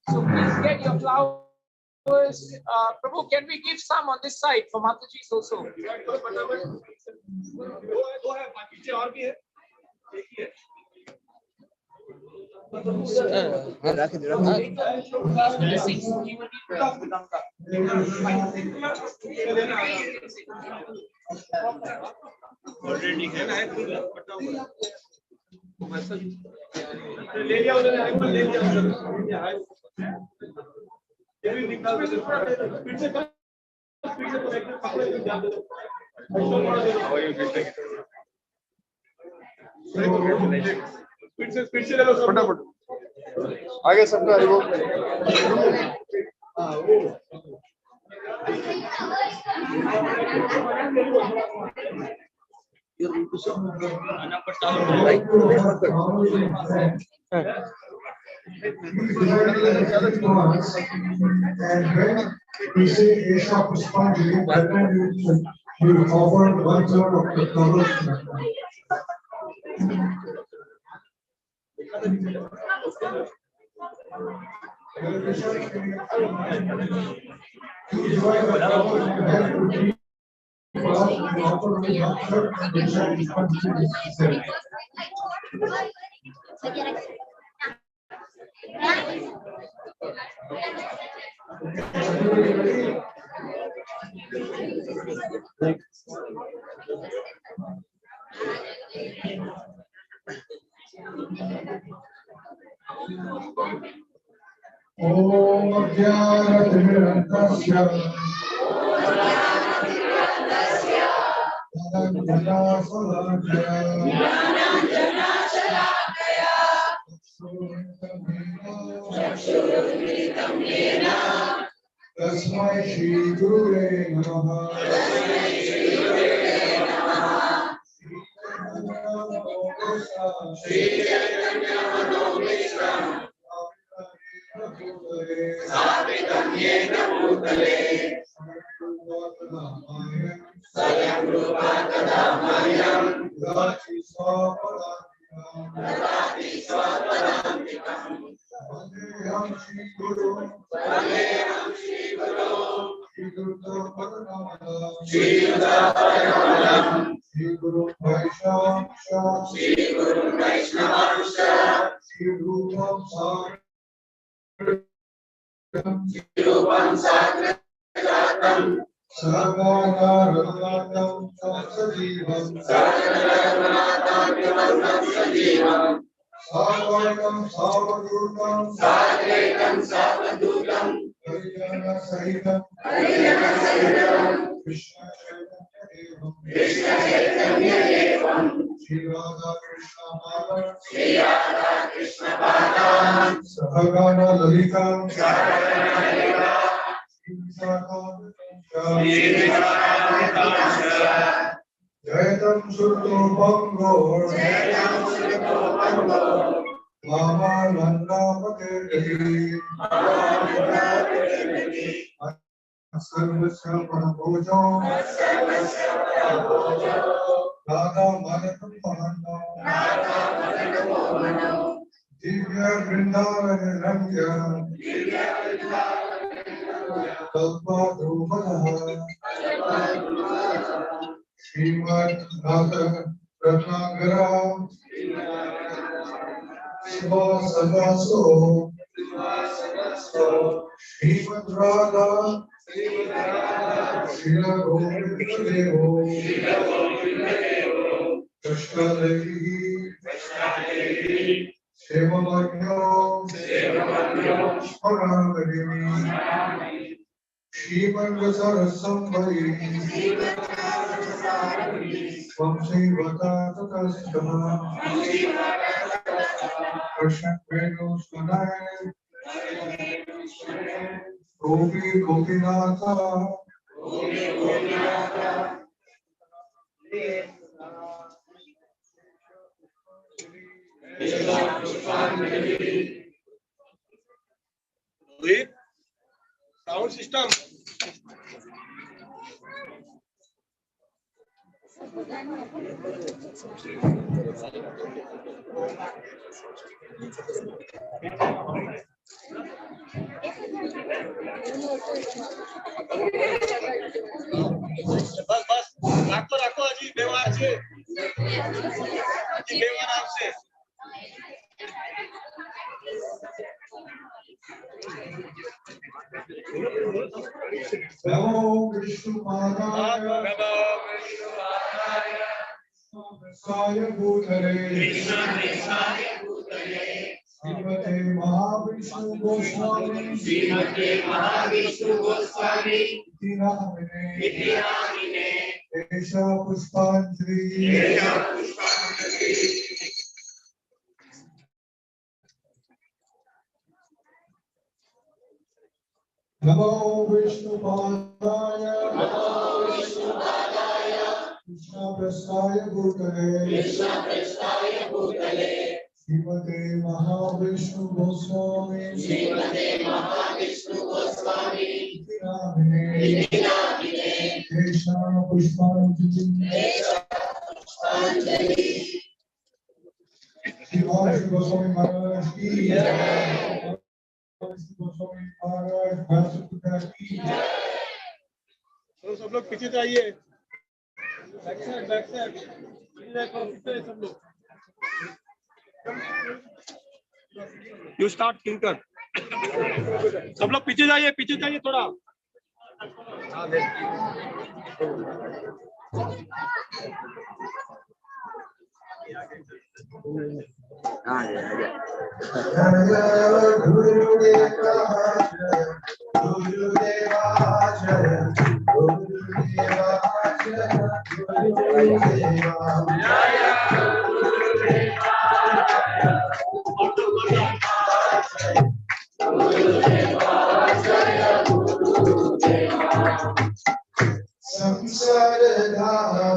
So please get your flowers. Prabhu, can we give some on this side for Mataji's also? आगे सबका revoke And when we say Esha Pushpanjali, that time we offered 1/3 of the flowers. Om Jnana-Timirandasya Tasmai Shri Gurave Namaha. Jaitam Sutto Bango Mama Nanda Pate Sarvasya Parabojo Dada Manatam Pahanda Divya Vrindavan Rangya Kalpa Drupadaha Srimad Radha Ratnagara Shiva Sadaso Srimad Radha Srila Govinda Devo Krishna Devi Seva Magno Smaranagami Srimad Rasarasambhari Vamsi Vata Tatasthama Krishna Venu Smanay Gopi Gopinatha Sound system. बस बस राखो राखो अजी बेवार से अजी बेवार आपसे Namo Vishnu Padaya, Krishna Bhutale, Srimate Mahavishnu Goswami, Itinamine, Esha Pushpanjali. Namo Vishnu Padaya, Krishna Prasthaya Bhutale, Srimate Mahavishnu Goswami, Itinamine, Esha Pushpanjali. Mahavishnu Goswami Maharaj ki jai. Mahavishnu Goswami Maharaj Vyasapuja ki jai. तो सब लोग पीछे जाइए, back side सब लोग। You start किंकर, सब लोग पीछे जाइए थोड़ा। Samsar dhava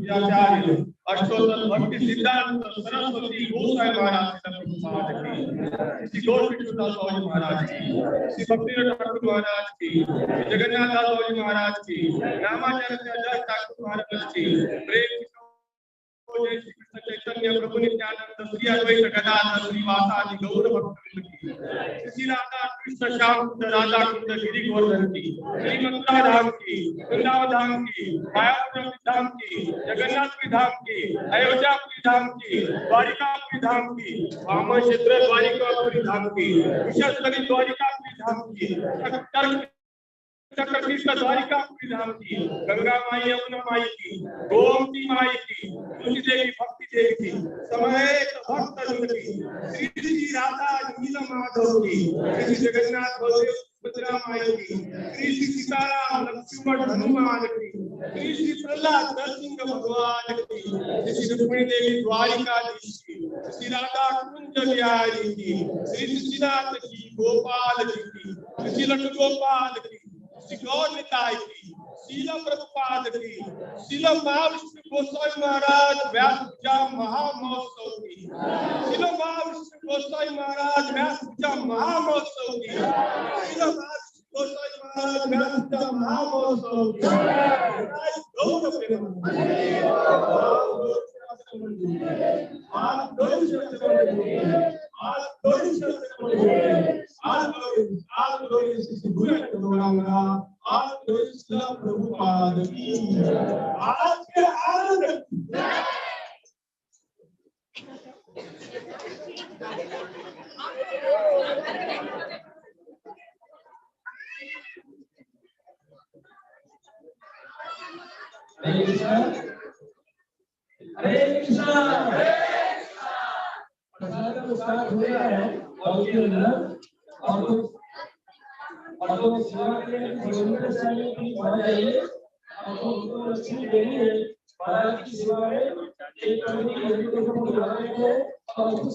व्याचार्य अष्टोत्तर भक्ति सिद्धांत सरस्वती गोसाई महाराज श्री गौरकिशोर दास महाराज की, श्री भक्ति ठाकुर महाराज की, जगन्नाथ दास महाराज की, रामाचार्य ठाकुर महाराज की, प्रेम श्री कृष्ण चैतन्य प्रभु नित्यानंद श्री अद्वैत गदाधर श्रीवासादि गौर भक्तवृंद की, श्री राधा कृष्ण श्याम राधा कुंड गिरि गोवर्धन की, श्री मथुरा धाम की, वृंदावन धाम की, मायापुर धाम की, जगन्नाथपुरी धाम की, अयोध्यापुरी धाम की, द्वारिकापुरी धाम की, वामन क्षेत्र द्वारिकापुरी धाम की, विशेषकर द्वारिकापुरी धाम की, कृष्ण द्वारिकापुरी धाम की, गंगा माई यमुना माई की, गोमती माई की, तुलसी देवी भक्ति देवी की, समेत भक्त की, श्री श्री राधा नीलम माधव की, श्री जगन्नाथ बलदेव सुभद्रा माई की, श्री श्री सीताराम लक्ष्मण हनुमान की, श्री श्री प्रहलाद नरसिंह भगवान की, श्री रुक्मिणी देवी द्वारिकाधीश की, श्री राधा कुंज बिहारी की, श्री श्रीनाथ की, गोपाल जी की, श्री लड्डू गोपाल की, श्री गौर निताई की, शीला प्रभुपाद की, शीला महाविष्णु गोस्वामी महाराज व्यासपूजा महामहोत्सव की, शीला महाविष्णु गोस्वामी महाराज व्यासपूजा महामहोत्सव की, शीला महाविष्णु गोस्वामी महाराज व्यासपूजा महामहोत्सव की, प्रभुपाद की आज के आनंद हरे कृष्णा हरे कृष्णा प्रसाद का स्टार्ट हो गया है और के अंदर और तो सेवा के लिए किलोमीटर से आने की बात जाइए और तो लक्ष्मी देवी है महाराज की सेवा है एक करने की जरूरत को बुला रहे हैं और